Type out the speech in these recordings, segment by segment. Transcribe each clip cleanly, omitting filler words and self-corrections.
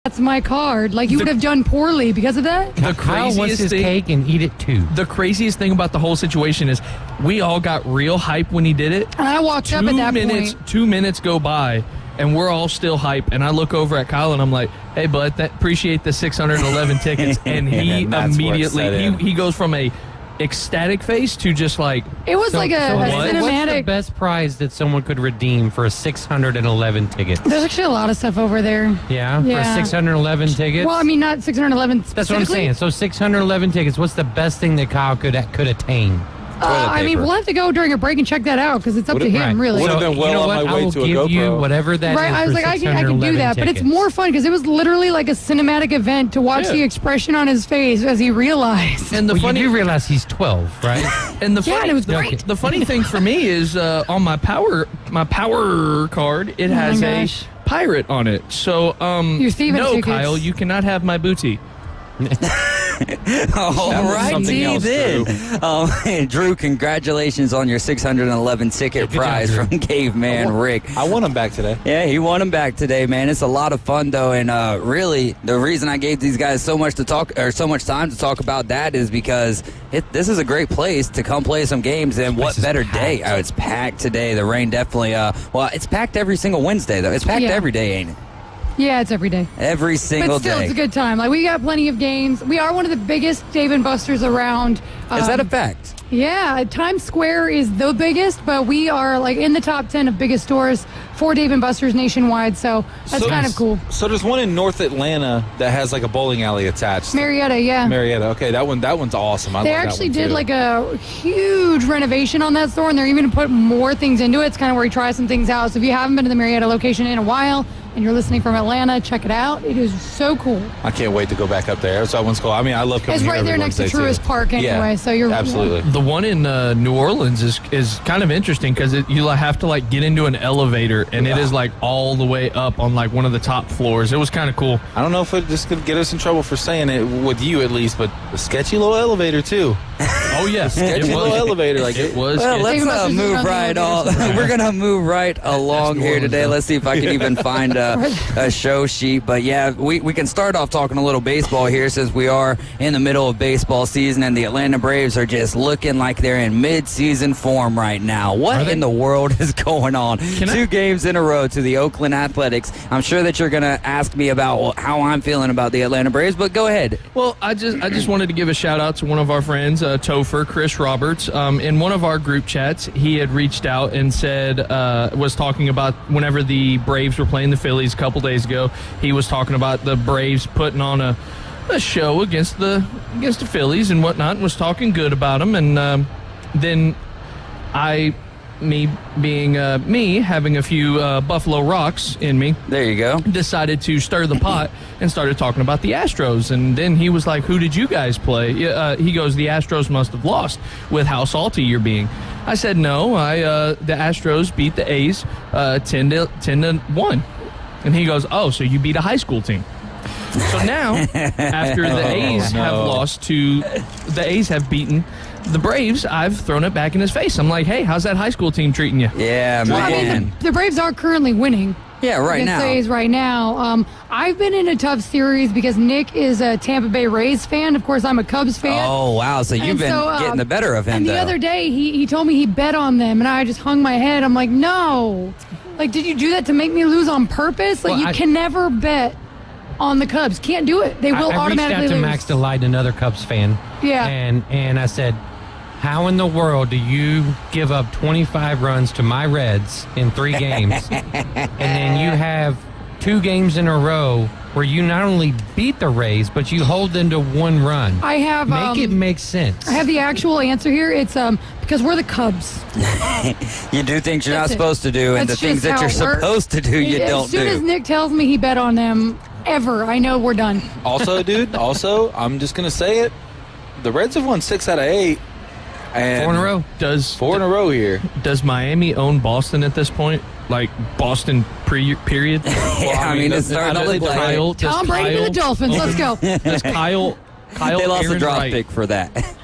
that's my card. Like, you would have done poorly because of that. Kyle wants his cake and eat it too. The craziest thing about the whole situation is we all got real hype when he did it. And I walked up at that point. 2 minutes go by, and we're all still hype. And I look over at Kyle, and I'm like, hey, bud, appreciate the 611 tickets. And he immediately, he goes from a ecstatic face to just like... It was like a cinematic... What's the best prize that someone could redeem for a 611 tickets? There's actually a lot of stuff over there. Yeah? For 611 tickets? Well, I mean, not 611 That's what I'm saying. So 611 tickets, what's the best thing that Kyle could attain? I mean, we'll have to go during a break and check that out because it's up to him, really. Would have been well on my way to a GoPro. I will give you whatever that is. I was like, I can do that, but it's more fun because it was literally like a cinematic event to watch the expression on his face as he realized. And you do realize he's 12, right? And the it was great. The funny thing for me is on my power card, it has a pirate on it. So, You're thieving tickets. Kyle, you cannot have my booty. All righty then. Drew, congratulations on your 611 ticket prize from Caveman Rick. I won him back today. Yeah, he won him back today, man. It's a lot of fun though, and really the reason I gave these guys so much time to talk about that is because this is a great place to come play some games, and what better day? Oh, it's packed today. The rain definitely it's packed every single Wednesday though. It's packed every day, ain't it? Yeah, it's every day. Every single day. But still, it's a good time. Like, we got plenty of games. We are one of the biggest Dave & Buster's around. Is that a fact? Yeah, Times Square is the biggest, but we are like in the top 10 of biggest stores for Dave & Buster's nationwide, so that's kind of cool. So there's one in North Atlanta that has like a bowling alley attached. Marietta, yeah. Marietta, okay, that one's awesome. They actually did like a huge renovation on that store, and they're even going to put more things into it. It's kind of where he tries some things out. So if you haven't been to the Marietta location in a while, and you're listening from Atlanta, check it out. It is so cool. I can't wait to go back up there. So that one's cool. I mean, I love coming here. It's right there next to Truist Park anyway, so you're... Absolutely. The one in New Orleans is kind of interesting because you have to like get into an elevator, and it is like all the way up on like one of the top floors. It was kind of cool. I don't know if this could get us in trouble for saying it with you at least, but a sketchy little elevator too. Oh yes, sketchy little elevator. Like it was. Well, let's move right on. We're gonna move right along here today. Let's see if I can even find a show sheet. But yeah, we can start off talking a little baseball here since we are in the middle of baseball season, and the Atlanta Braves are just looking like they're in mid-season form right now. What in the world is going on? 2 games in a row to the Oakland Athletics. I'm sure that you're gonna ask me about how I'm feeling about the Atlanta Braves, but go ahead. Well, I just wanted to give a shout out to one of our friends, Topher, Chris Roberts. In one of our group chats, he had reached out and said, was talking about whenever the Braves were playing the Phillies a couple days ago, he was talking about the Braves putting on a show against the Phillies and whatnot, and was talking good about them. And then me being me, having a few Buffalo Rocks in me. There you go. Decided to stir the pot and started talking about the Astros. And then he was like, who did you guys play? He goes, the Astros must have lost with how salty you're being. I said, no, the Astros beat the A's 10-1. And he goes, oh, so you beat a high school team. So now, after the A's have beaten the Braves, I've thrown it back in his face. I'm like, hey, how's that high school team treating you? Yeah, man. I mean, the Braves are currently winning. Yeah, right now. A's right now. I've been in a tough series because Nick is a Tampa Bay Rays fan. Of course, I'm a Cubs fan. Oh, wow. So you've been getting the better of him, and the other day, he told me he bet on them, and I just hung my head. I'm like, no. Like, did you do that to make me lose on purpose? Like, you can never bet on the Cubs. Can't do it. They will automatically lose. I reached out to Max Delight, another Cubs fan. Yeah. And I said, how in the world do you give up 25 runs to my Reds in 3 games, and then you have 2 games in a row where you not only beat the Rays, but you hold them to 1 run? I have... Make it make sense. I have the actual answer here. It's because we're the Cubs. You do things you're not supposed to do, and the things that you're supposed to do, you don't do. As soon as Nick tells me he bet on them, I know we're done. Also, dude, I'm just going to say it. The Reds have won 6 out of 8. And 4 in a row. 4 in a row here. Does Miami own Boston at this point? Like Boston period? Well, I mean, it's starting to look like Tom Brady to the Dolphins. Let's go. Does Kyle they lost Aaron a draft Wright, pick for that.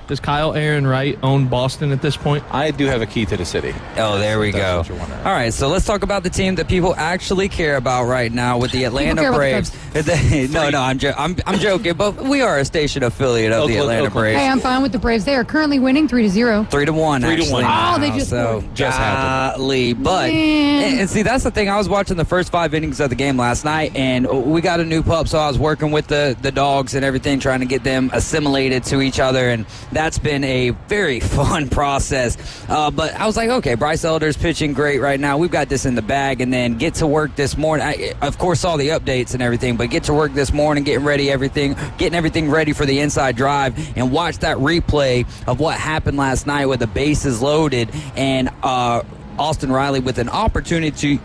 Does Kyle Aaron Wright own Boston at this point? I do have a key to the city. Oh, there we go. What you're wondering. All right, so let's talk about the team that people actually care about right now with the Atlanta Braves. No, I'm joking, but we are a station affiliate of the Atlanta Braves. Hey, I'm fine with the Braves. They are currently winning 3-0. 3-1, actually. 3-1. Oh, they just scored. Just happened. Golly. But and see, that's the thing. I was watching the first 5 innings of the game last night, and we got a new pup, so I was working with the dogs and everything, trying to get them assimilated to each other, and that's been a very fun process. But I was like, okay, Bryce Elder's pitching great right now. We've got this in the bag, and then get to work this morning. I, of course, saw the updates and everything, but get to work this morning, getting everything ready for the inside drive, and watch that replay of what happened last night with the bases loaded and Austin Riley with an opportunity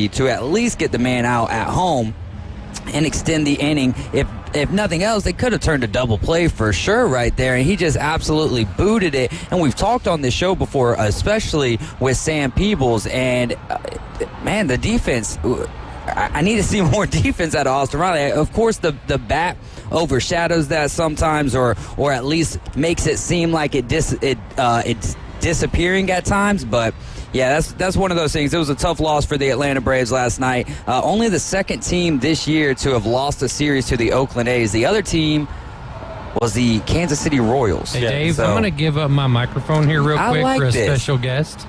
to at least get the man out at home and extend the inning. If nothing else, they could have turned a double play for sure right there, and he just absolutely booted it. And we've talked on this show before, especially with Sam Peebles, and man, the defense, I need to see more defense out of Austin Riley. Of course, the bat overshadows that sometimes, or at least makes it seem like it's disappearing at times, but yeah, that's one of those things. It was a tough loss for the Atlanta Braves last night. Only the second team this year to have lost a series to the Oakland A's. The other team was the Kansas City Royals. Hey, Dave, I'm going to give up my microphone here real quick for a special guest.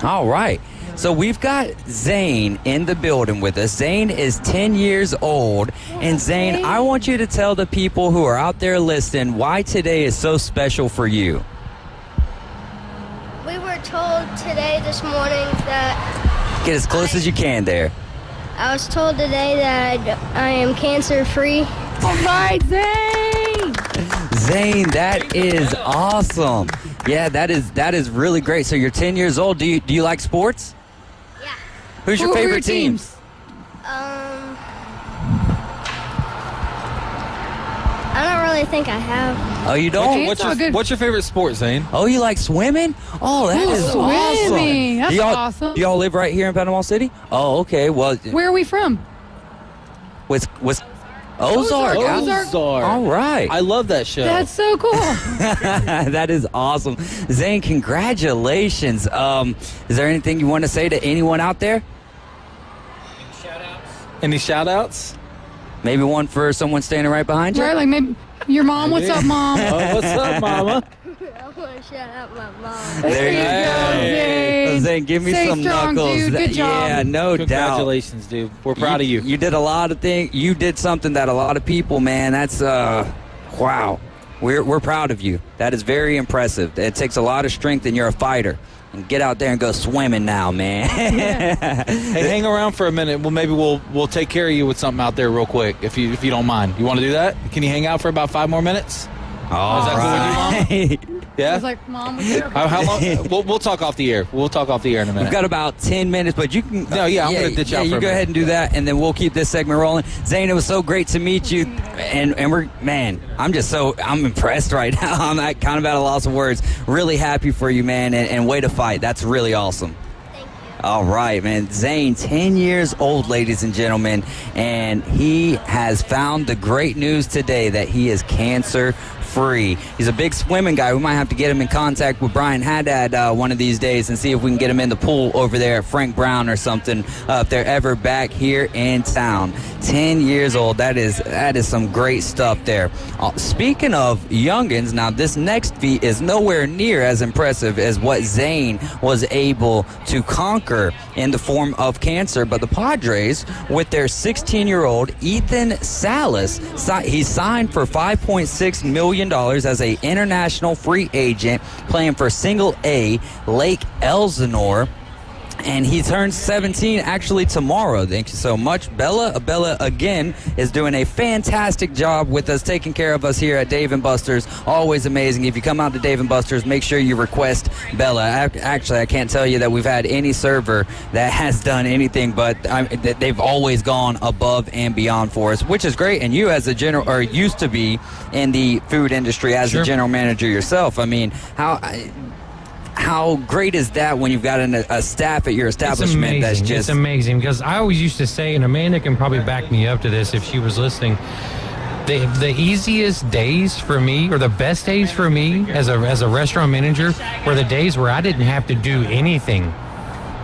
All right. So we've got Zane in the building with us. Zane is 10 years old. And Zane, I want you to tell the people who are out there listening why today is so special for you. We were told this morning that... Get as close as you can there. I was told today that I am cancer-free. All right, Zane! Zane, that is awesome. Yeah, that is really great. So you're 10 years old. Do you like sports? Yeah. Who's your favorite team? I don't really think I have. Oh, you don't? What's your favorite sport, Zane? Oh, you like swimming? Oh, that is swimming. awesome. That's awesome. Do y'all live right here in Panama City? Oh, okay. Well, where are we from? Ozark. Ozark. All right. I love that show. That's so cool. That is awesome. Zane, congratulations. Is there anything you want to say to anyone out there? Any shout-outs? Maybe one for someone standing right behind you? Right, like maybe your mom. What's up, Mom? Oh, what's up, Mama? I want to shout out my mom. There you go, Zane. Zane, give me Stay some strong, knuckles. dude. Good job. Yeah, no doubt. Congratulations, dude. We're proud of you. You did a lot of things. You did something that a lot of people, man, that's, wow. We're proud of you. That is very impressive. It takes a lot of strength, and you're a fighter. And get out there and go swimming now, man. Hey, hang around for a minute. Well, maybe we'll take care of you with something out there real quick, if you don't mind. You want to do that? Can you hang out for about 5 more minutes? All Is that cool with you, Mom? I Yeah. was like, Mom, what's up? How long? We'll talk off the air. We'll talk off the air in a minute. We've got about 10 minutes, but you can... No, yeah, I'm going to ditch out for you a go minute. ahead and do that, and then we'll keep this segment rolling. Zane, it was so great to meet you, and we're... Man, I'm impressed right now. I'm kind of at a loss of words. Really happy for you, man, and way to fight. That's really awesome. Thank you. All right, man. Zane, 10 years old, ladies and gentlemen, and he has found the great news today that he is cancer-free. He's a big swimming guy. We might have to get him in contact with Brian Haddad one of these days and see if we can get him in the pool over there at Frank Brown or something if they're ever back here in town. 10 years old. That is some great stuff there. Speaking of youngins, now this next feat is nowhere near as impressive as what Zane was able to conquer in the form of cancer, but the Padres, with their 16-year-old Ethan Salas, he signed for $5.6 million as an international free agent playing for Single A Lake Elsinore. And he turns 17 actually tomorrow. Thank you so much, Bella. Bella, again, is doing a fantastic job with us, taking care of us here at Dave & Buster's. Always amazing. If you come out to Dave & Buster's, make sure you request Bella. Actually, I can't tell you that we've had any server that has done anything, but they've always gone above and beyond for us, which is great. And you as a general, or used to be in the food industry as a general manager yourself, I mean, how great is that when you've got a staff at your establishment that's just... It's amazing, because I always used to say, and Amanda can probably back me up to this if she was listening, The easiest days for me, or the best days for me as a restaurant manager, were the days where I didn't have to do anything,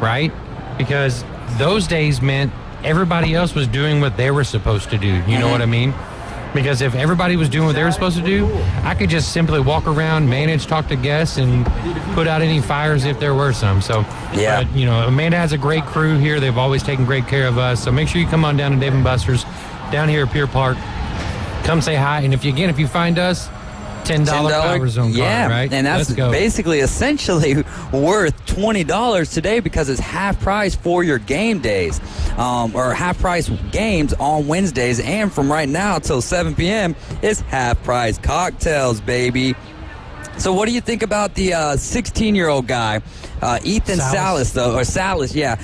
right? Because those days meant everybody else was doing what they were supposed to do. You know what I mean? Because if everybody was doing what they were supposed to do, I could just simply walk around, manage, talk to guests, and put out any fires if there were some. So, yeah. You know, Amanda has a great crew here. They've always taken great care of us. So make sure you come on down to Dave & Buster's down here at Pier Park. Come say hi. And if you find us, $10 Power Zone card, right? And that's basically essentially worth $20 today because it's half price for your game days, or half price games on Wednesdays. And from right now till 7 p.m., it's half price cocktails, baby. So what do you think about the 16-year-old guy, Ethan Salas, though, or Salas, yeah.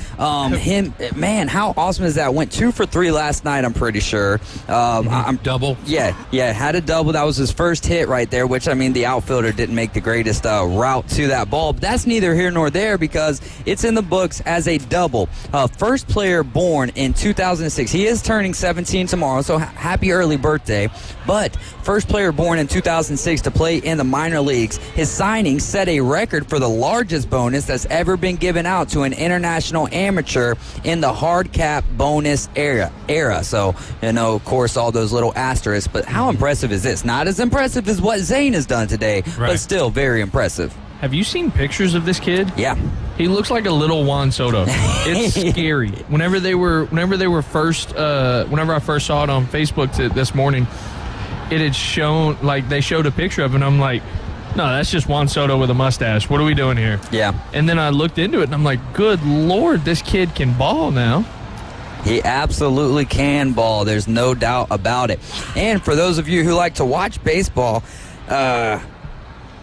Him, man, how awesome is that? Went 2 for 3 last night, I'm pretty sure. Double. Yeah, had a double. That was his first hit right there, which, I mean, the outfielder didn't make the greatest route to that ball. But that's neither here nor there because it's in the books as a double. First player born in 2006. He is turning 17 tomorrow, so happy early birthday. But first player born in 2006 to play in the minor leagues. His signing set a record for the largest bonus that's ever been given out to an international amateur in the hard cap bonus era. So, you know, of course, all those little asterisks. But how impressive is this? Not as impressive as what Zane has done today, but still very impressive. Have you seen pictures of this kid? Yeah. He looks like a little Juan Soto. It's scary. Whenever I first saw it on Facebook this morning, it had shown, like, they showed a picture of it, and I'm like, no, that's just Juan Soto with a mustache. What are we doing here? Yeah. And then I looked into it, and I'm like, good Lord, this kid can ball now. He absolutely can ball. There's no doubt about it. And for those of you who like to watch baseball,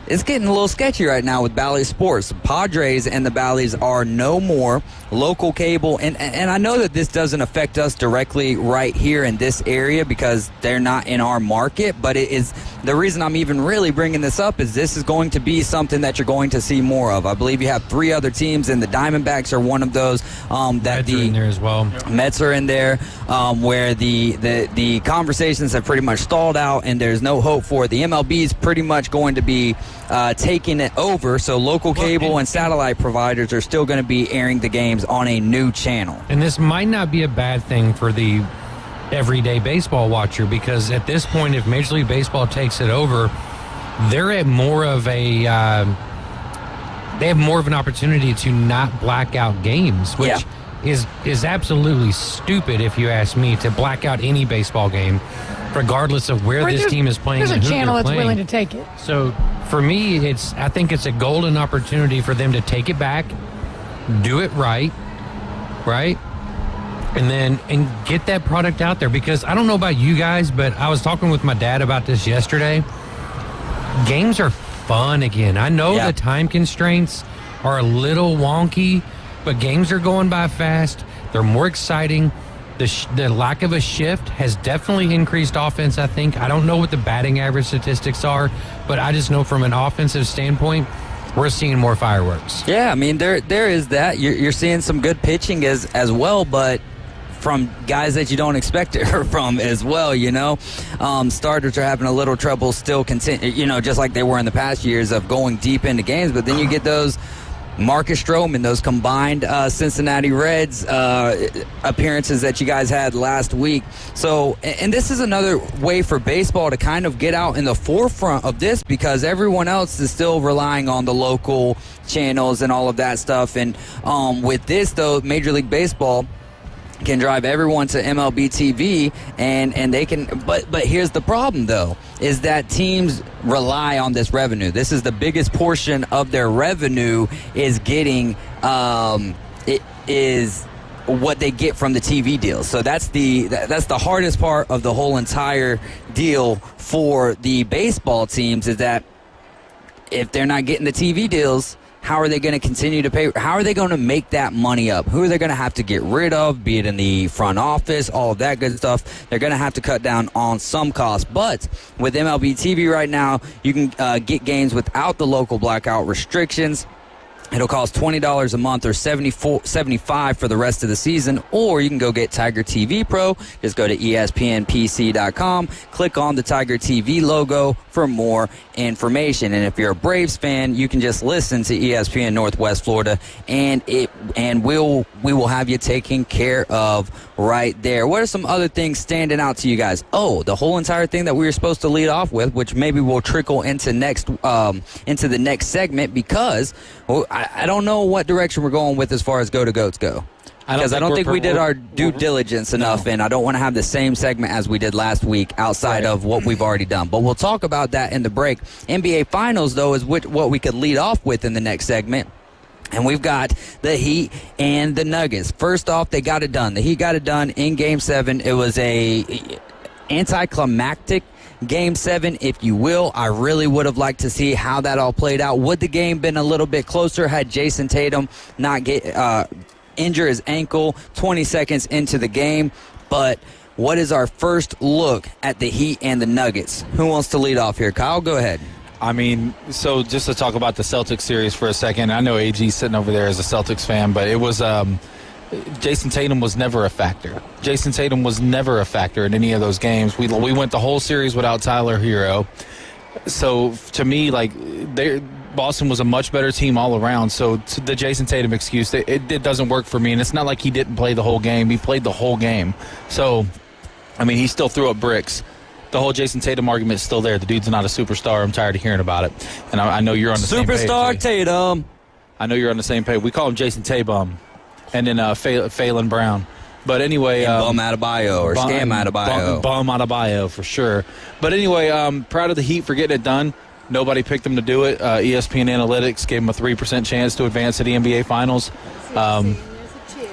it's getting a little sketchy right now with Bally Sports. Padres and the Bally's are no more. Local cable, and I know that this doesn't affect us directly right here in this area because they're not in our market, but it is the reason I'm even really bringing this up is this is going to be something that you're going to see more of. I believe you have 3 other teams, and the Diamondbacks are one of those. Mets are in there as well. Mets are in there, where the conversations have pretty much stalled out, and there's no hope for it. The MLB is pretty much going to be taking it over, so local cable and satellite providers are still going to be airing the games on a new channel. And this might not be a bad thing for the everyday baseball watcher because at this point, if Major League Baseball takes it over, they're at more of a they have more of an opportunity to not black out games, which is absolutely stupid if you ask me, to black out any baseball game regardless of where this team is playing. There's and a who channel they're that's playing. willing to take it. So for me, I think it's a golden opportunity for them to take it back, do it right, and get that product out there. Because I don't know about you guys, but I was talking with my dad about this yesterday. Games are fun again. I know the time constraints are a little wonky, but games are going by fast. They're more exciting. The lack of a shift has definitely increased offense, I think. I don't know what the batting average statistics are, but I just know from an offensive standpoint, we're seeing more fireworks. Yeah, I mean, there is that. You're seeing some good pitching as well, but from guys that you don't expect it from as well, you know. Starters are having a little trouble still, just like they were in the past years of going deep into games, but then you get those Marcus Stroman, those combined Cincinnati Reds appearances that you guys had last week. So, and this is another way for baseball to kind of get out in the forefront of this because everyone else is still relying on the local channels and all of that stuff. And with this, though, Major League Baseball can drive everyone to MLB TV, and they can. But here's the problem, though, is that teams rely on this revenue. This is the biggest portion of their revenue is getting it is what they get from the TV deals. So that's the hardest part of the whole entire deal for the baseball teams is that if they're not getting the TV deals, how are they going to continue to pay? How are they going to make that money up? Who are they going to have to get rid of, be it in the front office, all of that good stuff? They're going to have to cut down on some costs. But with MLB TV right now, you can get games without the local blackout restrictions. It'll cost $20 a month or $75 for the rest of the season, or you can go get Tiger TV Pro. Just go to ESPNPC.com, click on the Tiger TV logo for more information. And if you're a Braves fan, you can just listen to ESPN Northwest Florida, and we will have you taken care of right there. What are some other things standing out to you guys? Oh, the whole entire thing that we were supposed to lead off with, which maybe we'll trickle into the next segment, because I don't know what direction we're going with as far as Go to Goats go. Because I don't think we did our due diligence enough, and I don't want to have the same segment as we did last week outside of what we've already done. But we'll talk about that in the break. NBA Finals, though, is what we could lead off with in the next segment. And we've got the Heat and the Nuggets. First off, they got it done. The Heat got it done in Game 7. It was a anticlimactic Game 7, if you will. I really would have liked to see how that all played out. Would the game been a little bit closer had Jason Tatum not injure his ankle 20 seconds into the game? But what is our first look at the Heat and the Nuggets? Who wants to lead off here? Kyle, go ahead. I mean, so just to talk about the Celtics series for a second, I know AG's sitting over there as a Celtics fan, but it was Jason Tatum was never a factor. Jason Tatum was never a factor in any of those games. We went the whole series without Tyler Hero. So to me, like, Boston was a much better team all around. So the Jason Tatum excuse, it doesn't work for me. And it's not like he didn't play the whole game. He played the whole game. So, I mean, he still threw up bricks. The whole Jason Tatum argument is still there. The dude's not a superstar. I'm tired of hearing about it. And I know you're on the same page. Superstar Tatum. I know you're on the same page. We call him Jason Tatum. And then Phelan Brown. But anyway, Bum Adebayo or Scam Adebayo. Bum Adebayo for sure. But anyway, proud of the Heat for getting it done. Nobody picked them to do it. ESPN Analytics gave them a 3% chance to advance to the NBA Finals.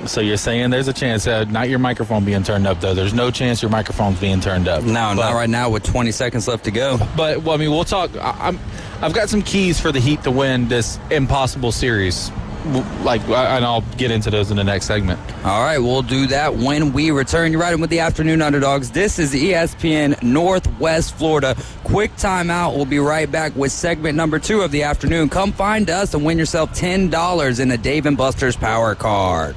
So you're saying there's a chance. Not your microphone being turned up, though. There's no chance your microphone's being turned up. No, not right now with 20 seconds left to go. But, well, I mean, we'll talk. I've got some keys for the Heat to win this impossible series. And I'll get into those in the next segment. All right, we'll do that when we return. You're riding with the Afternoon Underdogs. This is ESPN Northwest Florida. Quick timeout. We'll be right back with segment number 2 of the afternoon. Come find us and win yourself $10 in a Dave & Buster's Power Card.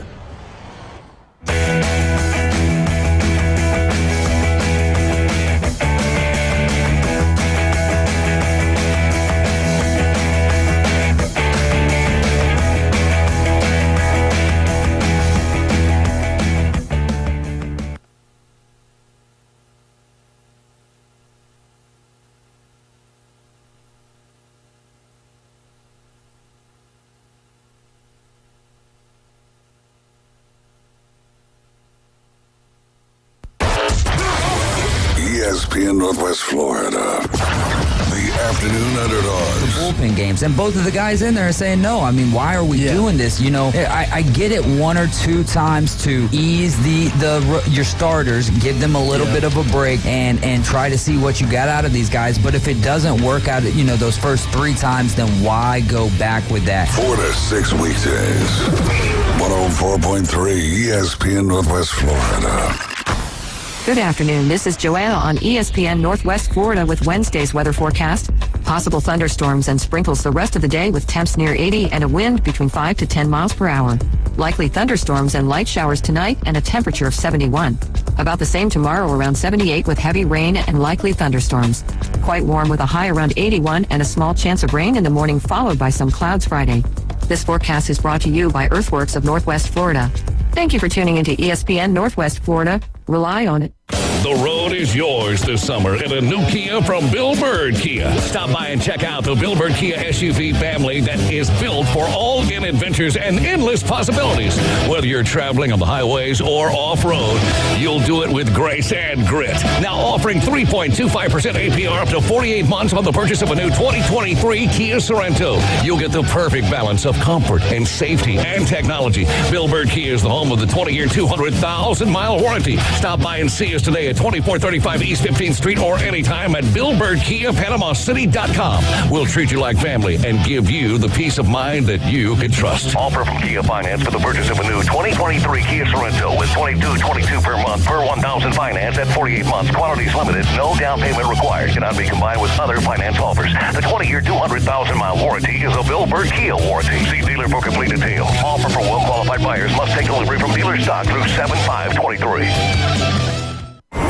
ESPN Northwest Florida. The Afternoon Underdogs. The bullpen games. And both of the guys in there are saying, no, I mean, why are we doing this? You know, I get it 1 or 2 times to ease your starters, give them a little bit of a break and try to see what you got out of these guys. But if it doesn't work out, those first 3 times, then why go back with that? 4 to 6 weekdays. 104.3 ESPN Northwest Florida. Good afternoon. This is Joanna on ESPN Northwest Florida with Wednesday's weather forecast. Possible thunderstorms and sprinkles the rest of the day with temps near 80 and a wind between 5 to 10 miles per hour. Likely thunderstorms and light showers tonight and a temperature of 71. About the same tomorrow, around 78 with heavy rain and likely thunderstorms. Quite warm with a high around 81 and a small chance of rain in the morning followed by some clouds Friday. This forecast is brought to you by Earthworks of Northwest Florida. Thank you for tuning into ESPN Northwest Florida. Rely on it. The road is yours this summer in a new Kia from Bill Bird Kia. Stop by and check out the Bill Bird Kia SUV family that is built for all-in adventures and endless possibilities. Whether you're traveling on the highways or off-road, you'll do it with grace and grit. Now offering 3.25% APR up to 48 months on the purchase of a new 2023 Kia Sorento. You'll get the perfect balance of comfort and safety and technology. Bill Bird Kia is the home of the 20-year, 200,000-mile warranty. Stop by and see us today at 2435 East 15th Street or anytime at BillBirdKiaPanamaCity.com. We'll treat you like family and give you the peace of mind that you can trust. Offer from Kia Finance for the purchase of a new 2023 Kia Sorento with $22.22 per month per 1,000 finance at 48 months. Quantities limited. No down payment required. Cannot be combined with other finance offers. The 20-year, 200,000-mile warranty is a Bill Bird Kia warranty. See dealer for complete details. Offer for well-qualified buyers. Must take delivery from dealer stock through 7/5/23.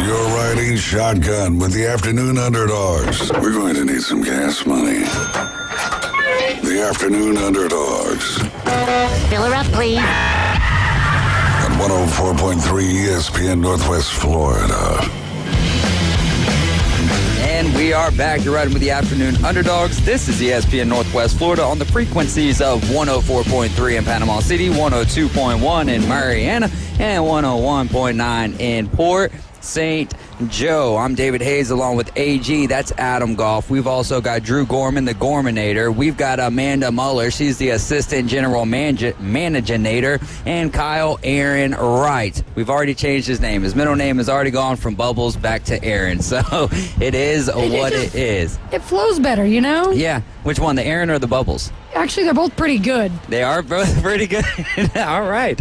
You're riding shotgun with the Afternoon Underdogs. We're going to need some gas money. The Afternoon Underdogs. Fill her up, please. At 104.3 ESPN Northwest Florida. And we are back. You're riding with the Afternoon Underdogs. This is ESPN Northwest Florida on the frequencies of 104.3 in Panama City, 102.1 in Marianna, and 101.9 in Port St. Joe. I'm David Hayes along with AG. That's Adam Goff. We've also got Drew Gorman, the Gormanator. We've got Amanda Muller. She's the Assistant General Managinator. And Kyle Aaron Wright. We've already changed his name. His middle name has already gone from Bubbles back to Aaron. So it is what it is. It flows better, you know? Yeah. Which one, the Aaron or the Bubbles? Actually, they're both pretty good. They are both pretty good. All right.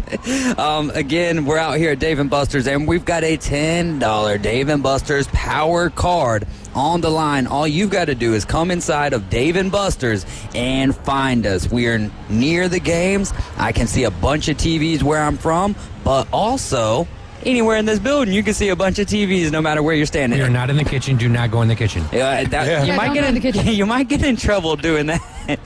Again, we're out here at Dave & Buster's, and we've got a $10 Dave & Buster's Power Card on the line. All you've got to do is come inside of Dave & Buster's and find us. We are near the games. I can see a bunch of TVs where I'm from, but also anywhere in this building, you can see a bunch of TVs no matter where you're standing. You're not in the kitchen. Do not go in the kitchen. You might get in the kitchen. You might get in trouble doing that.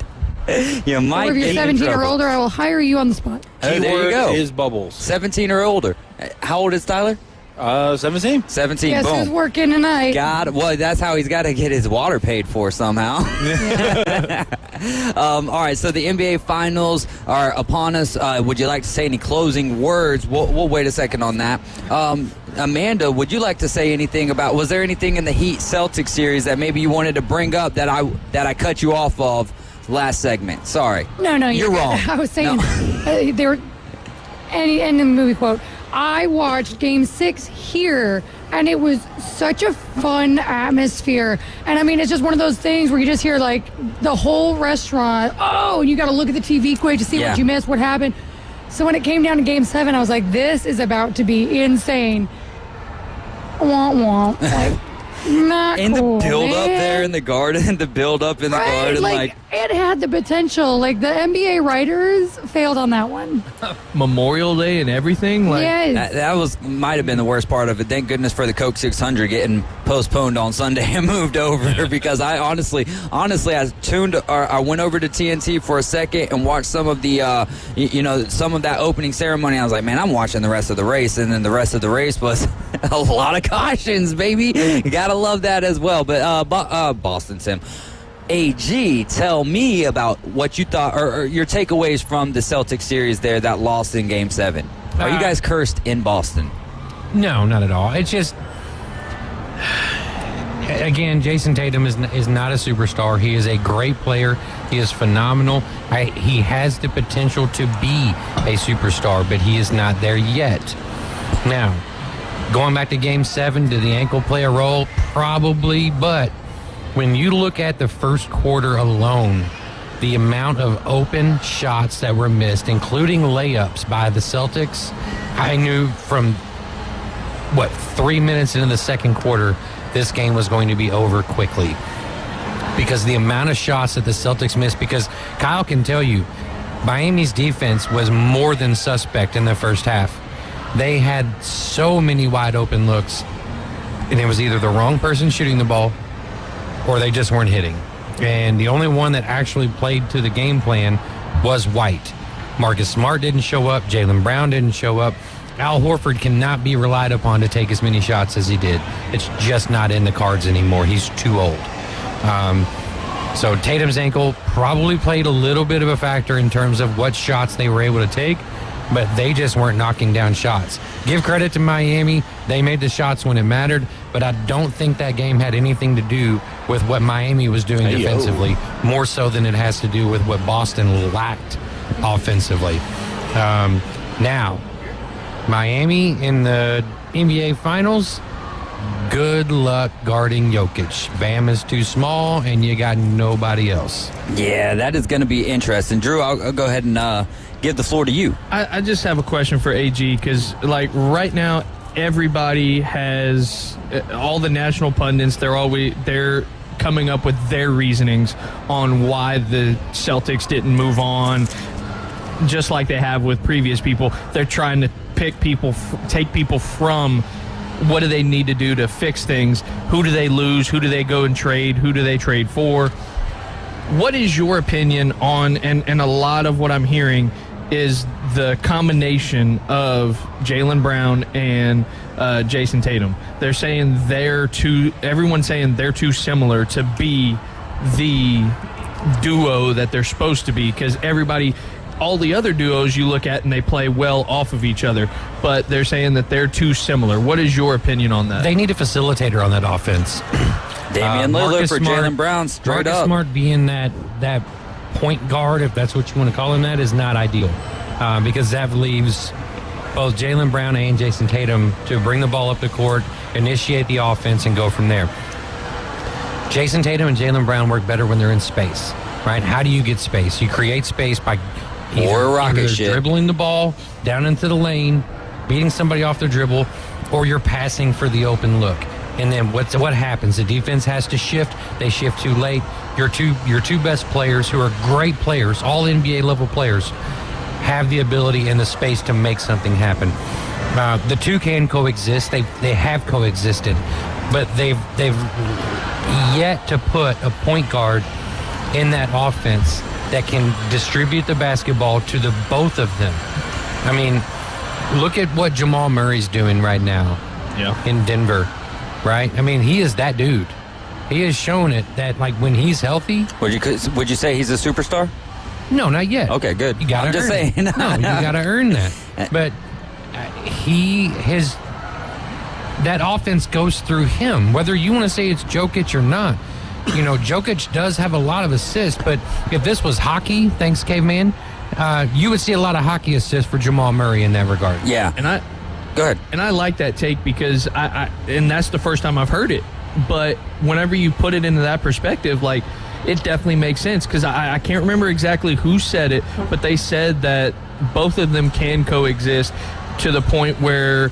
You might. Or if you're 17 or older, I will hire you on the spot. There you go. Is Bubbles. 17 or older. How old is Tyler? 17. 17. Guess Boom. who's working tonight? Well, that's how he's got to get his water paid for somehow. All right, so the NBA Finals are upon us. Would you like to say any closing words? We'll wait a second on that. Amanda, would you like to say anything about? Was there anything in the Heat Celtics series that maybe you wanted to bring up that I cut you off of last segment? Sorry. No, you're wrong. I was saying they were. And in the movie quote, I watched Game 6 here, and it was such a fun atmosphere. And I mean, it's just one of those things where you just hear like the whole restaurant. Oh, and you got to look at the TV quick to see what you missed, what happened. So when it came down to Game 7, I was like, this is about to be insane. Womp womp. Like, not and cool, the build up man. there in the garden, the build up in the garden, like it had the potential. Like the NBA writers failed on that one. Memorial Day and everything. Like Yes. that might have been the worst part of it. Thank goodness for the Coke 600 getting postponed on Sunday and moved over because I honestly, I went over to TNT for a second and watched some of the, some of that opening ceremony. I was like, man, I'm watching the rest of the race, and then the rest of the race was a lot of cautions, baby. You gotta love that as well. But Boston Sim. AG, tell me about what you thought or your takeaways from the Celtics series there that lost in Game 7. Are you guys cursed in Boston? No, not at all. It's just, again, Jason Tatum is not a superstar. He is a great player. He is phenomenal. He has the potential to be a superstar, but he is not there yet. Now, going back to Game 7, did the ankle play a role? Probably, but when you look at the first quarter alone, the amount of open shots that were missed, including layups by the Celtics, I knew from, 3 minutes into the second quarter, this game was going to be over quickly. Because the amount of shots that the Celtics missed, because Kyle can tell you, Miami's defense was more than suspect in the first half. They had so many wide open looks, and it was either the wrong person shooting the ball or they just weren't hitting. And the only one that actually played to the game plan was White. Marcus Smart didn't show up. Jaylen Brown didn't show up. Al Horford cannot be relied upon to take as many shots as he did. It's just not in the cards anymore. He's too old. So Tatum's ankle probably played a little bit of a factor in terms of what shots they were able to take, but they just weren't knocking down shots. Give credit to Miami. They made the shots when it mattered, but I don't think that game had anything to do with what Miami was doing defensively, more so than it has to do with what Boston lacked offensively. Now, Miami in the NBA Finals, Good luck guarding Jokic. Bam is too small, and you got nobody else. Yeah, that is going to be interesting. Drew, I'll go ahead and give the floor to you. I just have a question for AG because, like, right now, everybody has all the national pundits. They're coming up with their reasonings on why the Celtics didn't move on, just like they have with previous people. They're trying to pick people, take people from. What do they need to do to fix things? Who do they lose? Who do they go and trade? Who do they trade for? What is your opinion on, and a lot of what I'm hearing is the combination of Jaylen Brown and Jason Tatum. They're saying everyone's saying they're too similar to be the duo that they're supposed to be, because all the other duos you look at and they play well off of each other, but they're saying that they're too similar. What is your opinion on that? They need a facilitator on that offense. Damian Lillard for Jaylen Brown, straight Marcus up. Smart being that point guard, if that's what you want to call him, that is not ideal, because that leaves both Jaylen Brown and Jason Tatum to bring the ball up the court, initiate the offense, and go from there. Jason Tatum and Jaylen Brown work better when they're in space, right? How do you get space? You create space by either dribbling the ball down into the lane, beating somebody off the dribble, or you're passing for the open look. And then what happens? The defense has to shift. They shift too late. Your two best players, who are great players, all NBA level players, have the ability and the space to make something happen. The two can coexist. They have coexisted, but they've yet to put a point guard in that offense that can distribute the basketball to the both of them. I mean, look at what Jamal Murray's doing right now in Denver, right? I mean, he is that dude. He has shown it that, like, when he's healthy. Would you say he's a superstar? No, not yet. Okay, good. You gotta I'm just saying. No, you gotta earn that. But that offense goes through him, whether you want to say it's Jokic or not. You know, Jokic does have a lot of assists, but if this was hockey, thanks, Caveman, you would see a lot of hockey assists for Jamal Murray in that regard. Yeah. Go ahead. And I like that take because and that's the first time I've heard it. But whenever you put it into that perspective, like, it definitely makes sense, because I can't remember exactly who said it, but they said that both of them can coexist to the point where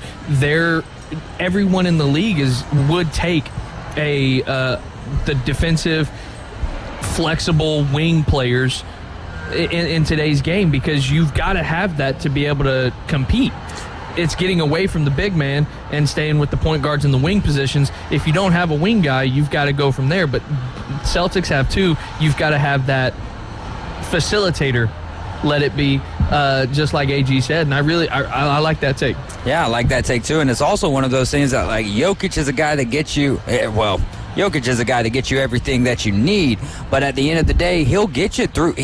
everyone in the league would take the defensive, flexible wing players in today's game, because you've got to have that to be able to compete. It's getting away from the big man and staying with the point guards in the wing positions. If you don't have a wing guy, you've got to go from there. But Celtics have two. You've got to have that facilitator, let it be, just like AG said. And I like that take. Yeah, I like that take too. And it's also one of those things that, like, Jokic is a guy that gets you, Jokic is a guy that gets you everything that you need, but at the end of the day, he'll get you through.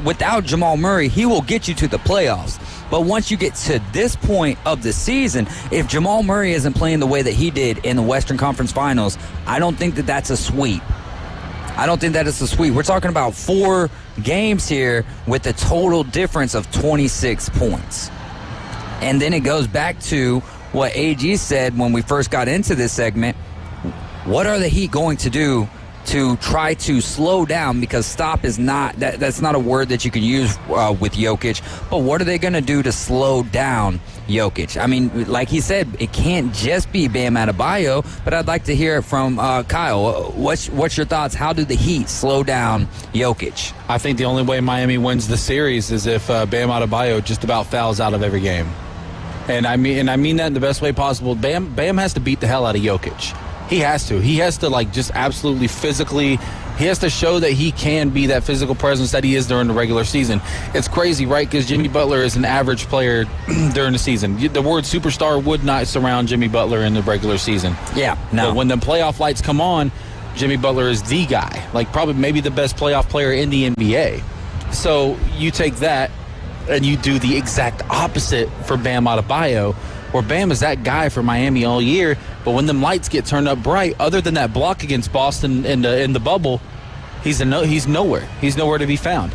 Without Jamal Murray, he will get you to the playoffs. But once you get to this point of the season, if Jamal Murray isn't playing the way that he did in the Western Conference Finals, I don't think that that's a sweep. I don't think that is a sweep. We're talking about 4 games here with a total difference of 26 points. And then it goes back to what AG said when we first got into this segment. What are the Heat going to do to try to slow down? Because stop is not, that's not a word that you can use with Jokic. But what are they going to do to slow down Jokic? I mean, like he said, it can't just be Bam Adebayo, but I'd like to hear it from Kyle. What's your thoughts? How do the Heat slow down Jokic? I think the only way Miami wins the series is if Bam Adebayo just about fouls out of every game. And I mean that in the best way possible. Bam has to beat the hell out of Jokic. He has to, like, just absolutely physically, he has to show that he can be that physical presence that he is during the regular season. It's crazy, right? Because Jimmy Butler is an average player during the season. The word superstar would not surround Jimmy Butler in the regular season. Yeah, no. But when the playoff lights come on, Jimmy Butler is the guy, like probably maybe the best playoff player in the NBA. So you take that and you do the exact opposite for Bam Adebayo, where Bam is that guy for Miami all year, but when them lights get turned up bright, other than that block against Boston in the bubble, he's nowhere. He's nowhere to be found.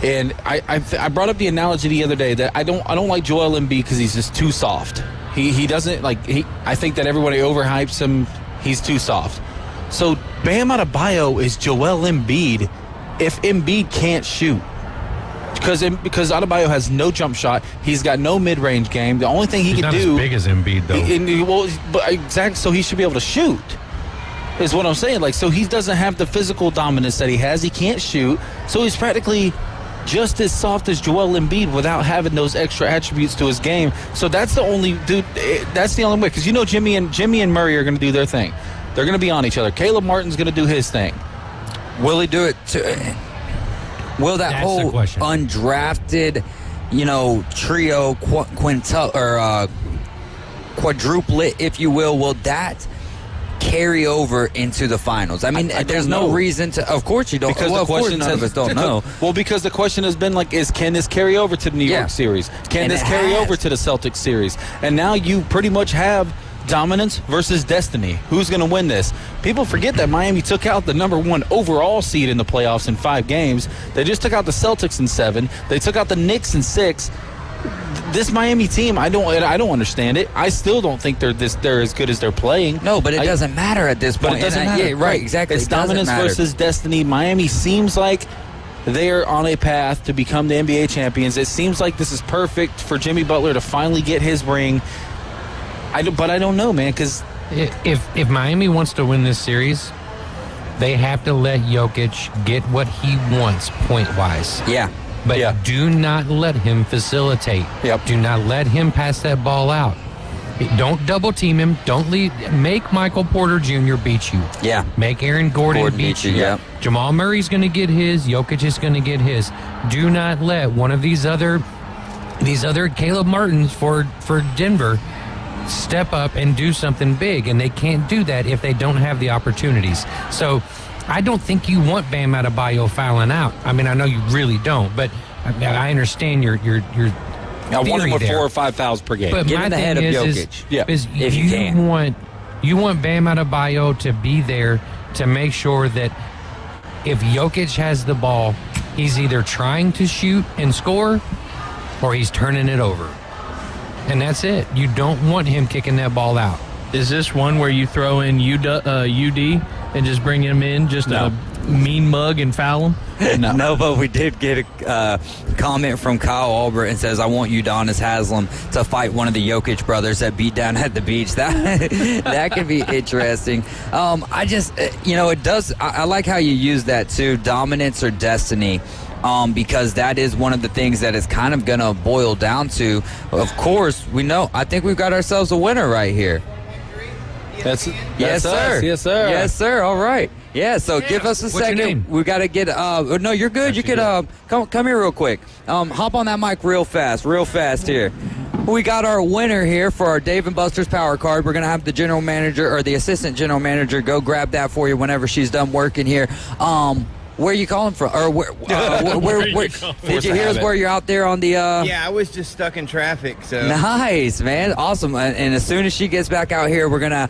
And I brought up the analogy the other day that I don't like Joel Embiid because he's just too soft. He doesn't I think that everybody overhypes him. He's too soft. So Bam Adebayo is Joel Embiid if Embiid can't shoot. Because Adebayo has no jump shot. He's got no mid-range game. The only thing he can do... He's not as big as Embiid, though. Exactly. So he should be able to shoot, is what I'm saying. So he doesn't have the physical dominance that he has. He can't shoot. So he's practically just as soft as Joel Embiid without having those extra attributes to his game. So that's the only way. Because Jimmy and Murray are going to do their thing. They're going to be on each other. Caleb Martin's going to do his thing. Will he do it will that That's whole the question. undrafted, trio, quadruplet, if you will that carry over into the finals? I mean, there's no reason to. Of course you don't. Because of course none of us don't know. Well, because the question has been can this carry over to the New York series? Can this carry over to the Celtics series? And now you pretty much have dominance versus destiny. Who's going to win this? People forget that Miami took out the number 1 overall seed in the playoffs in 5 games. They just took out the Celtics in 7. They took out the Knicks in 6. This Miami team, I don't understand it. I still don't think they're as good as they're playing. No, but it doesn't matter at this point. But it doesn't matter. Yeah, right, exactly. It's dominance versus destiny. Miami seems like they're on a path to become the NBA champions. It seems like this is perfect for Jimmy Butler to finally get his ring. But I don't know, man, because if Miami wants to win this series, they have to let Jokic get what he wants point-wise. Yeah. But do not let him facilitate. Yep. Do not let him pass that ball out. Don't double team him. Don't leave. Make Michael Porter Jr. beat you. Yeah. Make Aaron Gordon beat you. Yeah. Jamal Murray's going to get his. Jokic is going to get his. Do not let one of these other Caleb Martins for Denver step up and do something big, and they can't do that if they don't have the opportunities. So I don't think you want Bam Adebayo fouling out. I mean, I know you really don't, but I understand your I want him with there. 4 or 5 fouls per game. But Give my him the thing head of is, Jokic. is if you can. want Bam Adebayo to be there to make sure that if Jokic has the ball, he's either trying to shoot and score or he's turning it over. And that's it. You don't want him kicking that ball out. Is this one where you throw in UD and just bring him in, just a mean mug and foul him? No, but we did get a comment from Kyle Albert and says, I want Udonis Haslem to fight one of the Jokic brothers that beat down at the beach. That could be interesting. I just, it does. I like how you use that too, dominance or destiny. Because that is one of the things that is kind of going to boil down to. Of course, I think we've got ourselves a winner right here. That's yes, sir. Us. Yes, sir. Yes, sir. All right. Yeah, so give us a second. Your name? We got to get, no, you're good. You could, come here real quick. Hop on that mic real fast here. We got our winner here for our Dave & Buster's Power Card. We're going to have the general manager or the assistant general manager go grab that for you whenever she's done working here. Where are you calling from? Or where did you hear us where you're out there on the... Yeah, I was just stuck in traffic, so... Nice, man. Awesome. And as soon as she gets back out here, we're going to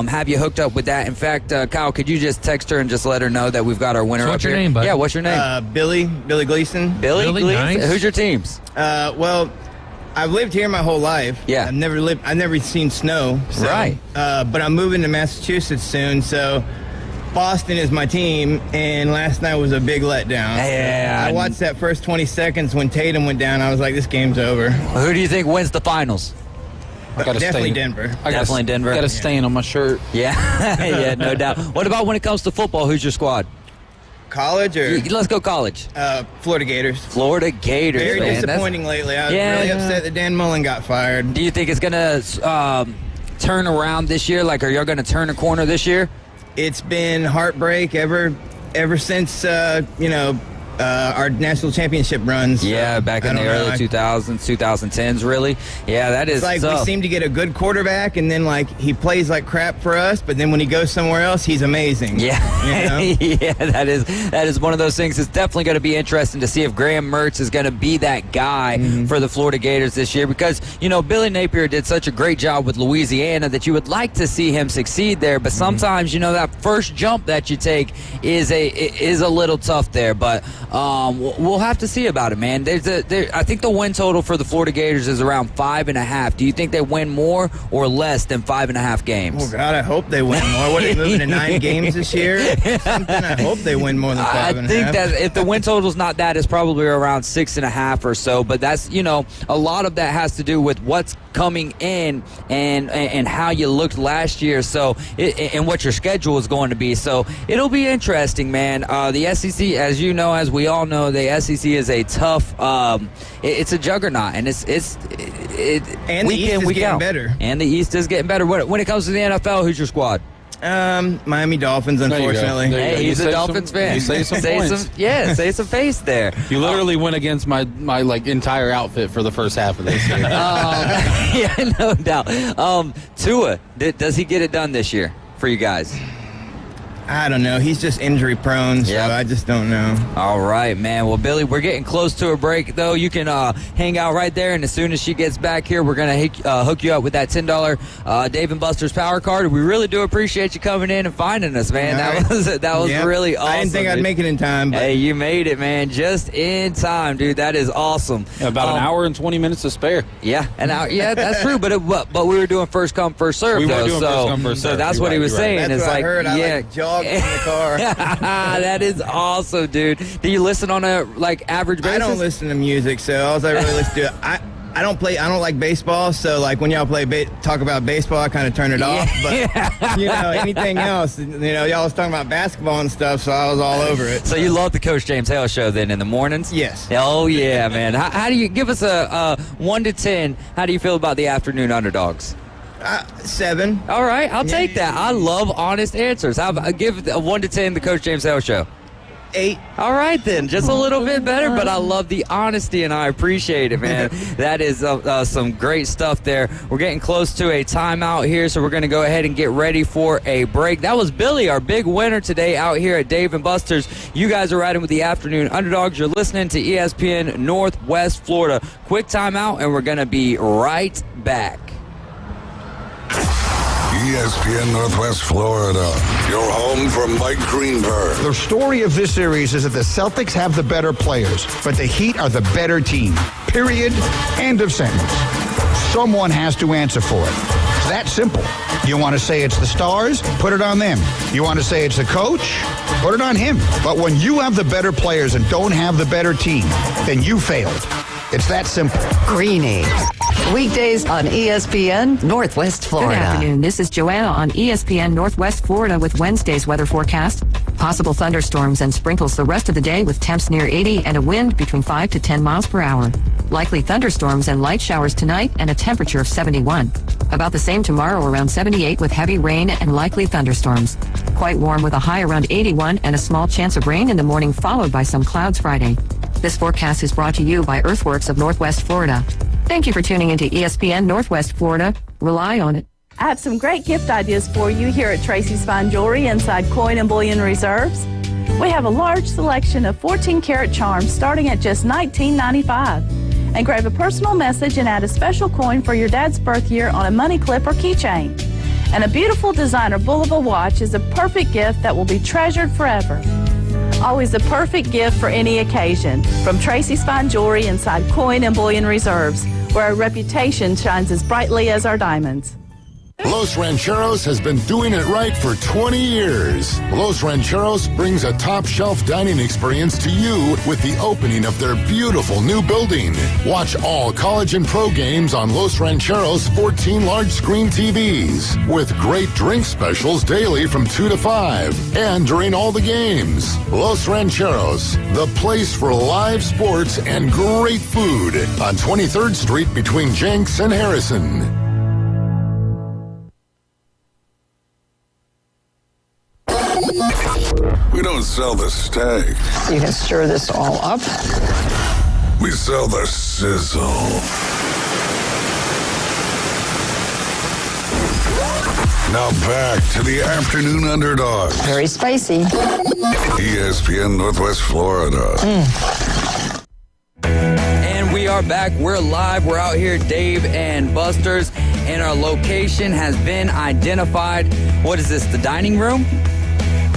have you hooked up with that. In fact, Kyle, could you just text her and just let her know that we've got our winner So up what's your here? name, bud? Yeah, what's your name? Billy Gleason. Billy Gleason? Nice. Who's your teams? Well, I've lived here my whole life. Yeah. I've never seen snow. So, Right. But I'm moving to Massachusetts soon, so... Boston is my team, and last night was a big letdown. Yeah. I watched that first 20 seconds when Tatum went down. I was like, this game's over. Who do you think wins the finals? Definitely Denver. Definitely Denver. I got a stain on my shirt. Yeah, yeah, no doubt. What about when it comes to football? Who's your squad? College or? Let's go college. Florida Gators. Florida Gators. Very man. disappointing lately. I was really upset that Dan Mullen got fired. Do you think it's going to turn around this year? Like, are you going to turn a corner this year? It's been heartbreak ever since our national championship runs. Yeah, back in the early 2000s, 2010s, really. Yeah, that is it's like tough. We seem to get a good quarterback, and then he plays like crap for us, but then when he goes somewhere else, he's amazing. Yeah, yeah, that is one of those things. It's definitely going to be interesting to see if Graham Mertz is going to be that guy for the Florida Gators this year, because Billy Napier did such a great job with Louisiana that you would like to see him succeed there, but sometimes that first jump that you take is a little tough there. But we'll have to see about it, man. I think the win total for the Florida Gators is around 5.5. Do you think they win more or less than 5.5 games? Oh, God, I hope they win more. What, are they moving to 9 games this year? Something, I hope they win more than 5.5. I think that if the win total's not that, it's probably around 6.5 or so. But that's, a lot of that has to do with what's coming in and how you looked last year, and what your schedule is going to be. So it'll be interesting, man. The SEC, as you know, as we all know, the SEC is a tough. It's a juggernaut, and it's and the East is getting better. And the East is getting better. When it comes to the NFL, who's your squad? Miami Dolphins, unfortunately. Hey, he's a Dolphins fan. You say some points. Say some face there. You literally went against my entire outfit for the first half of this year. Yeah, no doubt. Tua, does he get it done this year for you guys? I don't know. He's just injury prone, so I just don't know. All right, man. Well, Billy, we're getting close to a break, though. You can hang out right there, and as soon as she gets back here, we're going to hook you up with that $10 Dave & Buster's Power Card. We really do appreciate you coming in and finding us, man. That was really awesome. I didn't think I'd make it in time. But. Hey, you made it, man. Just in time, dude. That is awesome. Yeah, about an hour and 20 minutes to spare. Yeah, an hour. Yeah, that's true. But we were doing first come, first serve. We were doing first come, first serve. So that's what he was saying. That's it's what like, I heard. I jog in the car. That is awesome, dude. Do you listen on a average basis? I don't listen to music, so all I really listen to I don't like baseball, so when y'all talk about baseball, I kind of turn it off. But anything else, y'all was talking about basketball and stuff, so I was all over it. So you love the Coach James Hale show then in the mornings? Yes. Oh yeah, man. How do you give us a 1 to 10? How do you feel about the Afternoon Underdogs? 7. All right, I'll take that. I love honest answers. I'll give a 1 to 10 the Coach James Hale show. 8. All right, then. Just a little bit better, but I love the honesty, and I appreciate it, man. That is some great stuff there. We're getting close to a timeout here, so we're going to go ahead and get ready for a break. That was Billy, our big winner today out here at Dave & Buster's. You guys are riding with the Afternoon Underdogs. You're listening to ESPN Northwest Florida. Quick timeout, and we're going to be right back. ESPN Northwest Florida, your home for Mike Greenberg. The story of this series is that the Celtics have the better players, but the Heat are the better team. Period. End of sentence. Someone has to answer for it. It's that simple. You want to say it's the Stars? Put it on them. You want to say it's the coach? Put it on him. But when you have the better players and don't have the better team, then you failed. It's that simple. Greeny. Weekdays on ESPN Northwest Florida. Good afternoon. This is Joanna on ESPN Northwest Florida with Wednesday's weather forecast. Possible thunderstorms and sprinkles the rest of the day with temps near 80 and a wind between 5 to 10 miles per hour. Likely thunderstorms and light showers tonight and a temperature of 71. About the same tomorrow, around 78 with heavy rain and likely thunderstorms. Quite warm with a high around 81 and a small chance of rain in the morning followed by some clouds Friday. This forecast is brought to you by Earthworks of Northwest Florida. Thank you for tuning into ESPN Northwest Florida. Rely on it. I have some great gift ideas for you here at Tracy's Fine Jewelry inside Coin and Bullion Reserves. We have a large selection of 14-karat charms starting at just $19.95. Engrave a personal message and add a special coin for your dad's birth year on a money clip or keychain. And a beautiful designer Bulova watch is a perfect gift that will be treasured forever. Always a perfect gift for any occasion. From Tracy's Fine Jewelry inside Coin and Bullion Reserves, where our reputation shines as brightly as our diamonds. Los Rancheros has been doing it right for 20 years. Los Rancheros brings a top-shelf dining experience to you with the opening of their beautiful new building. Watch all college and pro games on Los Rancheros' 14 large-screen TVs with great drink specials daily from 2 to 5 and during all the games. Los Rancheros, the place for live sports and great food on 23rd Street between Jenks and Harrison. We don't sell the steak. You can stir this all up. We sell the sizzle. Now back to the Afternoon Underdogs. Very spicy. ESPN Northwest Florida. And we are back. We're live. We're out here at Dave and Buster's, and our location has been identified. What is this, the dining room?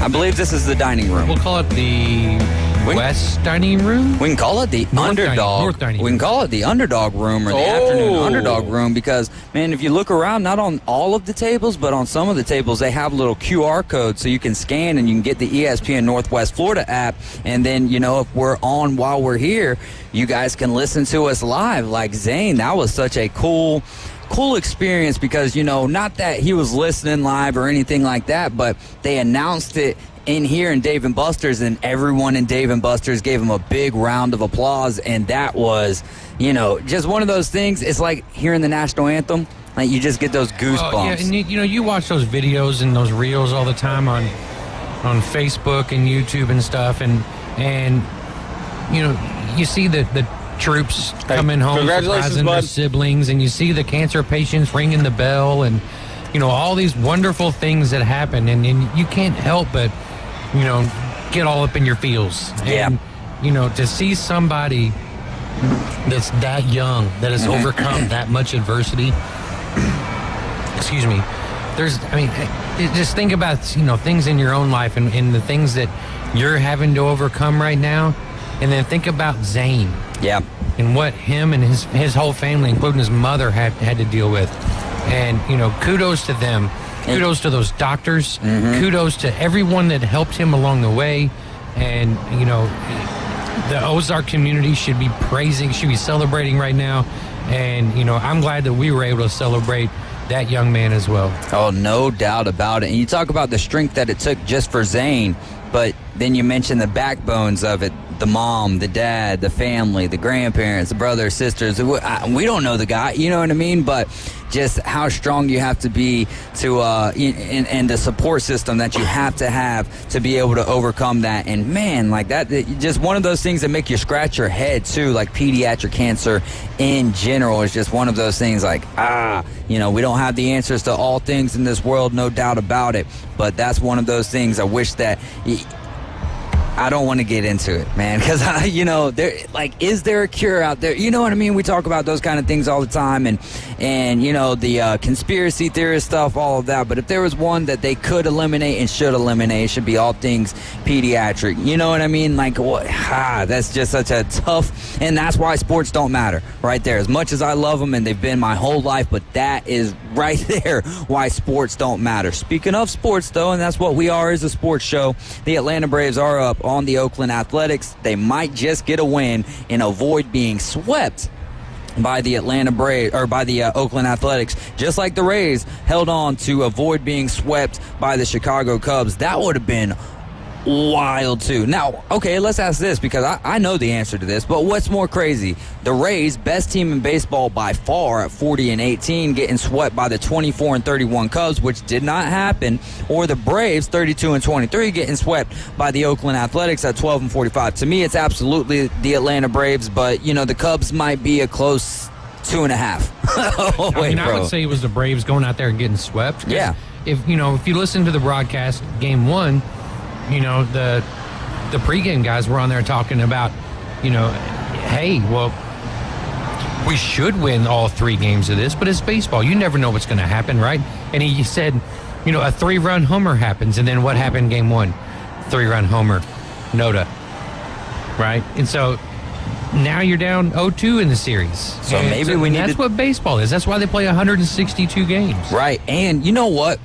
I believe this is the dining room. We'll call it the West dining room? We can call it the underdog. North dining we can call it the underdog room or the afternoon underdog room because, man, if you look around, not on all of the tables, but on some of the tables, they have a little QR code so you can scan and you can get the ESPN Northwest Florida app. And then, you know, if we're on while we're here, you guys can listen to us live. Like Zane, that was such a cool experience because, you know, not that he was listening live or anything like that, but they announced it in here in Dave & Buster's, and everyone in Dave & Buster's gave him a big round of applause, and that was, you know, just one of those things. It's like hearing the national anthem. Like, you just get those goosebumps. Yeah, and you know, you watch those videos and those reels all the time on Facebook and YouTube and stuff, and you know, you see the troops coming home surprising their siblings, and you see the cancer patients ringing the bell, and you know, all these wonderful things that happen, and you can't help but, you know, get all up in your feels. And, you know, to see somebody that's that young, that has overcome that much adversity, excuse me, just think about, you know, things in your own life and the things that you're having to overcome right now, and then think about Zane. Yeah. And what him and his whole family, including his mother, had to deal with. And, you know, kudos to them. Kudos to those doctors. Kudos to everyone that helped him along the way. And, you know, the Ozark community should be celebrating right now. And, you know, I'm glad that we were able to celebrate that young man as well. Oh, no doubt about it. And you talk about the strength that it took just for Zane, but then you mention the backbones of it. The mom, the dad, the family, the grandparents, the brothers, sisters. We don't know the guy, you know what I mean? But just how strong you have to be to, and the support system that you have to be able to overcome that. And man, like that, just one of those things that make you scratch your head too, like pediatric cancer in general is just one of those things like, you know, we don't have the answers to all things in this world, no doubt about it. But that's one of those things I wish that... I don't want to get into it, man, because, you know, is there a cure out there? You know what I mean? We talk about those kind of things all the time, and you know, the conspiracy theorist stuff, all of that. But if there was one that they could eliminate and should eliminate, it should be all things pediatric. You know what I mean? Like, what? That's just such a tough, and that's why sports don't matter right there. As much as I love them, and they've been my whole life, but that is right there why sports don't matter. Speaking of sports, though, and that's what we are, is a sports show, the Atlanta Braves are up on the Oakland Athletics. They might just get a win and avoid being swept by the Atlanta Braves, or by the Oakland Athletics, just like the Rays held on to avoid being swept by the Chicago Cubs. That would have been wild too. Now, okay, let's ask this, because I know the answer to this, but what's more crazy? The Rays, best team in baseball by far at 40-18, getting swept by the 24-31 Cubs, which did not happen, or the Braves 32-23 getting swept by the Oakland Athletics at 12-45. To me, it's absolutely the Atlanta Braves, but you know, the Cubs might be a close 2.5. I would say it was the Braves going out there and getting swept. Yeah. If you listen to the broadcast, game one, you know, the pregame guys were on there talking about, you know, hey, well, we should win all 3 games of this, but it's baseball. You never know what's going to happen, right? And he said, you know, a 3-run homer happens, and then what happened game 1? 3-run homer, Noda, right? And so now you're down 0-2 in the series. So that's what baseball is. That's why they play 162 games. Right, and you know what?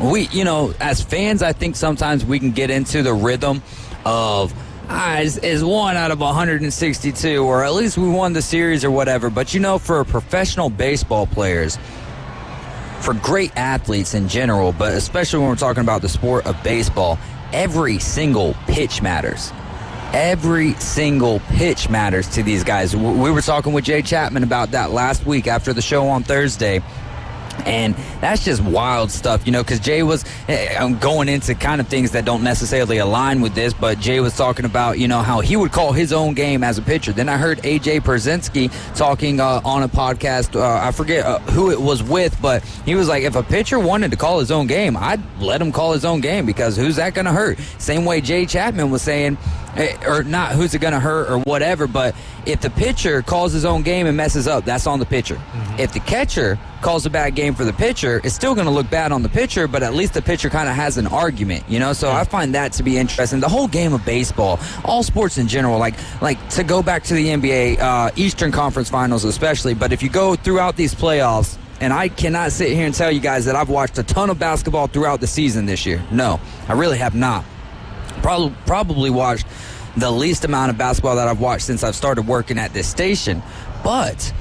We, you know, as fans, I think sometimes we can get into the rhythm of, is 1 out of 162, or at least we won the series or whatever. But, you know, for professional baseball players, for great athletes in general, but especially when we're talking about the sport of baseball, every single pitch matters. Every single pitch matters to these guys. We were talking with Jay Chapman about that last week after the show on Thursday. And that's just wild stuff, you know, because Jay was going into kind of things that don't necessarily align with this, but Jay was talking about, you know, how he would call his own game as a pitcher. Then I heard A.J. Pierzynski talking on a podcast, I forget who it was with, but he was like, if a pitcher wanted to call his own game, I'd let him call his own game, because who's that going to hurt? Same way Jay Chapman was saying, or not who's it going to hurt or whatever, but if the pitcher calls his own game and messes up, that's on the pitcher. If the catcher calls a bad game game for the pitcher, it's still going to look bad on the pitcher, but at least the pitcher kind of has an argument, you know? So I find that to be interesting. The whole game of baseball, all sports in general, like to go back to the NBA, Eastern Conference Finals especially, but if you go throughout these playoffs, and I cannot sit here and tell you guys that I've watched a ton of basketball throughout the season this year. No, I really have not. Probably watched the least amount of basketball that I've watched since I've started working at this station. But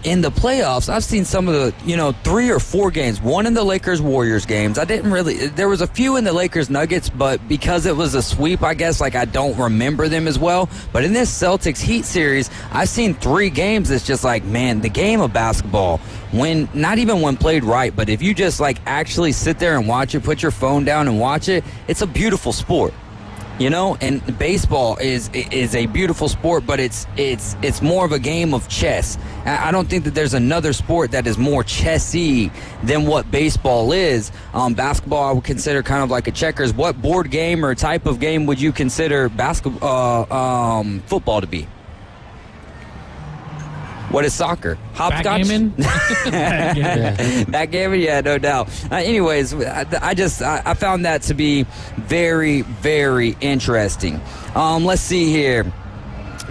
in the playoffs, I've seen some of the, 3 or 4 games. One in the Lakers-Warriors games. There was a few in the Lakers-Nuggets, but because it was a sweep, I guess, I don't remember them as well. But in this Celtics-Heat series, I've seen 3 games that's just man, the game of basketball, not even when played right, but if you just actually sit there and watch it, put your phone down and watch it, it's a beautiful sport. And baseball is a beautiful sport, but it's more of a game of chess. I don't think that there's another sport that is more chessy than what baseball is. Basketball I would consider kind of like a checkers. What board game or type of game would you consider football to be? What is soccer? Hopscotch? Backgammon? Backgammon? Yeah, no doubt. Anyways, I found that to be very, very interesting. Let's see here.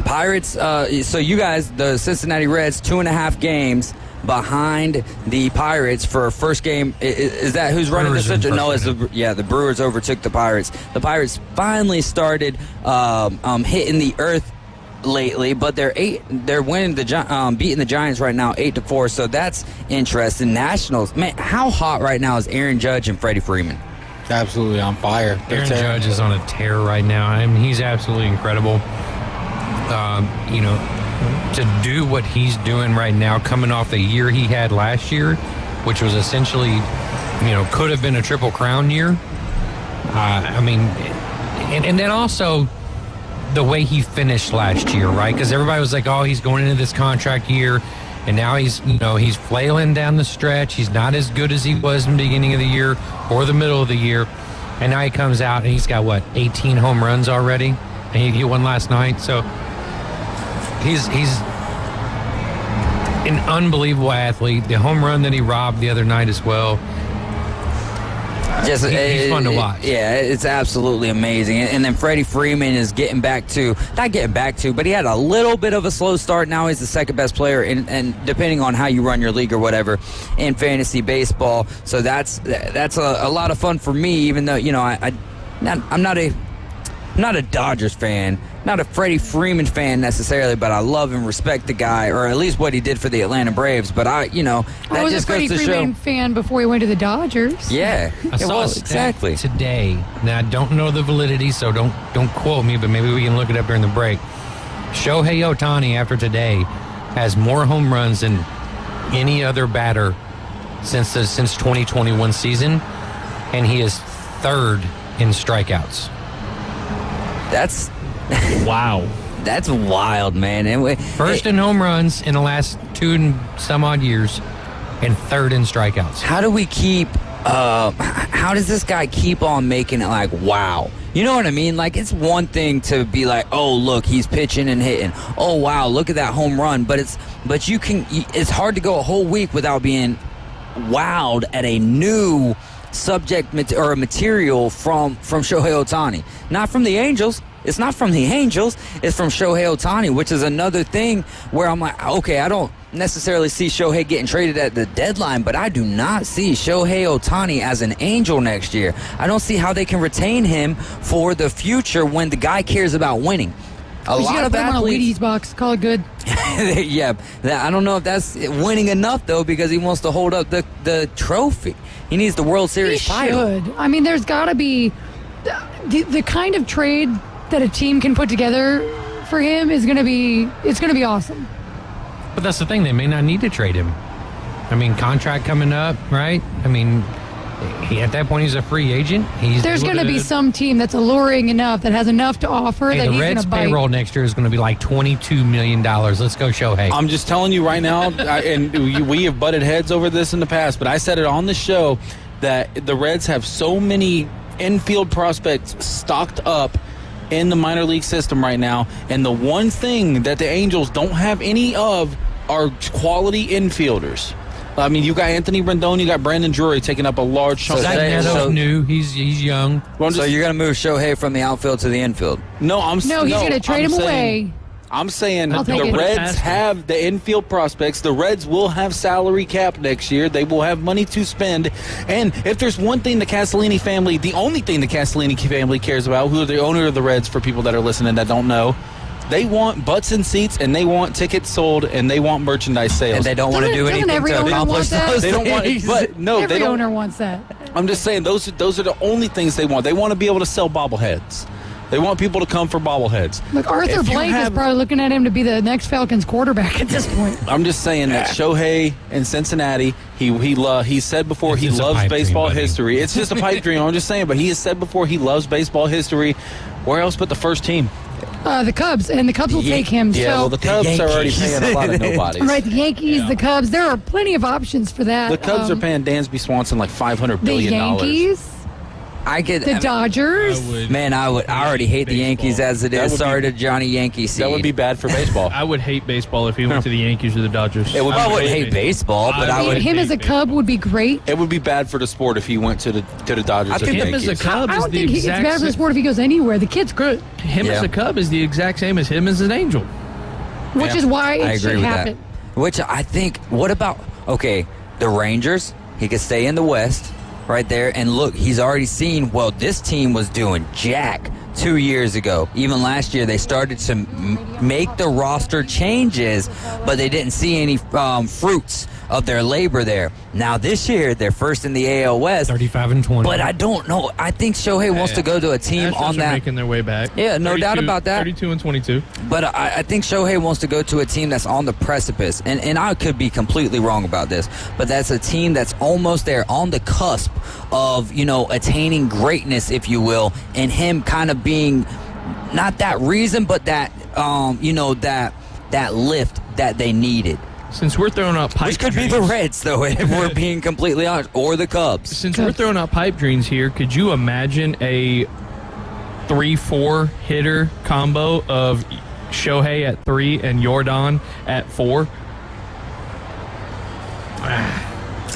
Pirates, so you guys, the Cincinnati Reds, 2.5 games behind the Pirates for first game. Is that who's running the Central? No, it's the Brewers overtook the Pirates. The Pirates finally started hitting the earth lately, but they're winning beating the Giants right now 8-4, so that's interesting. Nationals, man, how hot right now is Aaron Judge and Freddie Freeman? Absolutely on fire. Aaron Judge is on a tear right now. I mean, he's absolutely incredible. To do what he's doing right now, coming off the year he had last year, which was essentially, could have been a Triple Crown year. And then also the way he finished last year, right? Because everybody was like, oh, he's going into this contract year, and now he's flailing down the stretch. He's not as good as he was in the beginning of the year or the middle of the year. And now he comes out and he's got, 18 home runs already? And he hit one last night. So he's an unbelievable athlete. The home run that he robbed the other night as well. He's fun to watch. Yeah, it's absolutely amazing. And then Freddie Freeman is not getting back to, but he had a little bit of a slow start. Now he's the second best player, and depending on how you run your league or whatever, in fantasy baseball. So that's a lot of fun for me, even though, I'm not a Dodgers fan, not a Freddie Freeman fan necessarily, but I love and respect the guy, or at least what he did for the Atlanta Braves. But I was a Freddie Freeman fan before he went to the Dodgers. Yeah, I saw a stat today. Now I don't know the validity, so don't quote me, but maybe we can look it up during the break. Shohei Ohtani, after today, has more home runs than any other batter since 2021 season, and he is third in strikeouts. That's wow. That's wild, man. First in home runs in the last 2 and some odd years, and third in strikeouts. How do we keep? How does this guy keep on making it wow? You know what I mean? It's one thing to be oh, look, he's pitching and hitting. Oh, wow, look at that home run. But it's hard to go a whole week without being wowed at a new subject or material from Shohei Ohtani. Not from the Angels. It's not from the Angels. It's from Shohei Ohtani, which is another thing where I'm okay, I don't necessarily see Shohei getting traded at the deadline, but I do not see Shohei Ohtani as an Angel next year. I don't see how they can retain him for the future when the guy cares about winning. A lot of put him on a athletes, Wheaties box. Call it good. Yeah, I don't know if that's winning enough, though, because he wants to hold up the trophy. He needs the World Series title. Should. I mean, there's got to be the kind of trade that a team can put together for him is going to be awesome. But that's the thing. They may not need to trade him. I mean, contract coming up, right? I mean, at that point, he's a free agent. There's going to be some team that's alluring enough, that has enough to offer that he's going to bite. The Reds' payroll next year is going to be $22 million. Let's go, Shohei. I'm just telling you right now, and we have butted heads over this in the past, but I said it on the show that the Reds have so many infield prospects stocked up in the minor league system right now, and the one thing that the Angels don't have any of are quality infielders. I mean, you got Anthony Rendon, you got Brandon Drury taking up a large chunk. Zach Neto's new. He's young. So you're going to move Shohei from the outfield to the infield? No, he's going to trade him away. I'm saying I'll take the it. Reds have the infield prospects. The Reds will have salary cap next year. They will have money to spend. And if there's one thing the Castellini family, the only thing the Castellini family cares about, who are the owner of the Reds for people that are listening that don't know, they want butts in seats, and they want tickets sold, and they want merchandise sales. And they don't want to do anything to accomplish those They don't want things. but no, Every they don't. owner wants that. I'm just saying those are the only things they want. They want to be able to sell bobbleheads. They want people to come for bobbleheads. Look, Arthur Blank is probably looking at him to be the next Falcons quarterback at this point. I'm just saying that Shohei in Cincinnati, he said before he loves baseball history. It's just a pipe dream. I'm just saying, but he has said before he loves baseball history. Where else but the first team? The Cubs, and the Cubs will take him. Yeah, so well, the Cubs are already paying a lot of nobodies. Right, the Yankees, the Cubs. There are plenty of options for that. The Cubs are paying Dansby Swanson like $500 billion. The Yankees. The Dodgers. I already hate the Yankees as it is. Sorry to Johnny Yankee seed. That would be bad for baseball. I would hate baseball if he went to the Yankees or the Dodgers. I wouldn't hate baseball, but I would. Him as a Cub would be great. It would be bad for the sport if he went to the Dodgers. I think or the him as a Yankees. Cub I is don't the think it's exact bad for the sport if he goes anywhere. The kid's good. Him as a Cub is the exact same as him as an Angel. Which is why I it agree should with happen. that. Which I think, what about, the Rangers? He could stay in the West right there. And look, he's already seen, this team was doing jack 2 years ago. Even last year, they started to make the roster changes, but they didn't see any fruits of their labor there. Now this year, they're first in the AL West. 35-20. But I don't know. I think Shohei wants to go to a team Astros on are that. making their way back. Yeah, no doubt about that. 32-22. But I think Shohei wants to go to a team that's on the precipice. And I could be completely wrong about this, but that's a team that's almost there on the cusp of, attaining greatness, if you will, and him kind of being not that reason, but that, that lift that they needed. Since we're throwing out pipe Which could be the Reds, though, if we're being completely honest, or the Cubs. Since we're throwing out pipe dreams here, could you imagine a 3-4 hitter combo of Shohei at 3 and Yordan at 4?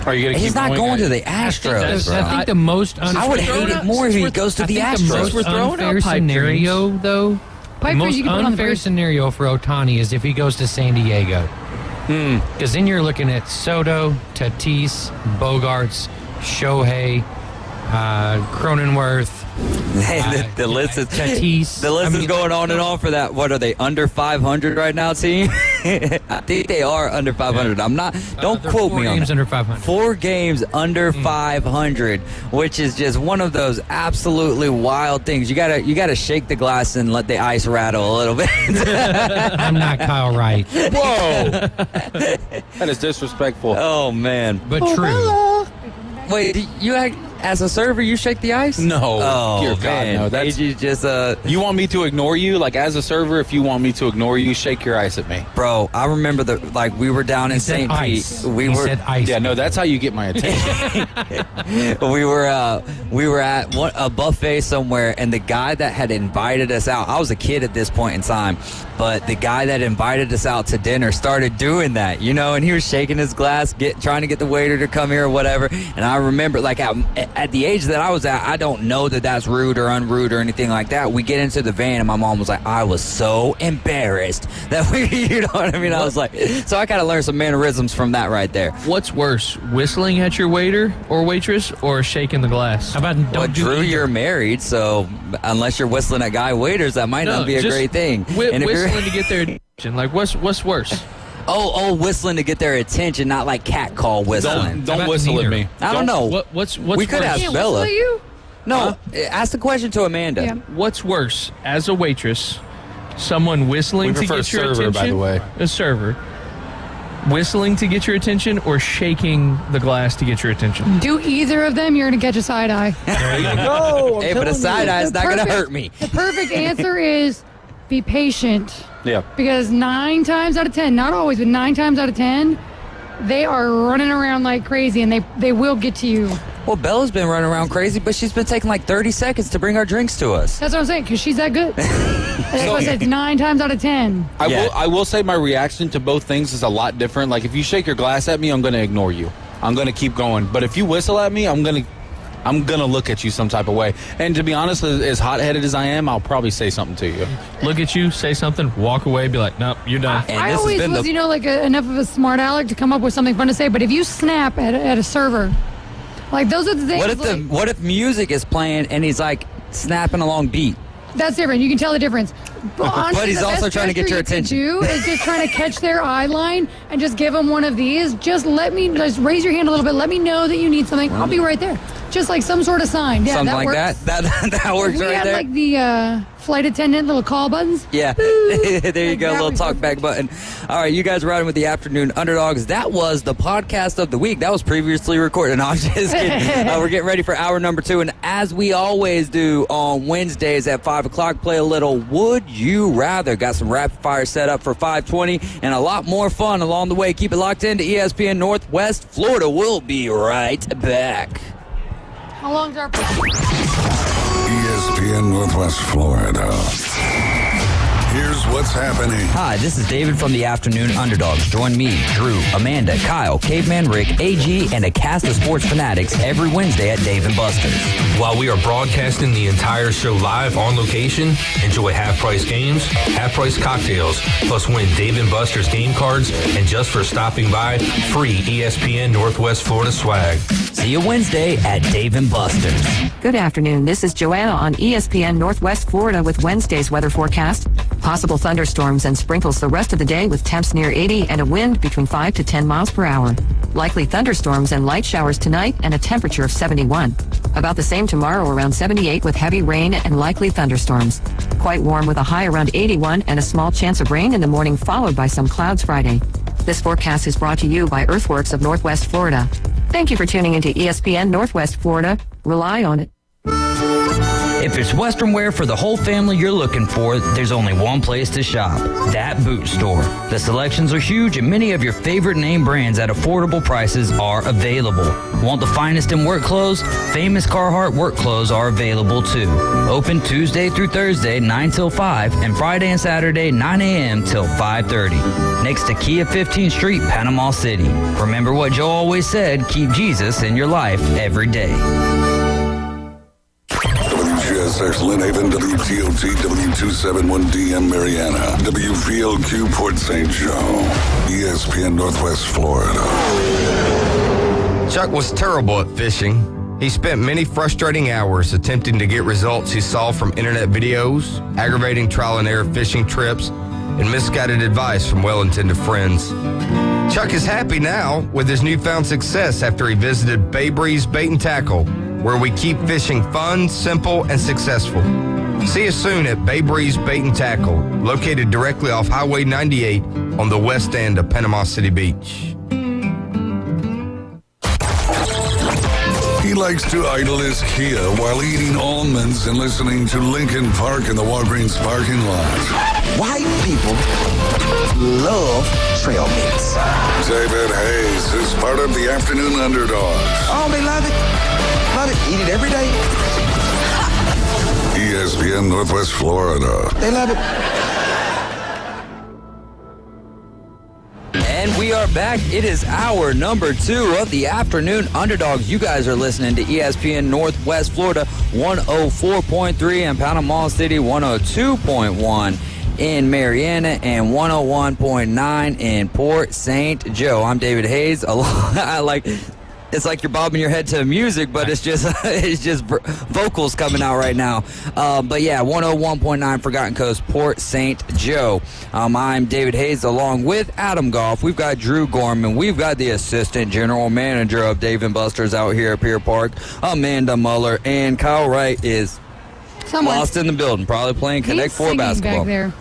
Are you He's not going to the Astros. I think the most I would hate it more if he goes to the Astros. The most unfair scenario, though, the most unfair scenario for Ohtani is if he goes to San Diego. Because then you're looking at Soto, Tatis, Bogarts, Shohei, Cronenworth. The list is Tatis. The list is going on and on for that. What are they, under 500 right now, team? I think they are under 500. I'm not. Don't quote me on 4 games that. under 500. 4 games under 500, which is just one of those absolutely wild things. You gotta shake the glass and let the ice rattle a little bit. I'm not Kyle Wright. Whoa, that is disrespectful. Oh man, but true. Wait, as a server, you shake the ice? No. Oh, dear God, man. no. That's you just You want me to ignore you? Like, as a server, if you want me to ignore you, shake your ice at me. Bro, I remember we were down in St. Pete. He said ice. Yeah, no, that's how you get my attention. we were at a buffet somewhere, and the guy that had invited us out, I was a kid at this point in time, but the guy that invited us out to dinner started doing that, and he was shaking his glass, trying to get the waiter to come here or whatever. And I remember, like, at the age that I was at, I don't know that that's rude or unrude or anything like that. We get into the van, and my mom was like, I was so embarrassed that you know what I mean? I was like, so I kind of learned some mannerisms from that right there. What's worse, whistling at your waiter or waitress or shaking the glass? How about Drew, you're married, so unless you're whistling at guy waiters, that might not be a great thing. And whistling to get their attention. Like, what's worse? Oh, whistling to get their attention, not like cat call whistling. Don't whistle at me. I don't know. What's we could worse? ask Bella. You? No, ask the question to Amanda. Yeah. What's worse, as a waitress, someone whistling to get your server, attention? by the way. A server. Whistling to get your attention or shaking the glass to get your attention? Do either of them, you're going to catch a side eye. There you go. Hey, but a side eye is not going to hurt me. The perfect answer is be patient. Yeah. Because 9 times out of 10, not always, but 9 times out of 10, they are running around like crazy, and they will get to you. Well, Bella's been running around crazy, but she's been taking like 30 seconds to bring our drinks to us. That's what I'm saying, because she's that good. It's 9 times out of 10. I will say my reaction to both things is a lot different. Like, if you shake your glass at me, I'm going to ignore you. I'm going to keep going. But if you whistle at me, I'm going to look at you some type of way. And to be honest, as hot-headed as I am, I'll probably say something to you. Look at you, say something, walk away, be like, nope, you're done. I always was, enough of a smart aleck to come up with something fun to say. But if you snap at a server, like, those are the things. What if music is playing and he's like snapping along beat? That's different. You can tell the difference. But he's also trying to get your attention. Is just trying to catch their eye line and just give them one of these. Just raise your hand a little bit. Let me know that you need something. I'll be right there. Just like some sort of sign. Yeah, something that like works. that works right there. We had like the flight attendant little call buttons. Yeah, there you go, little talk back button. All right, you guys riding with the Afternoon Underdogs. That was the podcast of the week. That was previously recorded. No, I'm just kidding. We're getting ready for hour number 2, and as we always do on Wednesdays at 5 o'clock, play a little Would You Rather. Got some rapid fire set up for 5:20 and a lot more fun along the way. Keep it locked in to ESPN Northwest Florida. We'll be right back. How long's our ESPN Northwest Florida. Here's what's happening. Hi, this is David from the Afternoon Underdogs. Join me, Drew, Amanda, Kyle, Caveman Rick, AG, and a cast of sports fanatics every Wednesday at Dave & Buster's. While we are broadcasting the entire show live on location, enjoy half-price games, half-price cocktails, plus win Dave & Buster's game cards, and just for stopping by, free ESPN Northwest Florida swag. See you Wednesday at Dave & Buster's. Good afternoon. This is Joanna on ESPN Northwest Florida with Wednesday's weather forecast. Possible thunderstorms and sprinkles the rest of the day with temps near 80 and a wind between 5 to 10 miles per hour. Likely thunderstorms and light showers tonight and a temperature of 71. About the same tomorrow, around 78 with heavy rain and likely thunderstorms. Quite warm with a high around 81 and a small chance of rain in the morning followed by some clouds Friday. This forecast is brought to you by Earthworks of Northwest Florida. Thank you for tuning into ESPN Northwest Florida. Rely on it. If it's Western wear for the whole family you're looking for, there's only one place to shop. That Boot Store. The selections are huge and many of your favorite name brands at affordable prices are available. Want the finest in work clothes? Famous Carhartt work clothes are available too. Open Tuesday through Thursday, 9 till 5, and Friday and Saturday, 9 a.m. till 5:30. Next to Kia 15th Street, Panama City. Remember what Joe always said, keep Jesus in your life every day. WGSX Lynn Haven, WTOT W271DM Mariana, WVLQ Port St. Joe, ESPN Northwest Florida. Chuck was terrible at fishing. He spent many frustrating hours attempting to get results he saw from internet videos, aggravating trial and error fishing trips, and misguided advice from well-intended friends. Chuck is happy now with his newfound success after he visited Bay Breeze Bait and Tackle, where we keep fishing fun, simple, and successful. See us soon at Bay Breeze Bait and Tackle, located directly off Highway 98 on the west end of Panama City Beach. He likes to idle his Kia while eating almonds and listening to Lincoln Park in the Walgreens parking lot. White people love trail mix. David Hayes is part of the Afternoon Underdogs. Oh, they love it. Love it. Eat it every day. ESPN Northwest Florida. They love it. And we are back. It is hour number 2 of the Afternoon Underdogs. You guys are listening to ESPN Northwest Florida 104.3 in Panama City, 102.1 in Mariana, and 101.9 in Port St. Joe. I'm David Hayes. It's like you're bobbing your head to music, but it's just vocals coming out right now. But yeah, 101.9 Forgotten Coast, Port St. Joe. I'm David Hayes along with Adam Goff. We've got Drew Gorman. We've got the assistant general manager of Dave & Buster's out here at Pier Park, Amanda Muller, and Kyle Wright is lost in the building, probably playing Connect 4 basketball. Back there.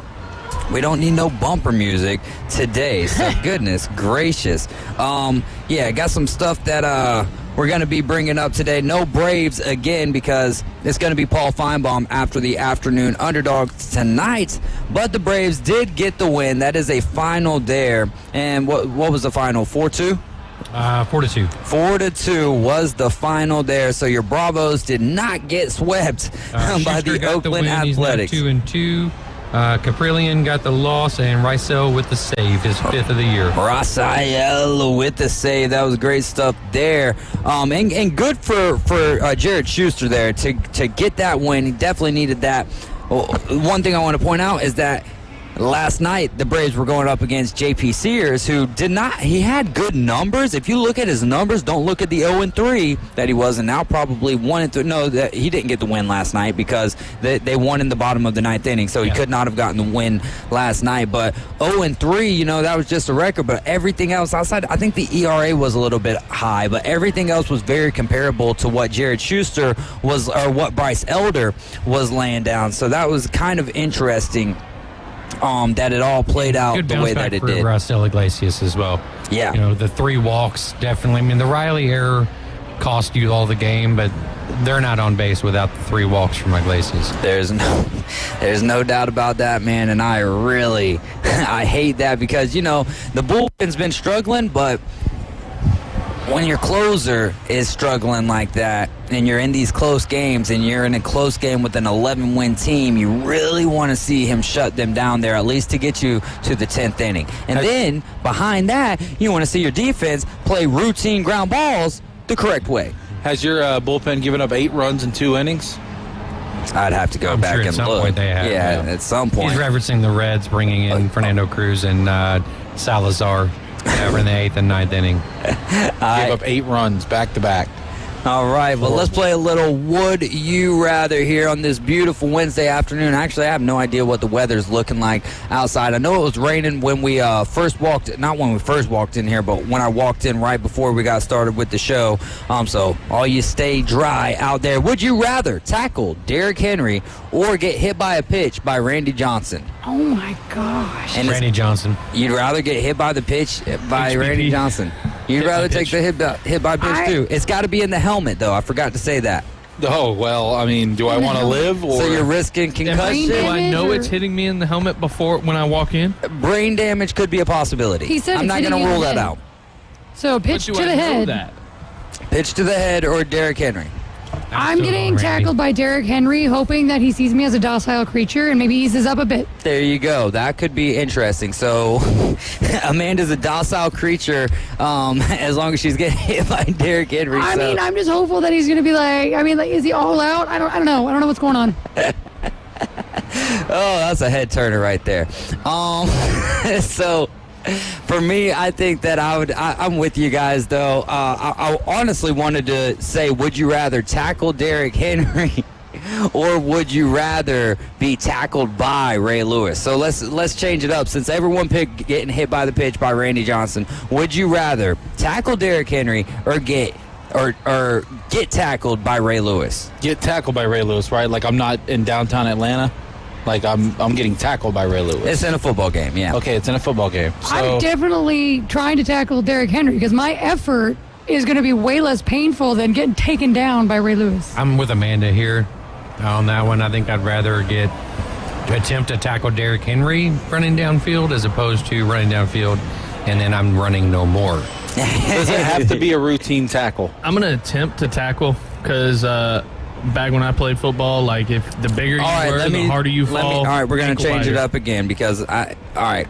We don't need no bumper music today, so goodness gracious. Got some stuff that we're going to be bringing up today. No Braves again because it's going to be Paul Feinbaum after the Afternoon Underdogs tonight. But the Braves did get the win. That is a final there. And what was the final? 4-2? 4-2. 4-2 was the final there. So your Bravos did not get swept by the Oakland Athletics. 2-2. Caprillion got the loss, and Rysel with the save, his 5th of the year. Rasael with the save. That was great stuff there. And good for Jared Schuster there to get that win. He definitely needed that. One thing I want to point out is that last night the Braves were going up against JP Sears, who he had good numbers. If you look at his numbers, don't look at the 0-3 that he was, and now probably 1-3. No, that he didn't get the win last night because they won in the bottom of the 9th inning, so he could not have gotten the win last night. But 0-3, that was just a record. But everything else outside, I think the ERA was a little bit high, but everything else was very comparable to what Jared Schuster was, or what Bryce Elder was laying down. So that was kind of interesting. That it all played out the way that it did. Raisel Iglesias as well. Yeah. The 3 walks definitely. I mean, the Riley error cost you all the game, but they're not on base without the 3 walks from Iglesias. There's no doubt about that, man. And I hate that because, the bullpen's been struggling, but when your closer is struggling like that and you're in these close games and you're in a close game with an 11-win team, you really want to see him shut them down there, at least to get you to the 10th inning. And then behind that, you want to see your defense play routine ground balls the correct way. Has your bullpen given up 8 runs in 2 innings? I'd have to go back and look. At some point they have. Yeah, at some point. He's referencing the Reds bringing in Fernando Cruz and Salazar over in the 8th and 9th inning. Gave up 8 runs back to back. All right, well, let's play a little Would You Rather here on this beautiful Wednesday afternoon. Actually, I have no idea what the weather's looking like outside. I know it was raining when we not when we first walked in here, but when I walked in right before we got started with the show. So all you stay dry out there. Would you rather tackle Derrick Henry or get hit by a pitch by Randy Johnson? Oh, my gosh. And Randy Johnson. You'd rather get hit by the pitch by Randy Johnson. You'd rather take the hit by pitch, too. It's got to be in the helmet, though. I forgot to say that. Oh, well, I mean, do I want to live? Or? So you're risking concussion? Do I know it's hitting me in the helmet before when I walk in? Brain damage could be a possibility. He said I'm not going to rule that out. So pitch to the head. Pitch to the head or Derrick Henry? I'm getting tackled by Derrick Henry, hoping that he sees me as a docile creature and maybe eases up a bit. There you go. That could be interesting. So Amanda's a docile creature as long as she's getting hit by Derrick Henry. I mean, I'm just hopeful that he's going to be like, is he all out? I don't know. I don't know what's going on. Oh, that's a head turner right there. So for me, I think that I'm with you guys, though. I honestly wanted to say, would you rather tackle Derrick Henry or would you rather be tackled by Ray Lewis? So let's change it up. Since everyone picked getting hit by the pitch by Randy Johnson, would you rather tackle Derrick Henry or get tackled by Ray Lewis? Get tackled by Ray Lewis, right? Like I'm not in downtown Atlanta. Like I'm getting tackled by Ray Lewis. It's in a football game, yeah. Okay, it's in a football game. So I'm definitely trying to tackle Derrick Henry because my effort is going to be way less painful than getting taken down by Ray Lewis. I'm with Amanda here on that one. I think I'd rather attempt to tackle Derrick Henry running downfield as opposed to running downfield and then I'm running no more. Does it have to be a routine tackle? I'm going to attempt to tackle because back when I played football, like if the bigger you were, the harder you fall. All right, we're going to change it up again because all right.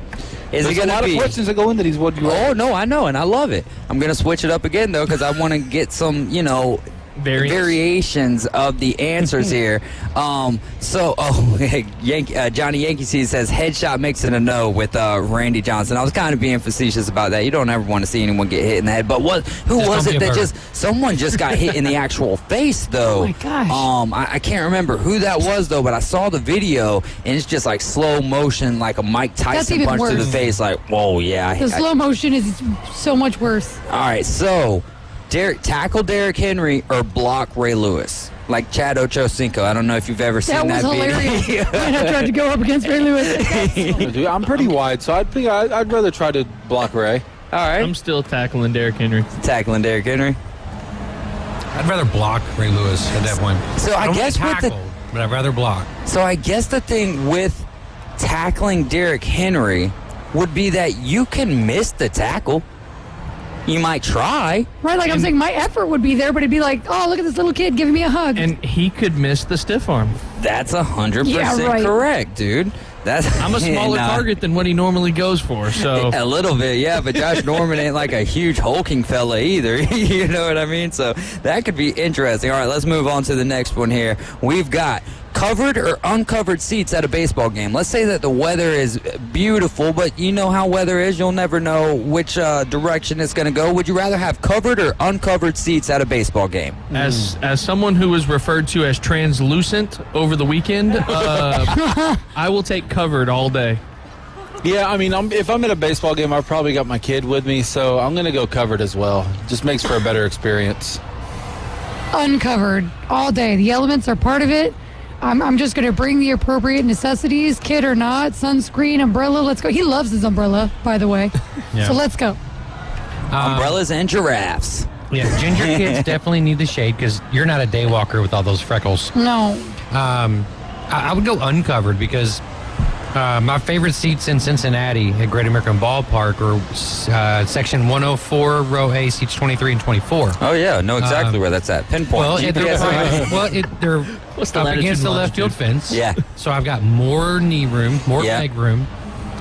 There's a lot of questions that go into these. Oh, no, I know, and I love it. I'm going to switch it up again, though, because I want to get some, variations of the answers here. Johnny Yankee Seed says headshot makes it a no with Randy Johnson. I was kind of being facetious about that. You don't ever want to see anyone get hit in the head. But who was it that someone just got hit in the actual face, though? Oh my gosh. I can't remember who that was, though, but I saw the video and it's just like slow motion, like a Mike Tyson punch to the face. Like, whoa, yeah. The slow motion is so much worse. All right, so tackle Derrick Henry or block Ray Lewis, like Chad Ochocinco. I don't know if you've ever seen that video. That was hilarious. When I tried to go up against Ray Lewis. Dude, I'm pretty wide, so I'd rather try to block Ray. All right. I'm still tackling Derrick Henry. Tackling Derrick Henry. I'd rather block Ray Lewis at that point. So I guess but I'd rather block. So I guess the thing with tackling Derrick Henry would be that you can miss the tackle. You might try. Right, like I'm saying, my effort would be there, but it'd be like, oh, look at this little kid giving me a hug. And he could miss the stiff arm. That's 100% correct, dude. I'm a smaller target than what he normally goes for, so. A little bit, yeah, but Josh Norman ain't like a huge hulking fella either. You know what I mean? So that could be interesting. All right, let's move on to the next one here. We've got covered or uncovered seats at a baseball game. Let's say that the weather is beautiful, but you know how weather is. You'll never know which direction it's going to go. Would you rather have covered or uncovered seats at a baseball game? As someone who was referred to as translucent over the weekend, I will take covered all day. Yeah, I mean, if I'm at a baseball game, I've probably got my kid with me, so I'm going to go covered as well. Just makes for a better experience. Uncovered all day. The elements are part of it. I'm just going to bring the appropriate necessities, kid or not, sunscreen, umbrella. Let's go. He loves his umbrella, by the way. Yeah. So let's go. Umbrellas and giraffes. Yeah, ginger kids definitely need the shade because you're not a day walker with all those freckles. No. I would go uncovered because my favorite seats in Cincinnati at Great American Ballpark are section 104, row A, seats 23 and 24. Oh, yeah. Know exactly where that's at. Pinpoint. They're up against the left field fence. Yeah. So I've got more knee room, more leg room.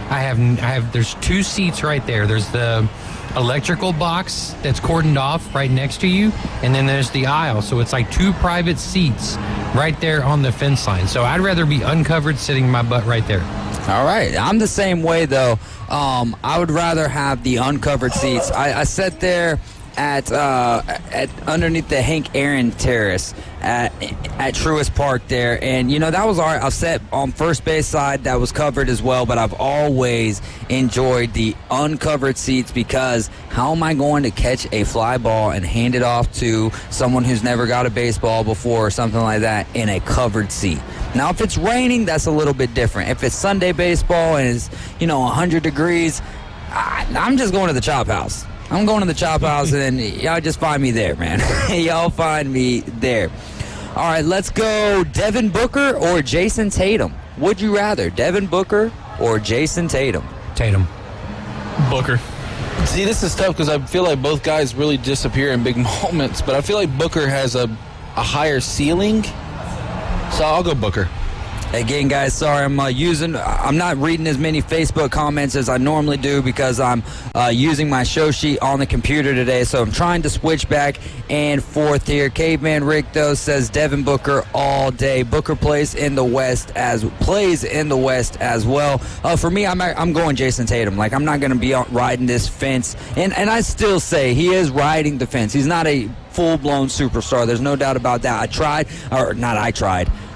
There's 2 seats right there. There's the electrical box that's cordoned off right next to you, and then there's the aisle. So it's like 2 private seats right there on the fence line. So I'd rather be uncovered sitting my butt right there. All right. I'm the same way, though. I would rather have the uncovered seats. I sat there at underneath the Hank Aaron Terrace at Truist Park there, and that was all right. I sat on first base side, that was covered as well, but I've always enjoyed the uncovered seats because how am I going to catch a fly ball and hand it off to someone who's never got a baseball before or something like that in a covered seat? Now, if it's raining, that's a little bit different. If it's Sunday baseball and it's 100 degrees, I'm just going to the chop house. I'm going to the chop house, and y'all just find me there, man. Y'all find me there. All right, let's go Devin Booker or Jason Tatum. Would you rather, Devin Booker or Jason Tatum? Tatum. Booker. See, this is tough because I feel like both guys really disappear in big moments, but I feel like Booker has a higher ceiling, so I'll go Booker. Again, guys, sorry, I'm not reading as many Facebook comments as I normally do because I'm using my show sheet on the computer today, so I'm trying to switch back and forth here. Caveman Rick, though, says Devin Booker all day. Booker plays in the West as well. For me, I'm going Jason Tatum. Like, I'm not going to be riding this fence, and I still say he is riding the fence. He's not a full-blown superstar. There's no doubt about that.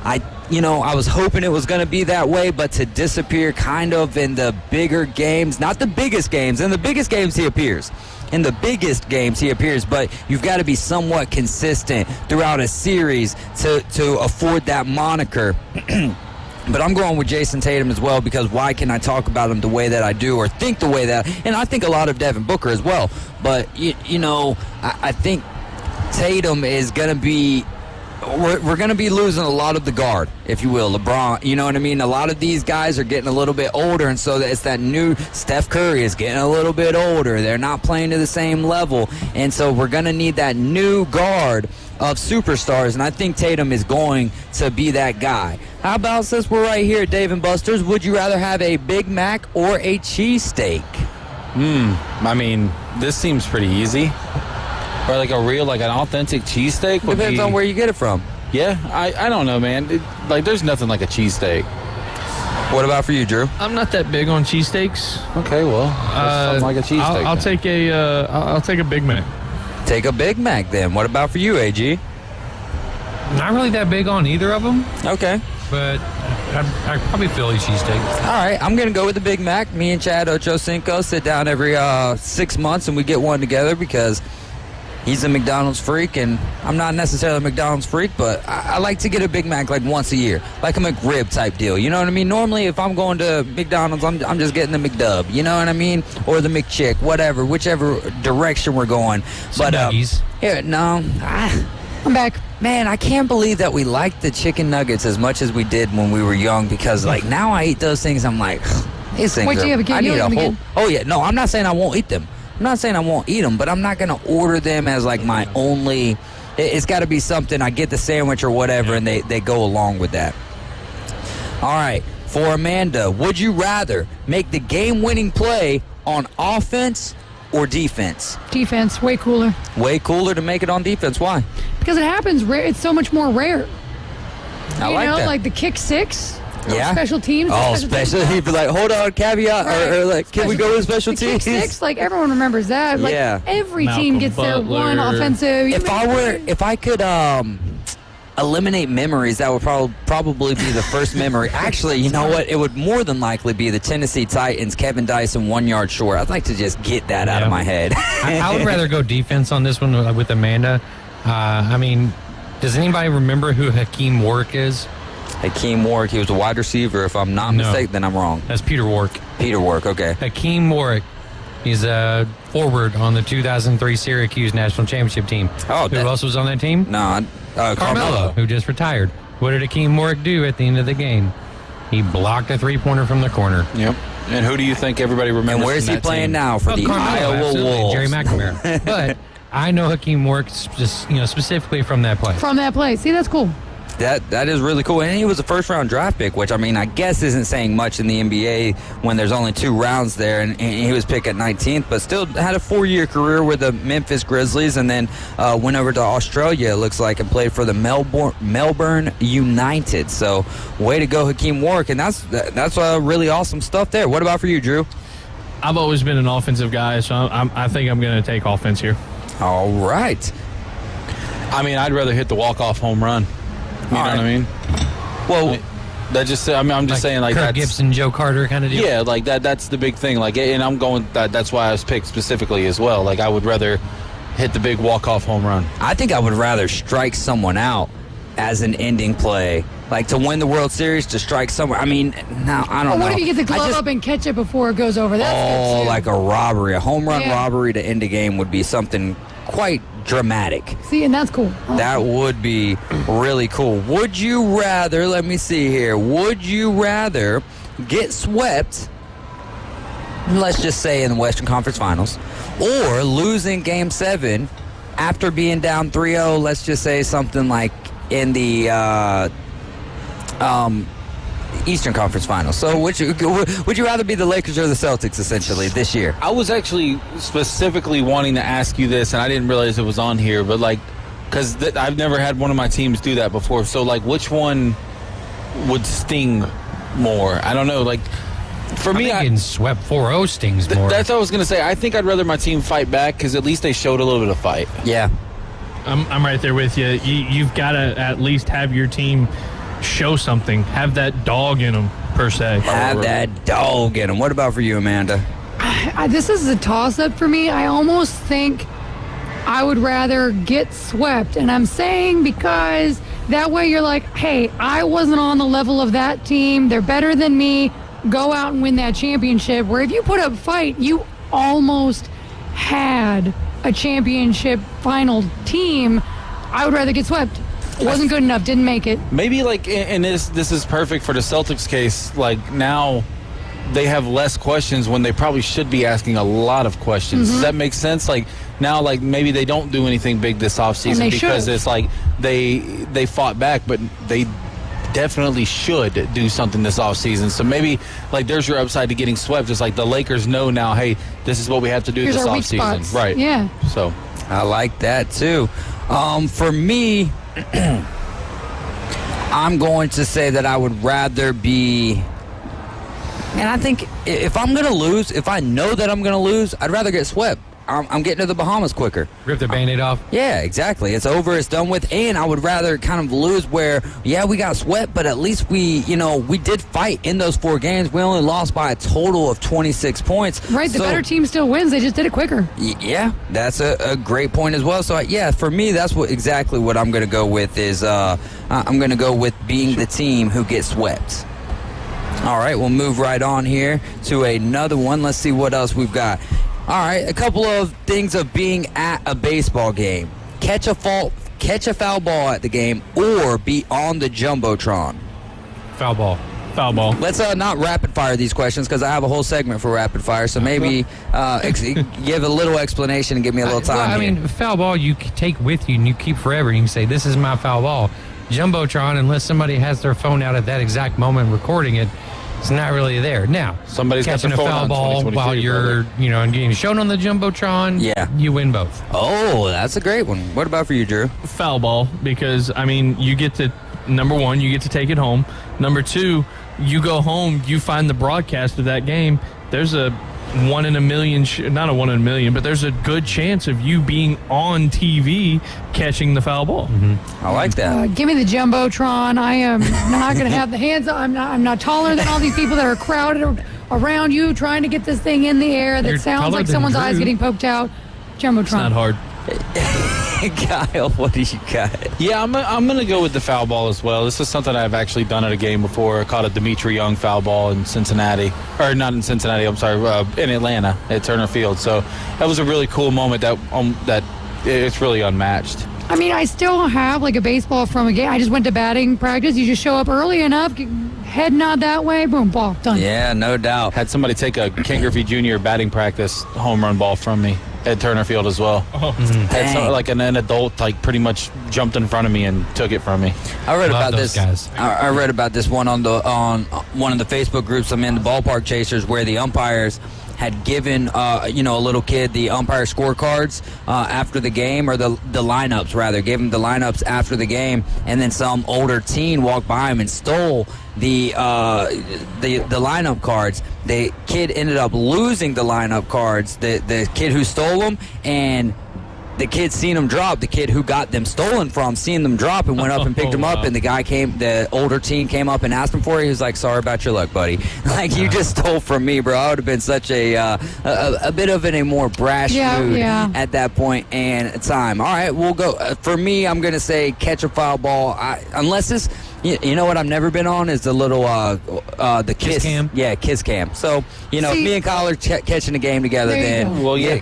I was hoping it was going to be that way, but to disappear kind of in the bigger games, not the biggest games. In the biggest games, he appears. But you've got to be somewhat consistent throughout a series to afford that moniker. But I'm going with Jason Tatum as well because why can I talk about him the way that I do or think the way that, and I think a lot of Devin Booker as well. But, I think Tatum is going to be, we're going to be losing a lot of the guard, if you will. LeBron, you know what I mean? A lot of these guys are getting a little bit older, and so it's that new Steph Curry is getting a little bit older. They're not playing to the same level, and so we're going to need that new guard of superstars, and I think Tatum is going to be that guy. How about since we're right here at Dave & Buster's, would you rather have a Big Mac or a cheesesteak? I mean, this seems pretty easy. Or like an authentic cheesesteak? Depends on where you get it from. Yeah, I don't know, man. There's nothing like a cheesesteak. What about for you, Drew? I'm not that big on cheesesteaks. Okay, well, something like a cheesesteak. I'll take a Big Mac. Take a Big Mac then. What about for you, AG? Not really that big on either of them. Okay. But I'd probably Philly cheesesteak. All right, I'm going to go with the Big Mac. Me and Chad Ochocinco sit down every 6 months and we get one together because he's a McDonald's freak, and I'm not necessarily a McDonald's freak, but I like to get a Big Mac like once a year, like a McRib type deal. You know what I mean? Normally, if I'm going to McDonald's, I'm just getting the McDub. You know what I mean? Or the McChick, whichever direction we're going. But I'm back. Man, I can't believe that we liked the chicken nuggets as much as we did when we were young because, now I eat those things, I'm like, these things Wait till you have a kid. I need a whole. Oh, yeah. No, I'm not saying I won't eat them. I'm not saying I won't eat them, but I'm not going to order them as like my only. It's got to be something. I get the sandwich or whatever, and they go along with that. All right, for Amanda, would you rather make the game-winning play on offense or defense? Defense, way cooler. Way cooler to make it on defense. Why? Because it happens rare. It's so much more rare. I like that. Like the kick six. Yeah. Special teams. Oh, special. He'd be like, hold on, caveat, or like, can we go to special teams? Kick six, like everyone remembers that. Like every team gets their one offensive. If I could eliminate memories, that would probably be the first memory. Actually, you know what? It would more than likely be the Tennessee Titans, Kevin Dyson 1 yard short. I'd like to just get that out of my head. I would rather go defense on this one with Amanda. I mean, does anybody remember who Hakeem Warwick is? Hakeem Warwick, he was a wide receiver. If I'm not mistaken, then I'm wrong. That's Peter Warwick. Peter Warwick, okay. Hakeem Warwick. He's a forward on the 2003 Syracuse National Championship team. Oh, who else was on that team? No, Carmelo, who just retired. What did Hakeem Warwick do at the end of the game? He blocked a three-pointer from the corner. Yep. And who do you think everybody remembers? And where's he playing now for the Carmelo, Iowa Wolves? Jerry McNamara. But I know Hakeem Warwick just specifically from that play. From that play. See, that's cool. That is really cool. And he was a first-round draft pick, which, I mean, I guess isn't saying much in the NBA when there's only 2 rounds there, and he was picked at 19th, but still had a 4-year career with the Memphis Grizzlies, and then went over to Australia, it looks like, and played for the Melbourne United. So, way to go, Hakeem Warwick, and that's really awesome stuff there. What about for you, Drew? I've always been an offensive guy, so I think I'm going to take offense here. All right. I mean, I'd rather hit the walk-off home run. You know what I mean? Well, that just. I mean, I'm just saying, like, Kirk that's Gibson, Joe Carter kind of deal. Yeah, like that. That's the big thing. Like, and I'm going. That's why I was picked specifically as well. Like, I would rather hit the big walk-off home run. I think I would rather strike someone out as an ending play, like to win the World Series, to strike someone. I mean, now I don't know. What if you get the glove up and catch it before it goes over? That's good too. Like a robbery, a home run robbery to end a game would be something quite dramatic. See, and that's cool. That would be really cool. Would you rather, let me see here, would you rather get swept, let's just say in the Western Conference Finals, or lose in Game 7 after being down 3-0, let's just say something like in the Eastern Conference Finals? So would you rather be the Lakers or the Celtics, essentially, this year? I was actually specifically wanting to ask you this, and I didn't realize it was on here, but, like, because I've never had one of my teams do that before. So, like, which one would sting more? I don't know. Like, for me, getting swept 4-0 stings more. That's what I was going to say. I think I'd rather my team fight back because at least they showed a little bit of fight. Yeah. I'm right there with you. You've got to at least have your team show something. Have that dog in them, per se. Have that dog in them. What about for you, Amanda? This is a toss-up for me. I almost think I would rather get swept. And I'm saying because that way you're like, hey, I wasn't on the level of that team. They're better than me. Go out and win that championship. Where if you put up a fight, you almost had a championship final team. I would rather get swept. It wasn't good enough. Didn't make it. Maybe, like, and this is perfect for the Celtics case. Like, now they have less questions when they probably should be asking a lot of questions. Does that make sense? Like, now, like, maybe they don't do anything big this offseason because it's like they fought back, but they definitely should do something this offseason. So maybe, like, there's your upside to getting swept. It's like the Lakers know now, hey, this is what we have to do. Here's this our weak offseason. spots. Right. Yeah. So I like that too. For me, I'm going to say that I would rather be, and I think if I'm going to lose, if I know that I'm going to lose, I'd rather get swept. I'm getting to the Bahamas quicker. Rip the Band-Aid off? Yeah, exactly. It's over. It's done with. And I would rather kind of lose where, yeah, we got swept, but at least we did fight in those 4 games. We only lost by a total of 26 points. Right, the better team still wins. They just did it quicker. Yeah, that's a great point as well. So, yeah, for me, that's exactly what I'm going to go with is I'm going to go with being the team who gets swept. All right, we'll move right on here to another one. Let's see what else we've got. All right, a couple of things of being at a baseball game. Catch a foul ball at the game or be on the Jumbotron. Foul ball. Foul ball. Let's not rapid fire these questions because I have a whole segment for rapid fire. So maybe give a little explanation and give me a little time. Well, I mean, foul ball you take with you and you keep forever. You can say, this is my foul ball. Jumbotron, unless somebody has their phone out at that exact moment recording it, it's not really there. Now, somebody's catching got their a phone foul on ball while you're, and getting shown on the Jumbotron, you win both. Oh, that's a great one. What about for you, Drew? Foul ball, because, I mean, you get to, number one, you get to take it home. Number two, you go home, you find the broadcast of that game. There's a 1 in a million, not a 1 in a million, but there's a good chance of you being on TV catching the foul ball. I like that. Give me the Jumbotron. I am not going to have the hands. I'm not taller than all these people that are crowded around you trying to get this thing in the air. That You're sounds taller like than someone's Drew. eyes getting poked out. Jumbotron. It's not hard. Kyle, what do you got? Yeah, I'm going to go with the foul ball as well. This is something I've actually done at a game before. I caught a Dimitri Young foul ball in Cincinnati. Or not in Cincinnati, I'm sorry, in Atlanta at Turner Field. So that was a really cool moment that it's really unmatched. I mean, I still have like a baseball from a game. I just went to batting practice. You just show up early enough, head nod that way, boom, ball, done. Yeah, no doubt. Had somebody take a Ken Griffey Jr. batting practice home run ball from me at Turner Field as well. Had like an adult like pretty much jumped in front of me and took it from me. I read Love about those this. guys. I read about this one on one of the Facebook groups I'm in, the Ballpark Chasers, where the umpires had given a little kid the umpire scorecards after the game, or the lineups rather, gave him the lineups after the game, and then some older teen walked by him and stole the lineup cards. The kid ended up losing the lineup cards. The kid who stole them, and the kid seen them drop. The kid who got them stolen from seen them drop and went up and picked them up. And the older teen came up and asked him for it. He was like, "Sorry about your luck, buddy. Like, you just stole from me, bro." I would have been such a bit of a more brash mood at that point and time. All right, we'll go. For me, I'm gonna say catch a foul ball. Unless it's, you know what I've never been on is the little the kiss cam. Yeah, kiss cam. So if me and Kyle are catching a game together, then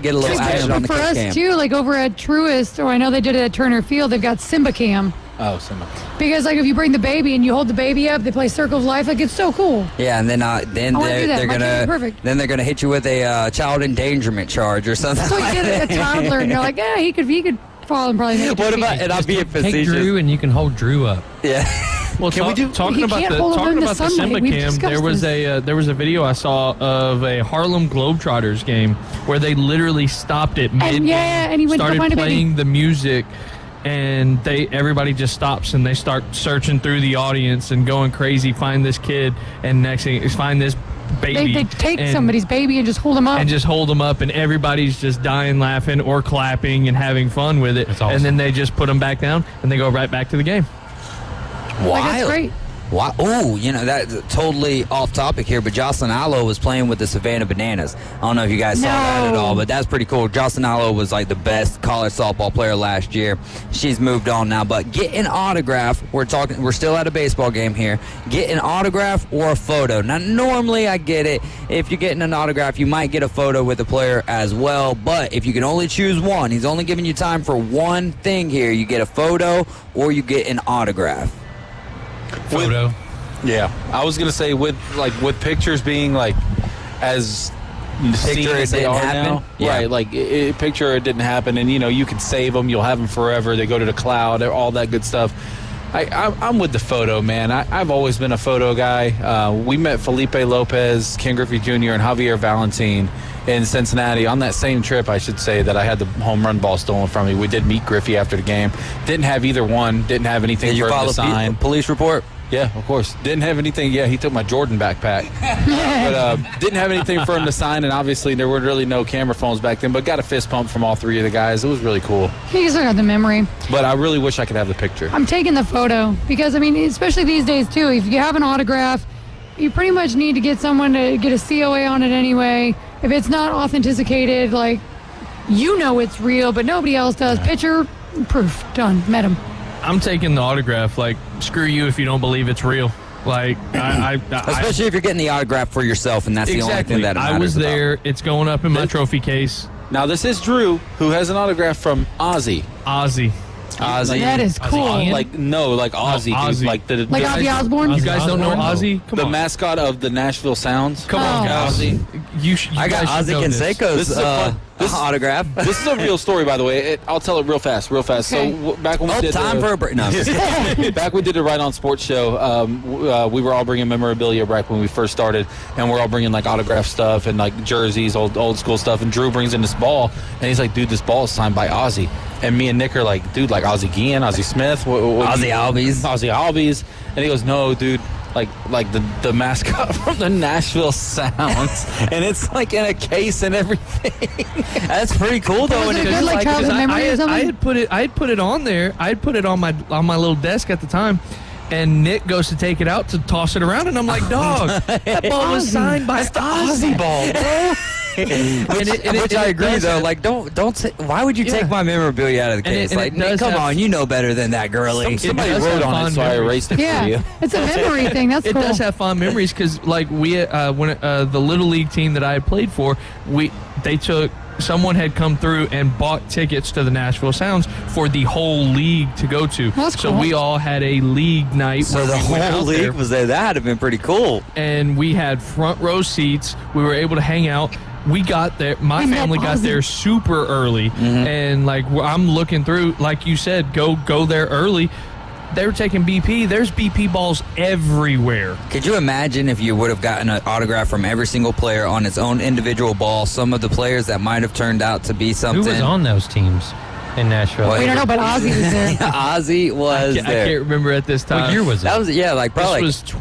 get a little action on the for kiss us cam. too, like over at Truist, or I know they did it at Turner Field, they've got Simba Cam. Oh, Simba. Because like if you bring the baby and you hold the baby up, they play Circle of Life. Like, it's so cool. Yeah, and then I wanna do that. My kid's perfect. they're gonna hit you with a child endangerment charge or something. So you get a toddler and you're like, yeah, he could fall and probably make it. What about? And I'll be Take facetious. Drew and you can hold Drew up. Yeah. Well, talking about the Simba Cam, there was a video I saw of a Harlem Globetrotters game where they literally stopped it mid game, and he went to started find a playing baby. the music, and everybody just stops and they start searching through the audience and going crazy, find this kid, and next thing is find this baby. They take somebody's baby and just hold them up. And everybody's just dying laughing or clapping and having fun with it. Awesome. And then they just put them back down and they go right back to the game. Wild. That's great. Wow. Oh, that's totally off topic here, but Jocelyn Allo was playing with the Savannah Bananas. I don't know if you guys saw that at all, but that's pretty cool. Jocelyn Allo was like the best college softball player last year. She's moved on now, but get an autograph. We're still at a baseball game here. Get an autograph or a photo. Now, normally I get it. If you're getting an autograph, you might get a photo with the player as well, but if you can only choose one, he's only giving you time for one thing here. You get a photo or you get an autograph. Photo. Yeah, I was gonna say with pictures being like as seen as they are now, right? Like picture it didn't happen, and you can save them. You'll have them forever. They go to the cloud. All that good stuff. I'm with the photo, man. I've always been a photo guy. We met Felipe Lopez, Ken Griffey Jr., and Javier Valentin in Cincinnati on that same trip, I should say, that I had the home run ball stolen from me. We did meet Griffey after the game. Didn't have either one. Didn't have anything for him to sign. Police report? Yeah, of course. Didn't have anything. Yeah, he took my Jordan backpack. But didn't have anything for him to sign, and obviously there were really no camera phones back then, but got a fist pump from all three of the guys. It was really cool. You still got the memory. But I really wish I could have the picture. I'm taking the photo because, I mean, especially these days, too, if you have an autograph, you pretty much need to get someone to get a COA on it anyway. If it's not authenticated, like, it's real, but nobody else does. Picture, proof, done, met him. I'm taking the autograph. Like, screw you if you don't believe it's real. Like, especially if you're getting the autograph for yourself, and that's the only thing that matters. I was there. About. It's going up in my trophy case. Now, this is Drew, who has an autograph from Ozzy. Ozzy. That is cool. Like Ozzy, Ozzy. dude. Like Like Ozzy Osbourne? You guys don't know Ozzy? Come the on. mascot of the Nashville Sounds. Come on, guys. Ozzy. You I got guys should Ozzy know this. Canseco's This is a fun- autograph. This is a real story, by the way. I'll tell it real fast. Okay. So back when we did Time for a break. No. back we did the Right On Sports show, we were all bringing memorabilia back when we first started, and we're all bringing like autograph stuff and like jerseys, old school stuff. And Drew brings in this ball, and he's like, "Dude, this ball is signed by Ozzy." And me and Nick are like, "Dude, like Ozzy Guillen, Ozzy Smith, Ozzy Albies. Ozzy Albies." And he goes, "No, dude." Like the mascot from the Nashville Sounds, and it's like in a case and everything. That's pretty cool though. Was it and good, like, childhood memory or something? I had put it on there. I had put it on my little desk at the time, and Nick goes to take it out to toss it around, and I'm like, "Dog, that ball was signed by Ozzy ball, bro." Which I agree though. Like, don't. Why would you take my memorabilia out of the case? Like, Nick, come on, you know better than that, girly. Somebody wrote on it, so I erased it for you. Yeah, it's a memory thing. That's It cool. does have fond memories because, like, we when the little league team that I had played for, someone had come through and bought tickets to the Nashville Sounds for the whole league to go to. That's so cool. we all had a league night. So where the we went whole out league there, was there. That had to have been pretty cool. and we had front row seats. We were able to hang out. We got there. My And family got Ozzy. there super early, and like I'm looking through, like you said, go there early. They were taking BP. There's BP balls everywhere. Could you imagine if you would have gotten an autograph from every single player on its own individual ball? Some of the players that might have turned out to be something. Who was on those teams in Nashville? We don't know, but Ozzy was there. Ozzy was I there. can't remember at this time. What year was it? That was like probably. This was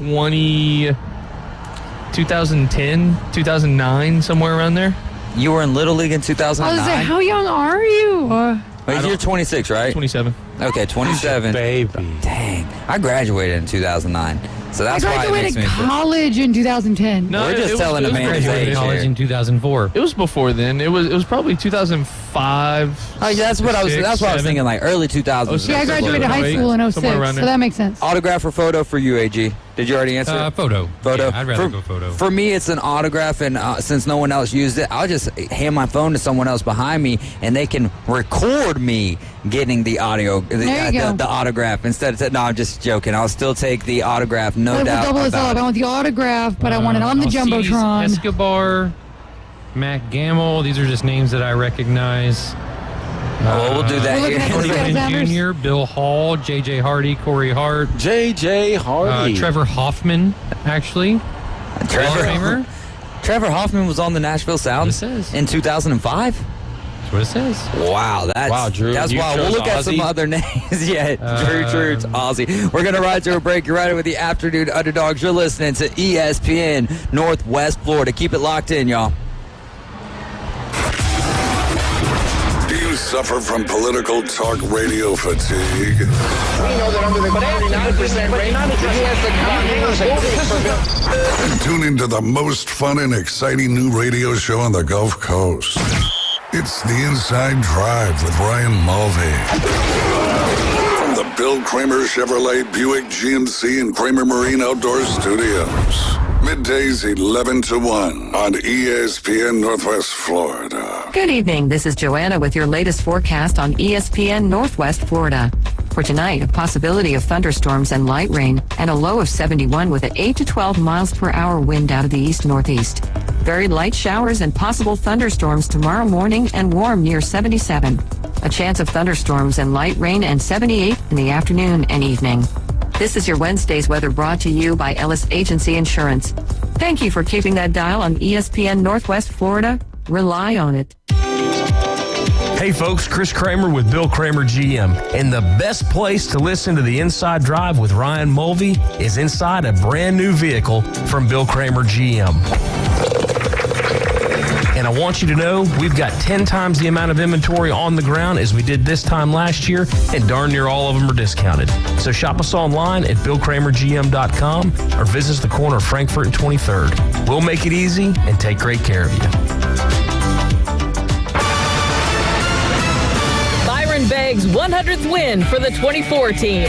2010, 2009, somewhere around there. You were in Little League in I was gonna say, 2009. how young are you? Wait, you're 26, right? 27. Okay, 27. Baby. Dang, I graduated in 2009, so that's I why it makes graduated me feel. college in 2010. No, We're just telling the man his Graduated age college here. in 2004. It was before then. It was probably 2005. Oh, yeah, that's what I was. That's what I was thinking. Like early 2000s. Yeah, I graduated high school in 06, Somewhere around so there. that makes sense. Autograph or photo for you, AG? Did you already answer? Photo. Photo. Yeah, I'd rather for, go photo. For me, it's an autograph, and since no one else used it, I'll just hand my phone to someone else behind me, and they can record me getting the audio, There you go. the autograph instead of. No, I'm just joking. I'll still take the autograph, no I would doubt double this up. about I it. want the autograph, but I want it on the Alcides Jumbotron. Escobar, Matt Gamble. These are just names that I recognize. Well, we'll do that We're looking here. at Cody the Wynn Sanders. Jr., Bill Hall, J.J. Hardy, Corey Hart, J.J. Hardy. Trevor Hoffman, actually. Trevor Hoffman was on the Nashville Sounds What it says. in 2005. That's what it says. Wow, Wow, Drew, that's you wild. We'll chose look at some Ozzy? other names. Yeah, Drew, it's Ozzy. We're gonna ride to a break. You're riding with the Afternoon Underdogs. You're listening to ESPN Northwest Florida. Keep it locked in, y'all. Do you suffer from political talk radio fatigue? We know that under the 49% rate, the U.S. economy is voting for Bill. Then tune into the most fun and exciting new radio show on the Gulf Coast. It's The Inside Drive with Ryan Mulvey. From the Bill Kramer Chevrolet Buick GMC and Kramer Marine Outdoor Studios. Middays 11 to 1 on ESPN Northwest Florida. Good evening. This is Joanna with your latest forecast on ESPN Northwest Florida. For tonight, a possibility of thunderstorms and light rain and a low of 71 with an 8 to 12 miles per hour wind out of the east-northeast. Very light showers and possible thunderstorms tomorrow morning and warm near 77. A chance of thunderstorms and light rain and 78 in the afternoon and evening. This is your Wednesday's weather brought to you by Ellis Agency Insurance. Thank you for keeping that dial on ESPN Northwest Florida. Rely on it. Hey folks, Chris Kramer with Bill Kramer GM. And the best place to listen to the Inside Drive with Ryan Mulvey is inside a brand new vehicle from Bill Kramer GM. And I want you to know we've got 10 times the amount of inventory on the ground as we did this time last year, and darn near all of them are discounted. So shop us online at BillKramerGM.com or visit us the corner of Frankfurt and 23rd. We'll make it easy and take great care of you. Byron Beggs' 100th win for the 24 team.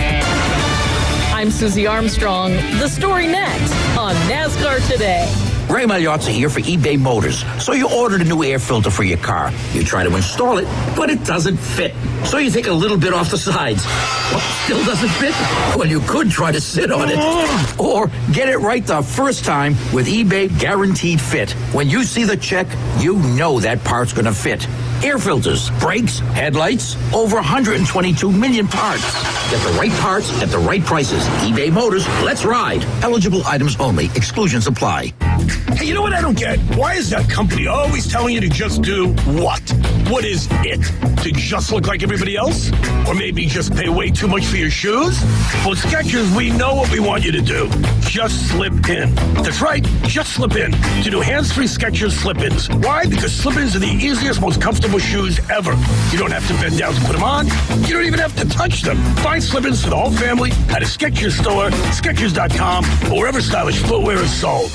I'm Susie Armstrong. The story next on NASCAR Today. Ray Magliozzi here for eBay Motors. So you ordered a new air filter for your car. You try to install it, but it doesn't fit. So you take a little bit off the sides. What, still doesn't fit? Well, you could try to sit on it. Or get it right the first time with eBay Guaranteed Fit. When you see the check, you know that part's going to fit. Air filters, brakes, headlights, over 122 million parts. Get the right parts at the right prices. eBay Motors, let's ride. Eligible items only. Exclusions apply. Hey, you know what I don't get? Why is that company always telling you to just do what? What is it? To just look like everybody else? Or maybe just pay way too much for your shoes? Well, at Skechers, we know what we want you to do. Just slip in. That's right, just slip in. To do hands-free Skechers slip-ins. Why? Because slip-ins are the easiest, most comfortable shoes ever. You don't have to bend down to put them on. You don't even have to touch them. Find slip-ins for the whole family at a Skechers store, Skechers.com, or wherever stylish footwear is sold.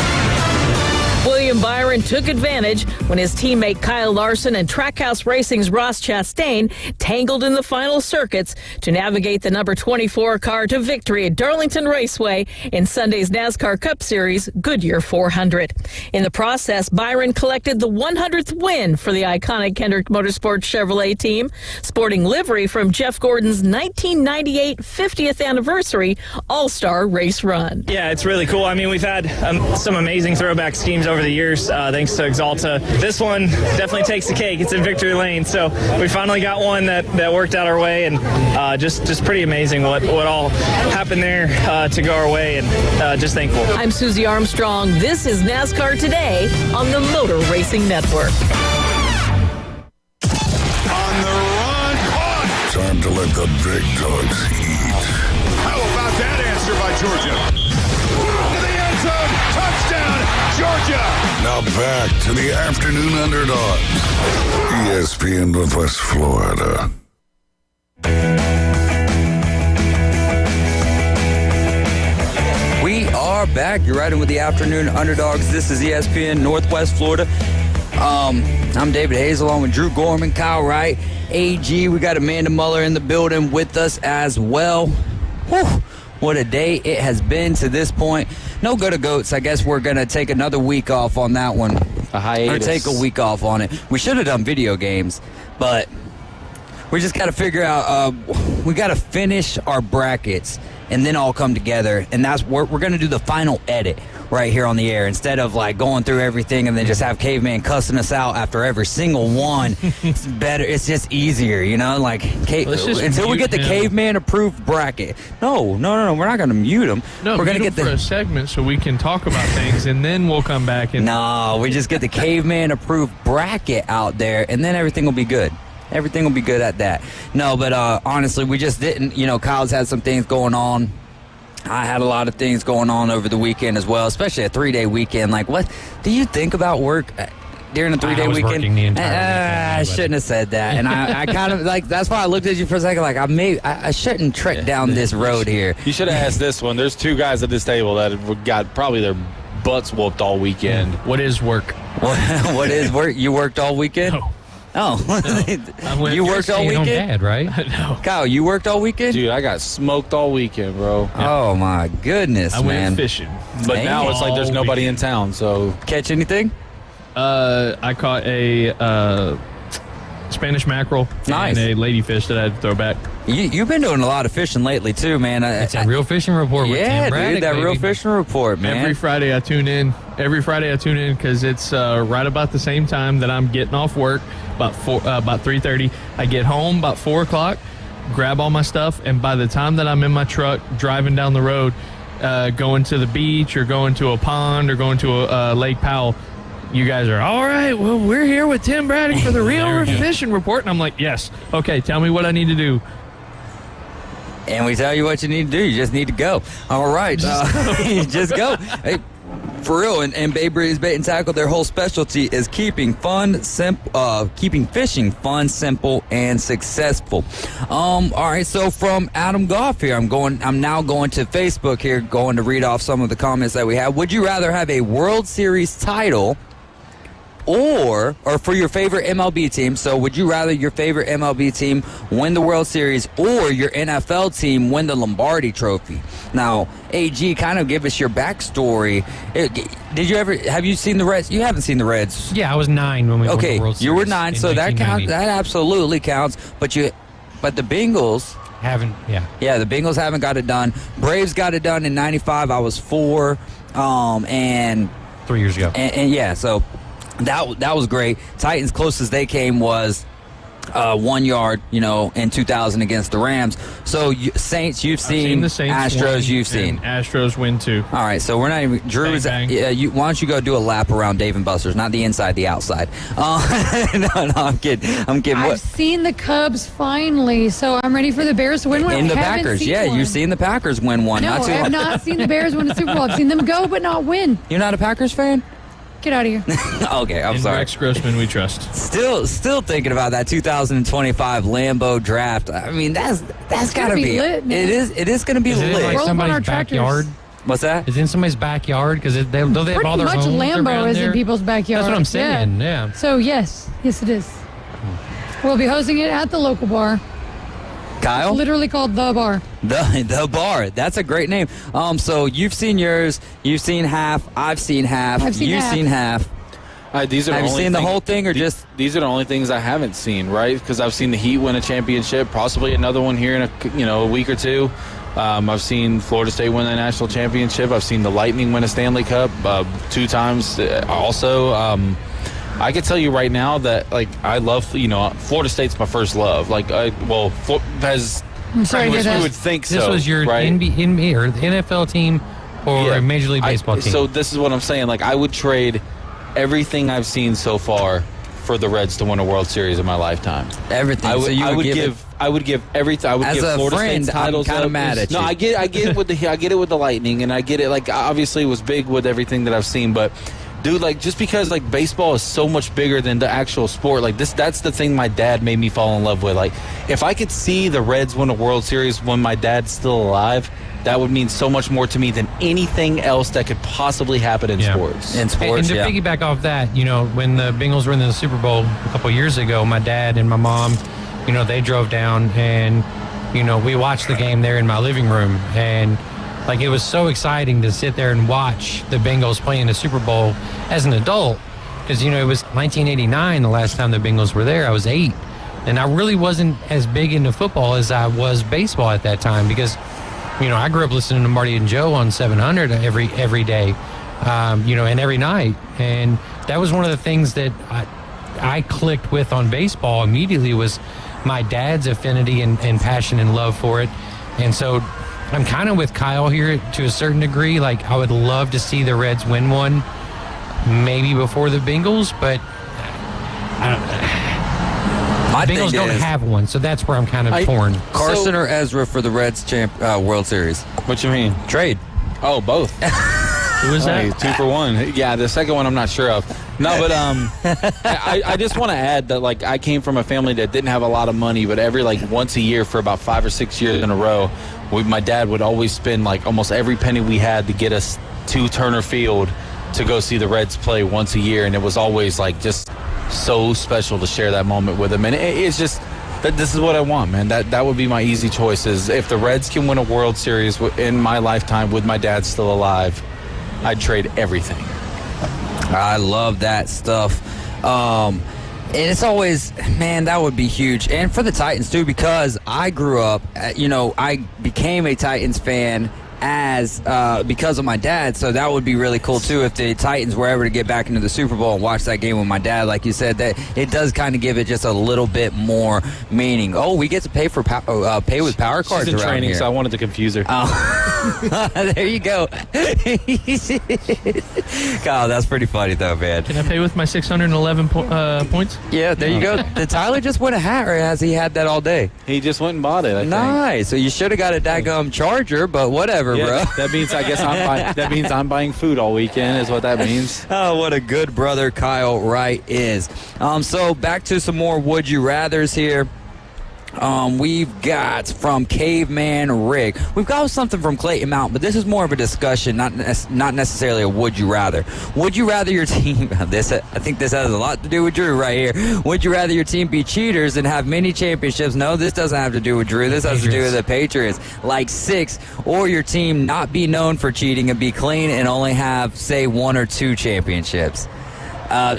William Byron took advantage when his teammate Kyle Larson and Trackhouse Racing's Ross Chastain tangled in the final circuits to navigate the number 24 car to victory at Darlington Raceway in Sunday's NASCAR Cup Series Goodyear 400. In the process, Byron collected the 100th win for the iconic Kendrick Motorsports Chevrolet team, sporting livery from Jeff Gordon's 1998 50th anniversary All-Star race run. Yeah, it's really cool. I mean, we've had some amazing throwback schemes over the years, thanks to Exalta. This one definitely takes the cake. It's in victory lane, so we finally got one that worked out our way, and just pretty amazing what all happened there to go our way, and just thankful. I'm Susie Armstrong. This is NASCAR Today on the Motor Racing Network. On the run, caught! Time to let the big dogs eat. How about that answer by Georgia? To the end zone, touchdown, Georgia! Now back to the Afternoon Underdogs. ESPN Northwest Florida. We are back. You're riding with the Afternoon Underdogs. This is ESPN Northwest Florida. I'm David Hayes along with Drew Gorman, Kyle Wright, AG. We got Amanda Muller in the building with us as well. Whew. What a day it has been to this point. No go to goats. I guess we're going to take another week off on that one. A hiatus. Or take a week off on it. We should have done video games, but we just got to figure out, we got to finish our brackets and then all come together. And that's we're going to do the final edit right here on the air instead of like going through everything and then just have Caveman cussing us out after every single one. It's better. It's just easier, you know, like until we get the Caveman approved bracket. No. We're not going to mute him. No, we're going to get for a segment so we can talk about things and then we'll come back and. No, we just get the Caveman approved bracket out there and then everything will be good. Everything will be good at that. No, but honestly, we just didn't. You know, Kyle's had some things going on. I had a lot of things going on over the weekend as well, especially a 3-day weekend. Like, what do you think about work during a 3-day weekend? Working the entire weekend, I shouldn't have said that. And I kind of like, that's why I looked at you for a second. Like, I shouldn't trek down this road here. You should have asked this one. There's two guys at this table that have got probably their butts whooped all weekend. What is work? What is work? You worked all weekend? No. Oh, you worked all weekend? Dad, right? No. Kyle, you worked all weekend? Dude, I got smoked all weekend, bro. Oh, my goodness, I man. went fishing. But now it's like there's nobody in town, so. Catch anything? I caught a Spanish mackerel Nice. and a ladyfish that I had to throw back. You've been doing a lot of fishing lately, too, man. It's a real fishing report with Tim Braddock, dude, that real baby. fishing report, man. Every Friday I tune in because it's right about the same time that I'm getting off work, about 3:30. I get home about 4 o'clock, grab all my stuff, and by the time that I'm in my truck driving down the road, going to the beach or going to a pond or going to a Lake Powell, you guys are, all right, well, we're here with Tim Braddock for the real fishing report. And I'm like, yes. Okay, tell me what I need to do. And we tell you what you need to do. You just need to go. All right. Just go. Hey, for real. And Bay Breeze Bait and Tackle, their whole specialty is keeping fishing fun, simple, and successful. All right. So from Adam Goff here, I'm now going to Facebook here, going to read off some of the comments that we have. Would you rather have a World Series title or for your favorite MLB team. So would you rather your favorite MLB team win the World Series or your NFL team win the Lombardi Trophy? Now, AG, kind of give us your backstory. Have you seen the Reds? You haven't seen the Reds. Yeah, I was 9 when we won the World Series. You were 9, so that counts. 1990. That absolutely counts. But the Bengals haven't. Yeah, the Bengals haven't got it done. Braves got it done in '95. I was 4, and 3 years ago. And yeah, so that was great. Titans closest they came was 1 yard, in 2000 against the Rams. So Saints, you've seen the Saints Astros, win, you've seen. Astros win too. All right, so we're not even. Drew, Bang, bang. why don't you go do a lap around Dave and Buster's? Not the inside, the outside. No, I'm kidding. I've seen the Cubs finally, so I'm ready for the Bears to win one. In the I haven't Packers, seen yeah, one. you've seen the Packers win one. No, not too I have long. not seen the Bears win a Super Bowl. I've seen them go, but not win. You're not a Packers fan? Get out of here. Okay, I'm sorry. Rex Grossman, we trust. Still thinking about that 2025 Lambeau draft. I mean, that's gotta be lit, man. It is gonna be Is it lit. in like Roll up on our somebody's tractors. backyard? What's that? Is it in somebody's backyard? Because they have all Pretty their much homes Lambeau around is there? in people's backyard. That's what I'm saying. Yeah. So yes it is. We'll be hosting it at the local bar. Kyle? It's literally called The Bar. The bar. That's a great name. So you've seen yours. You've seen half. I've seen half. I've seen You've half. seen half. These are Have the you only seen the thing- whole thing, or just? These are the only things I haven't seen, right? Because I've seen the Heat win a championship, possibly another one here in a week or two. I've seen Florida State win a national championship. I've seen the Lightning win a Stanley Cup 2 times. Also, I can tell you right now that I love Florida State's my first love. As I'm sorry to hear you that. would think so. This was your right? NBA or the NFL team or a Major League Baseball team? So this is what I'm saying. I would trade everything I've seen so far for the Reds to win a World Series in my lifetime. Everything. I would, So you I would would give give. I would give everything. I would As give a Florida friend, State I'm titles. kinda mad at No, you. I get it with I get it with the Lightning, and I get it. Obviously, it was big with everything that I've seen, but. Dude, just because baseball is so much bigger than the actual sport, that's the thing my dad made me fall in love with. If I could see the Reds win a World Series when my dad's still alive, that would mean so much more to me than anything else that could possibly happen in sports. In sports, and to piggyback off that, when the Bengals were in the Super Bowl a couple years ago, my dad and my mom, they drove down and, we watched the game there in my living room. And, it was so exciting to sit there and watch the Bengals play in the Super Bowl as an adult. Because, it was 1989 the last time the Bengals were there. I was 8. And I really wasn't as big into football as I was baseball at that time because, I grew up listening to Marty and Joe on 700 every day, and every night. And that was one of the things that I clicked with on baseball immediately was my dad's affinity and passion and love for it. And so I'm kind of with Kyle here to a certain degree. I would love to see the Reds win one, maybe before the Bengals, but My Bengals thing don't is- have one, so that's where I'm kind of torn. Carson or Ezra for the Reds World Series? What you mean? Trade. Oh, both. Who was that? Hey, 2 for 1. Yeah, the second one I'm not sure of. No, but I just want to add that I came from a family that didn't have a lot of money, but every once a year for about 5 or 6 years in a row, my dad would always spend almost every penny we had to get us to Turner Field to go see the Reds play once a year, and it was always just so special to share that moment with him. And it's just that this is what I want, man. That would be my easy choice. Is if the Reds can win a World Series in my lifetime with my dad still alive, I'd trade everything. I love that stuff. And it's always, man, that would be huge. And for the Titans, too, because I grew up, I became a Titans fan because of my dad, so that would be really cool too if the Titans were ever to get back into the Super Bowl and watch that game with my dad. Like you said, that it does kind of give it just a little bit more meaning. Oh, we get to pay pay with power cards She's in around training, here. so I wanted to confuse her. Oh. There you go. Kyle, that's pretty funny though, man. Can I pay with my 611 points? Yeah, there you go. Did Tyler just win a hat, or has he had that all day? He just went and bought it, I think. Nice. So you should have got a daggum charger, but whatever, bro. That means that means I'm buying food all weekend is what that means. Oh, what a good brother Kyle Wright is. So back to some more would you rathers here. We've got from Caveman Rick. We've got something from Clayton Mountain, but this is more of a discussion, not necessarily a would you rather. Would you rather your team, I think this has a lot to do with Drew right here. Would you rather your team be cheaters and have many championships? No, this doesn't have to do with Drew. This has to do with the Patriots, like 6, or your team not be known for cheating and be clean and only have, say, 1 or 2 championships.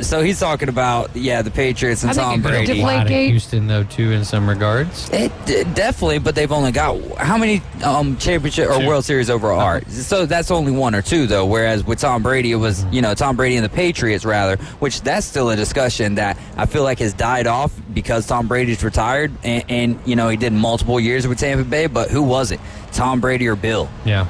So he's talking about, the Patriots and Tom Brady. Houston, though, too, in some regards. Definitely, but they've only got how many championship or World Series overall? So that's only 1 or 2, though. Whereas with Tom Brady, it was Tom Brady and the Patriots rather, which that's still a discussion that I feel like has died off because Tom Brady's retired and he did multiple years with Tampa Bay. But who was it? Tom Brady or Bill? Yeah.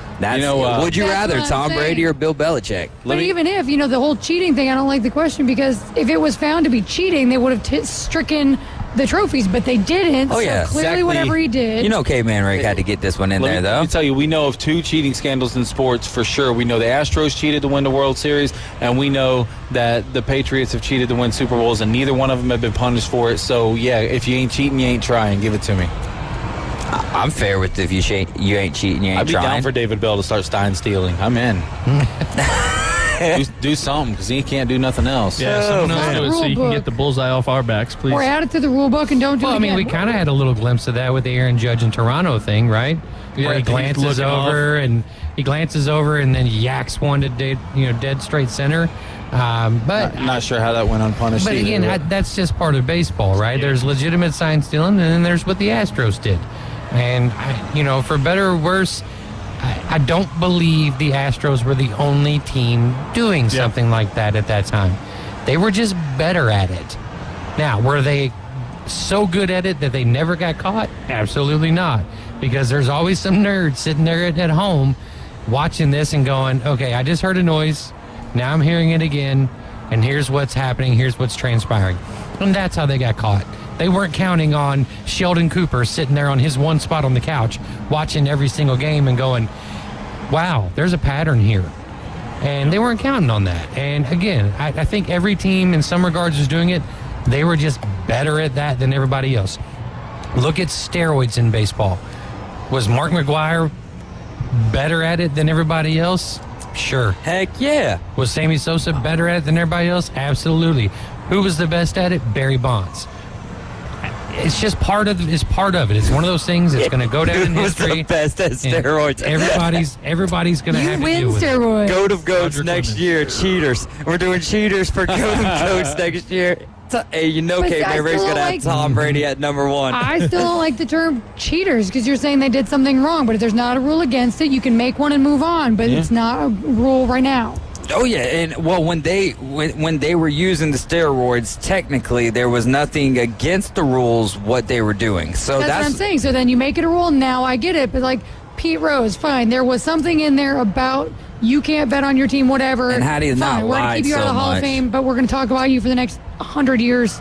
Would you rather Tom Brady or Bill Belichick? But even if, the whole cheating thing, I don't like the question because if it was found to be cheating, they would have stricken the trophies, but they didn't. Oh, yeah. So clearly whatever he did. Caveman Rick had to get this one in there, though. Let me tell you, we know of 2 cheating scandals in sports for sure. We know the Astros cheated to win the World Series, and we know that the Patriots have cheated to win Super Bowls, and neither one of them have been punished for it. So, yeah, if you ain't cheating, you ain't trying. Give it to me. I'm fair with if you ain't cheating, you ain't I'd be trying. down for David Bell to start stealing. I'm in. do something because he can't do nothing else. Yeah, someone else do it so you can get the bullseye off our backs, please. Or add it to the rule book and don't do it again. We kind of had a little glimpse of that with the Aaron Judge and Toronto thing, right? Yeah, where he glances over and then yaks one to dead straight center. But not sure how that went unpunished. But again, that's just part of baseball, right? There's legitimate sign stealing, and then there's what the Astros did. And for better or worse, I don't believe the Astros were the only team doing something like that at that time. They were just better at it. Now, were they so good at it that they never got caught? Absolutely not. Because there's always some nerd sitting there at home watching this and going, okay, I just heard a noise. Now I'm hearing it again. And here's what's happening. Here's what's transpiring. And that's how they got caught. They weren't counting on Sheldon Cooper sitting there on his one spot on the couch watching every single game and going, wow, there's a pattern here. And they weren't counting on that. And again, I think every team in some regards is doing it. They were just better at that than everybody else. Look at steroids in baseball. Was Mark McGwire better at it than everybody else? Sure. Heck yeah. Was Sammy Sosa better at it than everybody else? Absolutely. Who was the best at it? Barry Bonds. It's just part of it. It's one of those things that's going to go down in history. Who's the best at steroids? Everybody's going to have to deal with steroids. Goat of goats next year. Cheaters. We're doing cheaters for goat of goats next year. Hey, Caveman Rick's going to have Tom Brady at number 1. I still don't like the term cheaters because you're saying they did something wrong. But if there's not a rule against it, you can make one and move on. But it's not a rule right now. Oh yeah, and when they were using the steroids, technically there was nothing against the rules what they were doing. So that's what I'm saying. So then you make it a rule. Now I get it, but like Pete Rose, fine. There was something in there about you can't bet on your team, whatever. And how do you not lie? We're gonna keep you out of the Hall of Fame, but we're gonna talk about you for the next 100 years.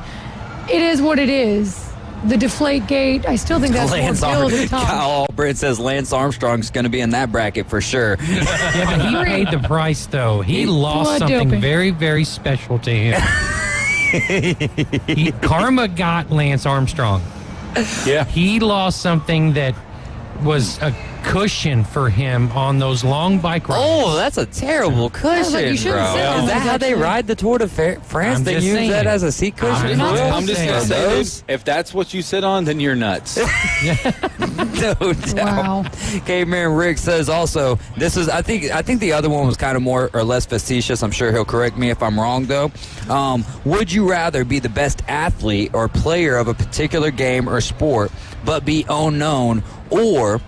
It is what it is. The deflate gate, I still think that's more Bill than Tom. Kyle Britt says Lance Armstrong's going to be in that bracket for sure. Yeah, but he paid the price, though. He lost something very, very special to him. Karma got Lance Armstrong. Yeah. He lost something that was a cushion for him on those long bike rides. Oh, that's a terrible cushion, bro. Is that how they ride the Tour de France? They use that as a seat cushion? I'm just going to say this. If that's what you sit on, then you're nuts. No doubt. Wow. Caveman Rick says also, this is, I think the other one was kind of more or less facetious. I'm sure he'll correct me if I'm wrong, though. Would you rather be the best athlete or player of a particular game or sport, but be unknown, or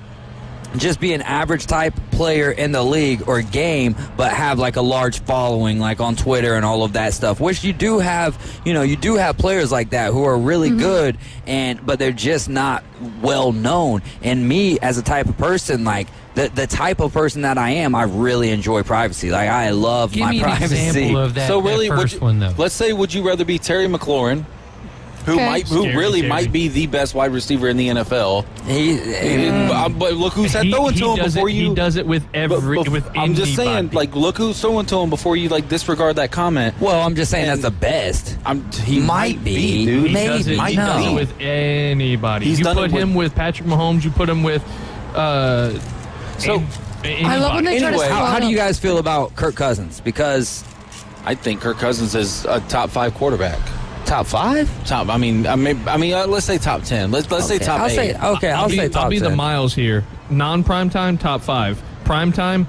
just be an average type player in the league or game, but have like a large following, like on Twitter and all of that stuff? Which you do have, you do have players like that who are really good, but they're just not well known. And me, as a type of person, like the type of person that I am, I really enjoy privacy. Like I love my privacy. Give me an example of that. So really, that first one though. Let's say, would you rather be Terry McLaurin who really might be the best wide receiver in the NFL. But look who said throwing to him before you. He does it with I'm just saying, like, look who's throwing to him before you like disregard that comment. Well, I'm just saying that's the best. He might be, dude. He does it with anybody. You put him with Patrick Mahomes. You put him with. I love when they try to how do you guys feel about Kirk Cousins? Because I think Kirk Cousins is a top 5 quarterback. Top 5? Let's say top 10. Let's say top 8. I'll say top 10. I'll be the Miles here. Non-prime time, top 5. Prime time,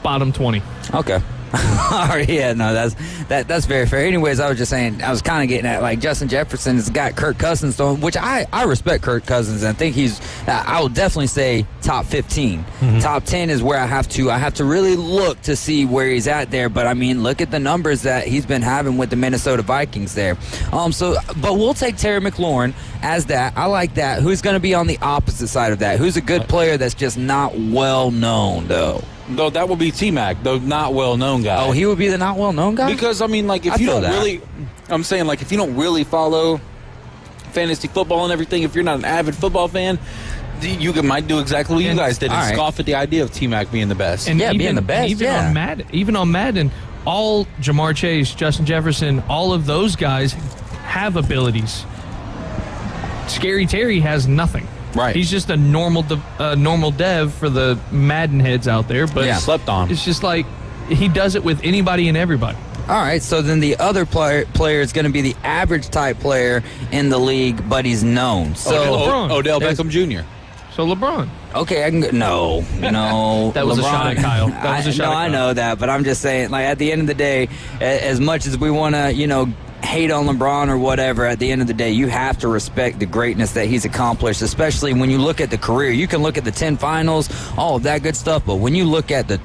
bottom 20. Okay. All right, yeah, no, that's very fair. Anyways, I was just saying, I was kind of getting at, like, Justin Jefferson has got Kirk Cousins throwing, which I respect Kirk Cousins, and I think he's, I would definitely say top 15. Mm-hmm. Top 10 is where I have to really look to see where he's at there, but I mean, look at the numbers that he's been having with the Minnesota Vikings there. But we'll take Terry McLaurin as that. I like that. Who's going to be on the opposite side of that? Who's a good player that's just not well known, though? No, that would be T-Mac, the not well-known guy. Oh, he would be the not well-known guy? Because, I mean, like, if you don't really follow fantasy football and everything, if you're not an avid football fan, you might do exactly what you guys did and scoff at the idea of T-Mac being the best. And being the best, even on Madden, all Jamar Chase, Justin Jefferson, all of those guys have abilities. Scary Terry has nothing. Right. He's just a normal dev for the Madden heads out there, but slept on. It's just like he does it with anybody and everybody. All right, so then the other player is going to be the average type player in the league, but he's known. So Odell Beckham Jr. So LeBron. Okay, I can go. No. That was LeBron, a shot at Kyle. I know that, but I'm just saying, like, at the end of the day, as much as we want to, hate on LeBron or whatever, at the end of the day, you have to respect the greatness that he's accomplished, especially when you look at the career. You can look at the 10 finals, all of that good stuff, but when you look at the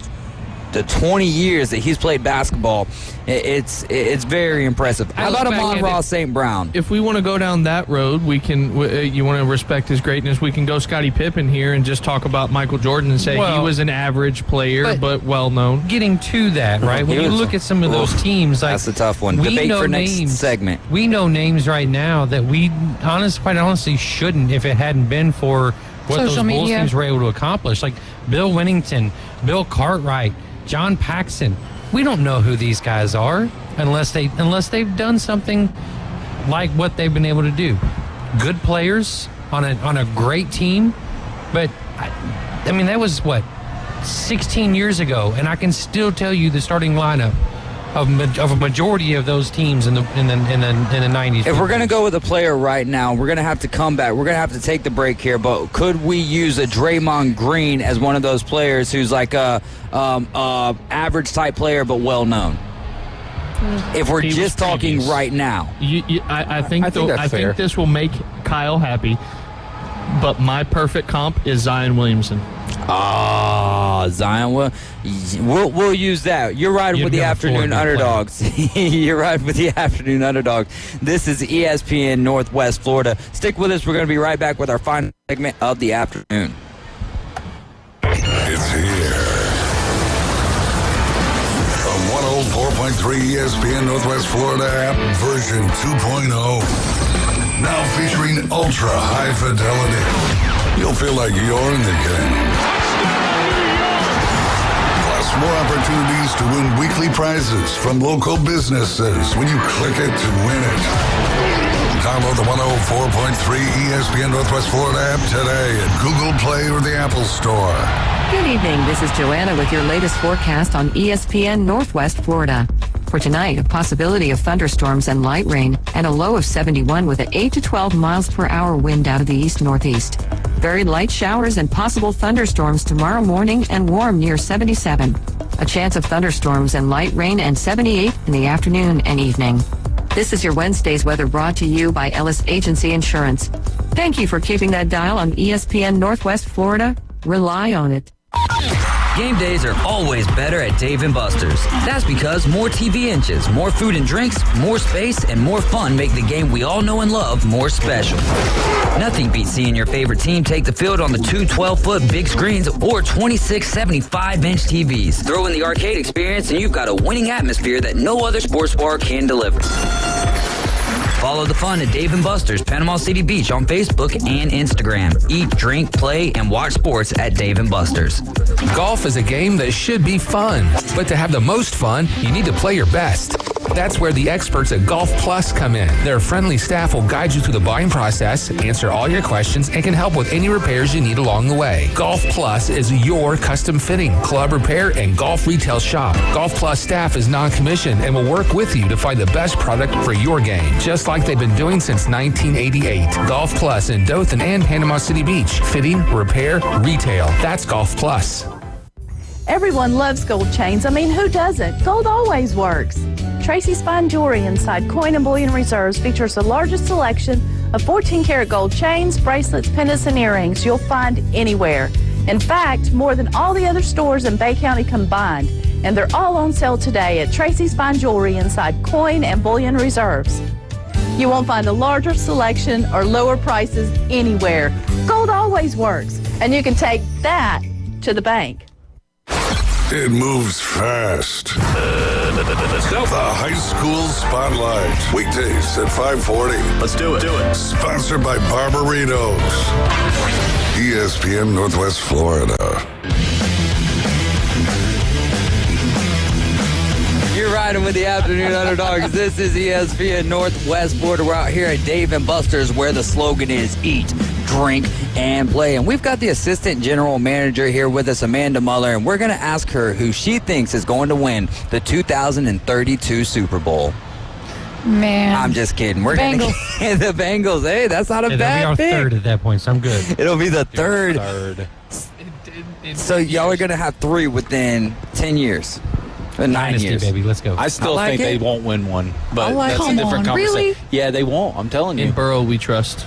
20 years that he's played basketball, it's very impressive. How about Amon-Ra St. Brown? If we want to go down that road, we can. You want to respect his greatness, we can go Scottie Pippen here and just talk about Michael Jordan and say he was an average player, but well-known. Getting to that, right? When you look at some of those teams, like, that's a tough one. Debate for next segment. We know names right now that we quite honestly shouldn't if it hadn't been for what those Bulls teams were able to accomplish. Like Bill Winnington, Bill Cartwright, John Paxson. We don't know who these guys are unless they've done something like what they've been able to do. Good players on a great team, but I mean that was 16 years ago, and I can still tell you the starting lineup of a majority of those teams in the 90s. If we're going to go with a player right now, we're going to have to come back. We're going to have to take the break here, but could we use a Draymond Green as one of those players who's like a average type player but well known? If we're just talking right now. I think this will make Kyle happy, but my perfect comp is Zion Williamson. Zion. We'll use that. You're riding with the Afternoon Underdogs. You're riding with the Afternoon Underdogs. This is ESPN Northwest Florida. Stick with us. We're going to be right back with our final segment of the afternoon. It's here. On 104.3 ESPN Northwest Florida app version 2.0. Now featuring ultra high fidelity. You'll feel like you're in the game. Plus, more opportunities to win weekly prizes from local businesses when you click it to win it. Download the 104.3 ESPN Northwest Florida app today at Google Play or the Apple Store. Good evening. This is Joanna with your latest forecast on ESPN Northwest Florida. For tonight, a possibility of thunderstorms and light rain, and a low of 71 with an 8 to 12 miles per hour wind out of the east-northeast. Very light showers and possible thunderstorms tomorrow morning and warm near 77. A chance of thunderstorms and light rain and 78 in the afternoon and evening. This is your Wednesday's weather brought to you by Ellis Agency Insurance. Thank you for keeping that dial on ESPN Northwest Florida. Rely on it. Game days are always better at Dave & Buster's. That's because more TV inches, more food and drinks, more space, and more fun make the game we all know and love more special. Nothing beats seeing your favorite team take the field on the two 12-foot big screens or 26 75-inch TVs. Throw in the arcade experience and you've got a winning atmosphere that no other sports bar can deliver. Follow the fun at Dave & Buster's Panama City Beach on Facebook and Instagram. Eat, drink, play, and watch sports at Dave & Buster's. Golf is a game that should be fun, but to have the most fun, you need to play your best. That's where the experts at Golf Plus come in. Their friendly staff will guide you through the buying process, answer all your questions, and can help with any repairs you need along the way. Golf Plus is your custom fitting, club repair, and golf retail shop. Golf Plus staff is non-commissioned and will work with you to find the best product for your game, just like they've been doing since 1988. Golf Plus in Dothan and Panama City Beach. Fitting, repair, retail. That's Golf Plus. Everyone loves gold chains. I mean, who doesn't? Gold always works. Tracy's Fine Jewelry inside Coin and Bullion Reserves features the largest selection of 14-karat gold chains, bracelets, pendants, and earrings you'll find anywhere. In fact, more than all the other stores in Bay County combined. And they're all on sale today at Tracy's Fine Jewelry inside Coin and Bullion Reserves. You won't find a larger selection or lower prices anywhere. Gold always works, and you can take that to the bank. It moves fast. The High School Spotlight. Weekdays at 5:40. Let's do it. Sponsored by Barbaritos. ESPN Northwest Florida. You're riding with the Afternoon Underdogs. This is ESPN Northwest Florida. We're out here at Dave & Buster's where the slogan is eat, drink, and play. And we've got the assistant general manager here with us, Amanda Muller, and we're going to ask her who she thinks is going to win the 2032 Super Bowl. Man. I'm just kidding. We're going to get the Bengals. Hey, that's not a bad pick. That'll be our third at that point, so I'm good. It'll be the third. So y'all are going to have 3 within 10 years. 9 Dynasty, years. baby. Let's go. I still think they won't win one, but that's a different conversation. Really? Yeah, they won't. I'm telling you. In Burrow, we trust.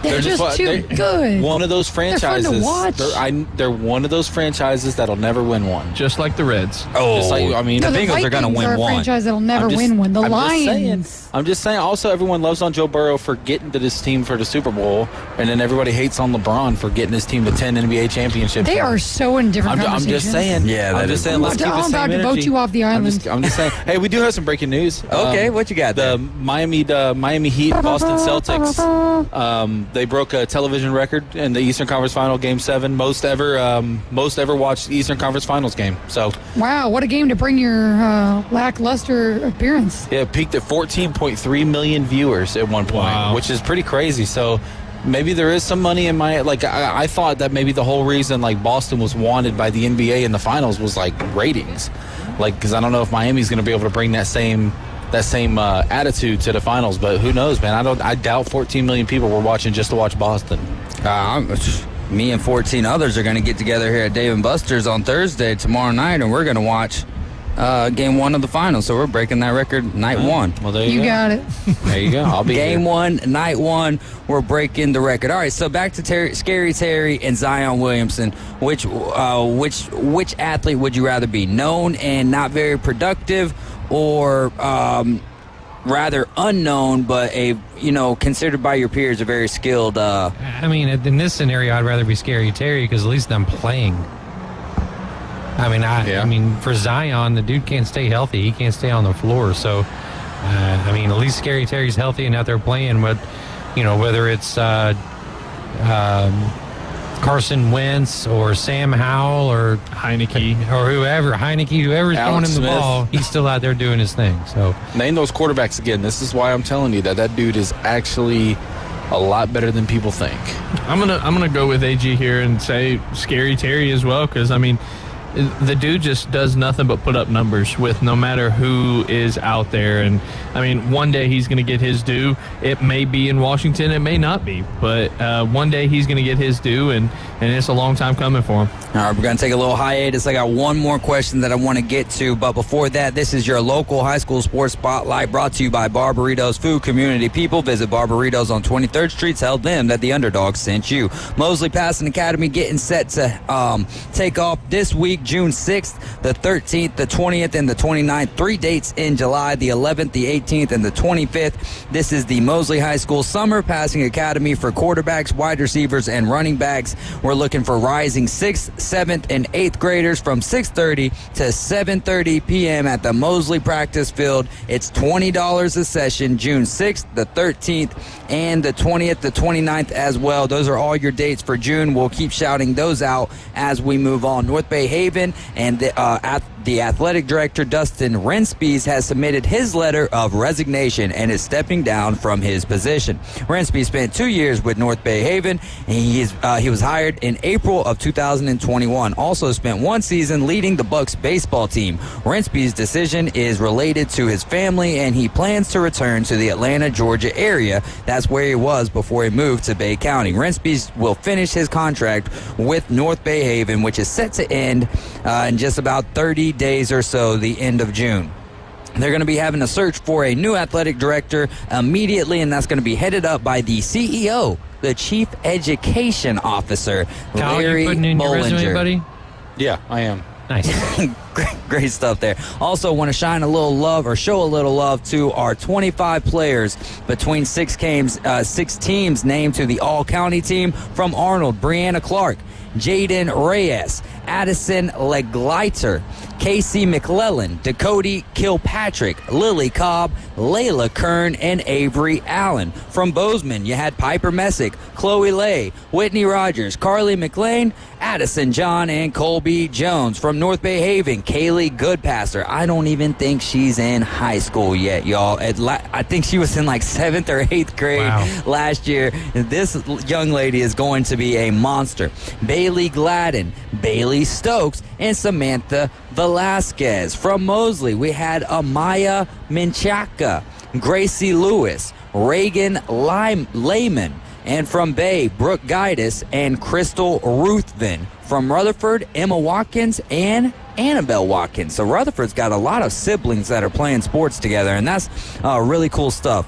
They're just too good. One of those franchises. They're fun to watch. They're one of those franchises that'll never win one. Just like the Reds. Oh, just like, I mean, No, the the Bengals are going to Vikings win are a one. franchise that'll never win one. The Lions. I'm just saying. Also, everyone loves on Joe Burrow for getting to this team for the Super Bowl, and then everybody hates on LeBron for getting his team to 10 NBA championships. They are so in different I'm just saying. Yeah, I'm just saying. Let's keep the I'm same about to energy. vote you off the island. I'm just saying. Hey, we do have some breaking news. Okay, what you got there? The Miami Heat, Boston Celtics. They broke a television record in the Eastern Conference Final Game 7, most ever watched Eastern Conference Finals game. So wow, what a game to bring your lackluster appearance. yeah, it peaked at 14.3 million viewers at one point, which is pretty crazy. So maybe there is some money in my I thought that maybe the whole reason Boston was wanted by the NBA in the finals was ratings, because I don't know if Miami's going to be able to bring that same attitude to the finals, but who knows, man? I doubt 14 million people were watching just to watch Boston. Me and 14 others are going to get together here at Dave & Buster's on Thursday tomorrow night, and we're going to watch Game 1 of the finals. So we're breaking that record night 1. Well, there You got it. There you go. I'll be Game here. 1, night 1. We're breaking the record. All right, so back to Scary Terry and Zion Williamson. Which athlete would you rather be? Known and not very productive, or rather unknown, but considered by your peers a very skilled. I mean, in this scenario, I'd rather be Scary Terry because at least I'm playing. I mean, for Zion, the dude can't stay healthy. He can't stay on the floor. So, at least Scary Terry's healthy and out there playing. But, whether it's Carson Wentz or Sam Howell or Heineke or whoever's Alex throwing him the Smith. ball, he's still out there doing his thing. So name those quarterbacks again. This is why I'm telling you that dude is actually a lot better than people think. I'm gonna go with AG here and say Scary Terry as well, because the dude just does nothing but put up numbers with no matter who is out there. And one day he's going to get his due. It may be in Washington, it may not be, but one day he's going to get his due, and it's a long time coming for him. All right, we're going to take a little hiatus. I got one more question that I want to get to, but before that, this is your local high school sports spotlight brought to you by Barbaritos Food Community People. Visit Barbaritos on 23rd Street. Tell them that the Underdogs sent you. Mosley Passing Academy getting set to take off this week. June 6th, the 13th, the 20th, and the 29th. 3 dates in July, the 11th, the 18th, and the 25th. This is the Mosley High School Summer Passing Academy for quarterbacks, wide receivers, and running backs. We're looking for rising 6th, 7th, and 8th graders from 6:30 to 7:30 p.m. at the Mosley practice field. It's $20 a session, June 6th, the 13th, and the 20th, the 29th as well. Those are all your dates for June. We'll keep shouting those out as we move on. North Bay Haven and the athletic director, Dustin Renspies, has submitted his letter of resignation and is stepping down from his position. Renspies spent 2 years with North Bay Haven, and he was hired in April of 2021. Also spent 1 season leading the Bucks baseball team. Renspies' decision is related to his family, and he plans to return to the Atlanta, Georgia area. That's where he was before he moved to Bay County. Renspies will finish his contract with North Bay Haven, which is set to end in just about 30 days or so, the end of June. They're going to be having a search for a new athletic director immediately, and that's going to be headed up by the CEO, the Chief Education Officer, Kyle, Larry you putting in your resume, Bollinger. buddy? Yeah, I am. Nice. Great stuff there. Also want to shine a little love or show a little love to our 25 players between 6 teams named to the all-county team from Arnold: Brianna Clark, Jaden Reyes, Addison Legleiter, Casey McClellan, Dakota Kilpatrick, Lily Cobb, Layla Kern, and Avery Allen. From Bozeman, you had Piper Messick, Chloe Lay, Whitney Rogers, Carly McLean, Addison John, and Colby Jones. From North Bay Haven, Kaylee Goodpasser. I don't even think she's in high school yet, y'all. I think she was in like 7th or 8th grade last year. This young lady is going to be a monster. Bailey Gladden, Bailey Stokes, and Samantha Velasquez. From Mosley, we had Amaya Menchaca, Gracie Lewis, Reagan Lehman, and from Bay, Brooke Guidis and Crystal Ruthven. From Rutherford, Emma Watkins and Annabelle Watkins. So Rutherford's got a lot of siblings that are playing sports together, and that's really cool stuff.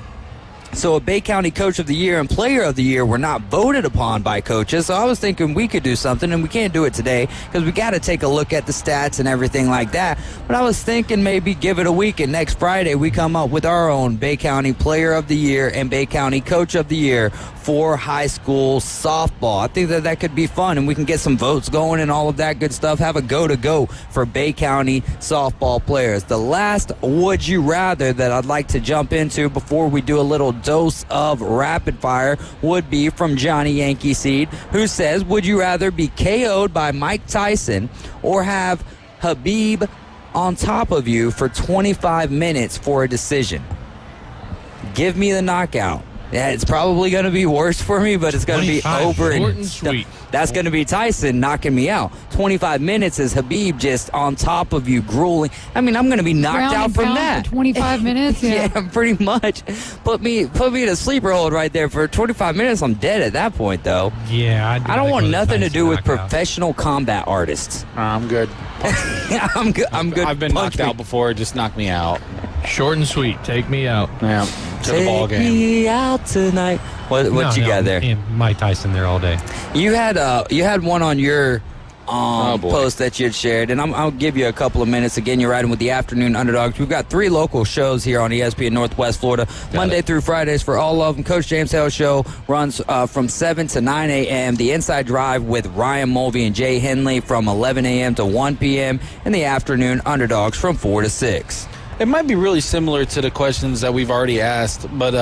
So a Bay County Coach of the Year and Player of the Year were not voted upon by coaches. So I was thinking we could do something, and we can't do it today because we got to take a look at the stats and everything like that. But I was thinking maybe give it a week, and next Friday we come up with our own Bay County Player of the Year and Bay County Coach of the Year for high school softball. I think that could be fun, and we can get some votes going and all of that good stuff. Have a go for Bay County softball players. The last Would You Rather that I'd like to jump into before we do a little dose of rapid fire would be from Johnny Yankee Seed, who says, would you rather be KO'd by Mike Tyson or have Habib on top of you for 25 minutes for a decision? Give me the knockout. Yeah, it's probably going to be worse for me, but it's going to be over. Short and sweet. That's going to be Tyson knocking me out. 25 minutes is Habib just on top of you, grueling. I mean, I'm going to be knocked out from that. For 25 minutes, yeah. Yeah, pretty much. Put me in a sleeper hold right there for 25 minutes. I'm dead at that point, though. Yeah, I don't want nothing to do with professional combat artists. I'm good. I'm good. I've been knocked out before. Just knock me out. Short and sweet. Take me out. Yeah. To the ball game. Take me out tonight. What you got there? Yeah, Mike Tyson there all day. You had one on your post that you had shared, and I'll give you a couple of minutes. Again, you're riding with the Afternoon Underdogs. We've got 3 local shows here on ESPN Northwest Florida, Monday through Fridays for all of them. Coach James Hale Show runs from 7 to 9 a.m. The Inside Drive with Ryan Mulvey and Jay Henley from 11 a.m. to 1 p.m. and the Afternoon Underdogs from 4 to 6. It might be really similar to the questions that we've already asked, but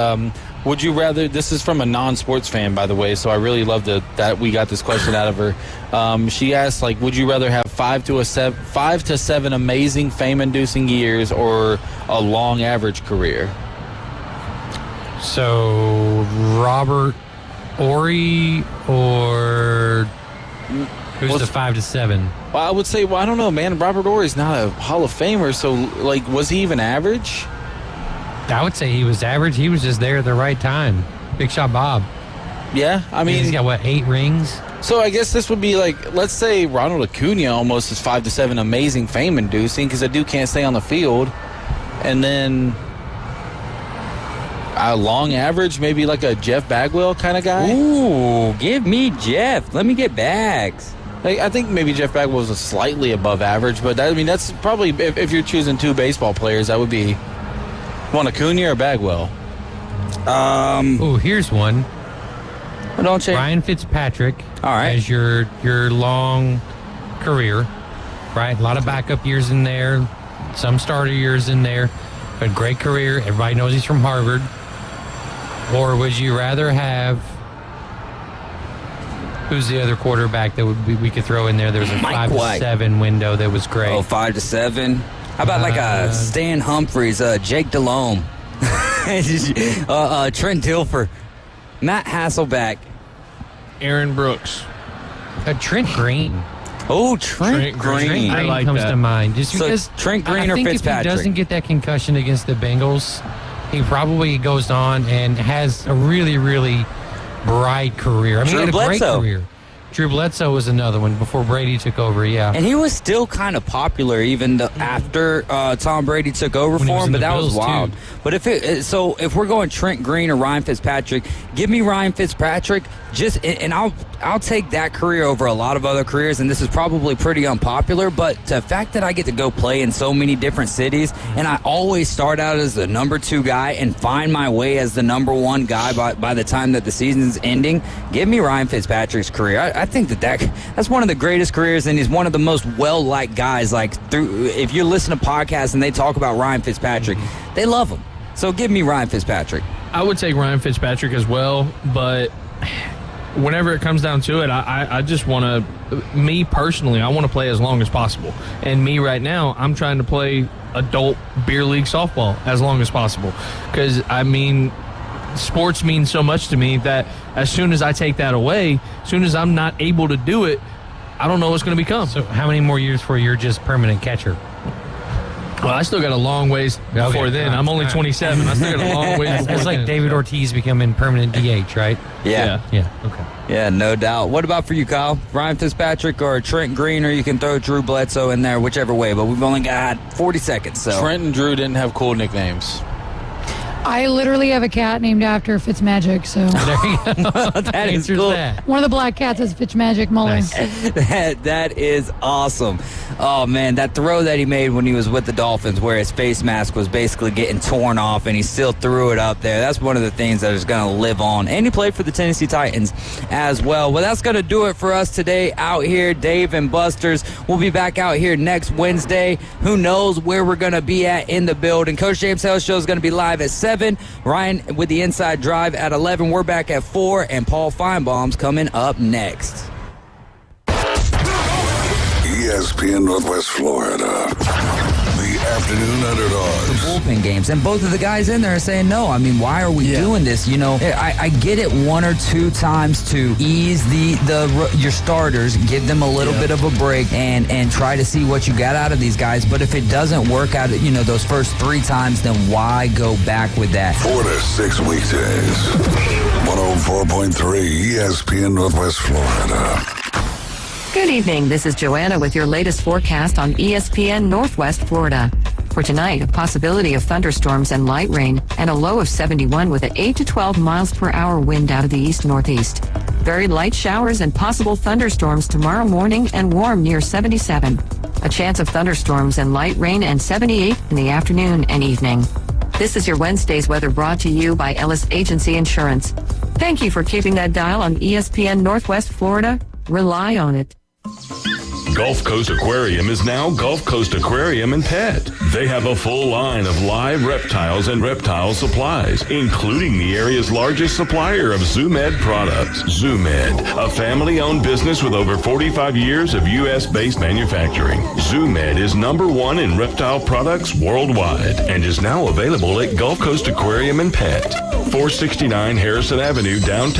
would you rather, this is from a non-sports fan, by the way, so I really love that we got this question out of her. She asked, like, would you rather have 5 to 7 amazing fame-inducing years or a long average career? So, Robert Ory or who's the 5 to 7? Well, I would say, I don't know, man. Robert Ory's not a Hall of Famer, so, like, was he even average? I would say he was average. He was just there at the right time. Big Shot Bob. Yeah, I mean, he's got, 8 rings? So I guess this would be like, let's say Ronald Acuna almost is 5 to 7 amazing fame-inducing because the dude can't stay on the field. And then a long average, maybe like a Jeff Bagwell kind of guy. Ooh, give me Jeff. Let me get Bags. I think maybe Jeff Bagwell was slightly above average, but that's probably, if you're choosing two baseball players, that would be one Acuna or Bagwell. Here's one. Don't change. Ryan Fitzpatrick. All right. As your long career, right? A lot of backup years in there, some starter years in there, but great career. Everybody knows he's from Harvard. Or would you rather have, who's the other quarterback that we could throw in there? There was a 5 to 7 window that was great. 5 to 7. How about like a Stan Humphries, Jake Delhomme, Trent Dilfer, Matt Hasselbeck, Aaron Brooks, Trent Green. Oh, Trent Green. I like comes to mind. Just because Trent Green or Fitzpatrick. Fitzpatrick? If he doesn't get that concussion against the Bengals, he probably goes on and has a really, really bright career. I mean, he had a great career. Drew Bledsoe was another one before Brady took over, yeah. And he was still kind of popular even after Tom Brady took over for him, but that was wild. Too. But if we're going Trent Green or Ryan Fitzpatrick, give me Ryan Fitzpatrick. I'll take that career over a lot of other careers, and this is probably pretty unpopular, but the fact that I get to go play in so many different cities, and I always start out as the number 2 guy and find my way as the number 1 guy by the time that the season's ending, give me Ryan Fitzpatrick's career. I think that's one of the greatest careers, and he's one of the most well-liked guys. If you listen to podcasts and they talk about Ryan Fitzpatrick, they love him. So give me Ryan Fitzpatrick. I would take Ryan Fitzpatrick as well, but whenever it comes down to it, I just want to, me personally, I want to play as long as possible. And me right now, I'm trying to play adult beer league softball as long as possible. Because, sports mean so much to me that as soon as I take that away, as soon as I'm not able to do it, I don't know what's going to become. So how many more years before you're just permanent catcher? Well, I still got a long ways before then. I'm only 27. I still got a long ways before It's like David Ortiz becoming permanent DH, right? Yeah. Okay. Yeah, no doubt. What about for you, Kyle? Ryan Fitzpatrick or Trent Green, or you can throw Drew Bledsoe in there, whichever way, but we've only got 40 seconds. So Trent and Drew didn't have cool nicknames. I literally have a cat named after Fitzmagic, so there you go. That is cool. One of the black cats is Fitzmagic Muller. Nice. That is awesome. Oh, man, that throw that he made when he was with the Dolphins where his face mask was basically getting torn off and he still threw it up there. That's one of the things that is going to live on. And he played for the Tennessee Titans as well. Well, that's going to do it for us today out here, Dave and Buster's. We'll be back out here next Wednesday. Who knows where we're going to be at in the building. Coach James Hale's show is going to be live at 7. Ryan with the Inside Drive at 11. We're back at 4, and Paul Feinbaum's coming up next. ESPN Northwest Florida. The Afternoon Underdogs. The bullpen games, and both of the guys in there are saying no. I mean, why are we doing this? You know, I get it 1 or 2 times to ease your starters, give them a little bit of a break, and try to see what you got out of these guys. But if it doesn't work out, those first 3 times, then why go back with that? 4 to 6 weekdays. 104.3 ESPN Northwest Florida. Good evening. This is Joanna with your latest forecast on ESPN Northwest Florida. For tonight, a possibility of thunderstorms and light rain and a low of 71 with an 8 to 12 miles per hour wind out of the east-northeast. Very light showers and possible thunderstorms tomorrow morning and warm near 77. A chance of thunderstorms and light rain and 78 in the afternoon and evening. This is your Wednesday's weather brought to you by Ellis Agency Insurance. Thank you for keeping that dial on ESPN Northwest Florida. Rely on it. Gulf Coast Aquarium is now Gulf Coast Aquarium and Pet. They have a full line of live reptiles and reptile supplies, including the area's largest supplier of ZooMed products. ZooMed, a family-owned business with over 45 years of U.S.-based manufacturing. ZooMed is #1 in reptile products worldwide and is now available at Gulf Coast Aquarium and Pet, 469 Harrison Avenue, downtown.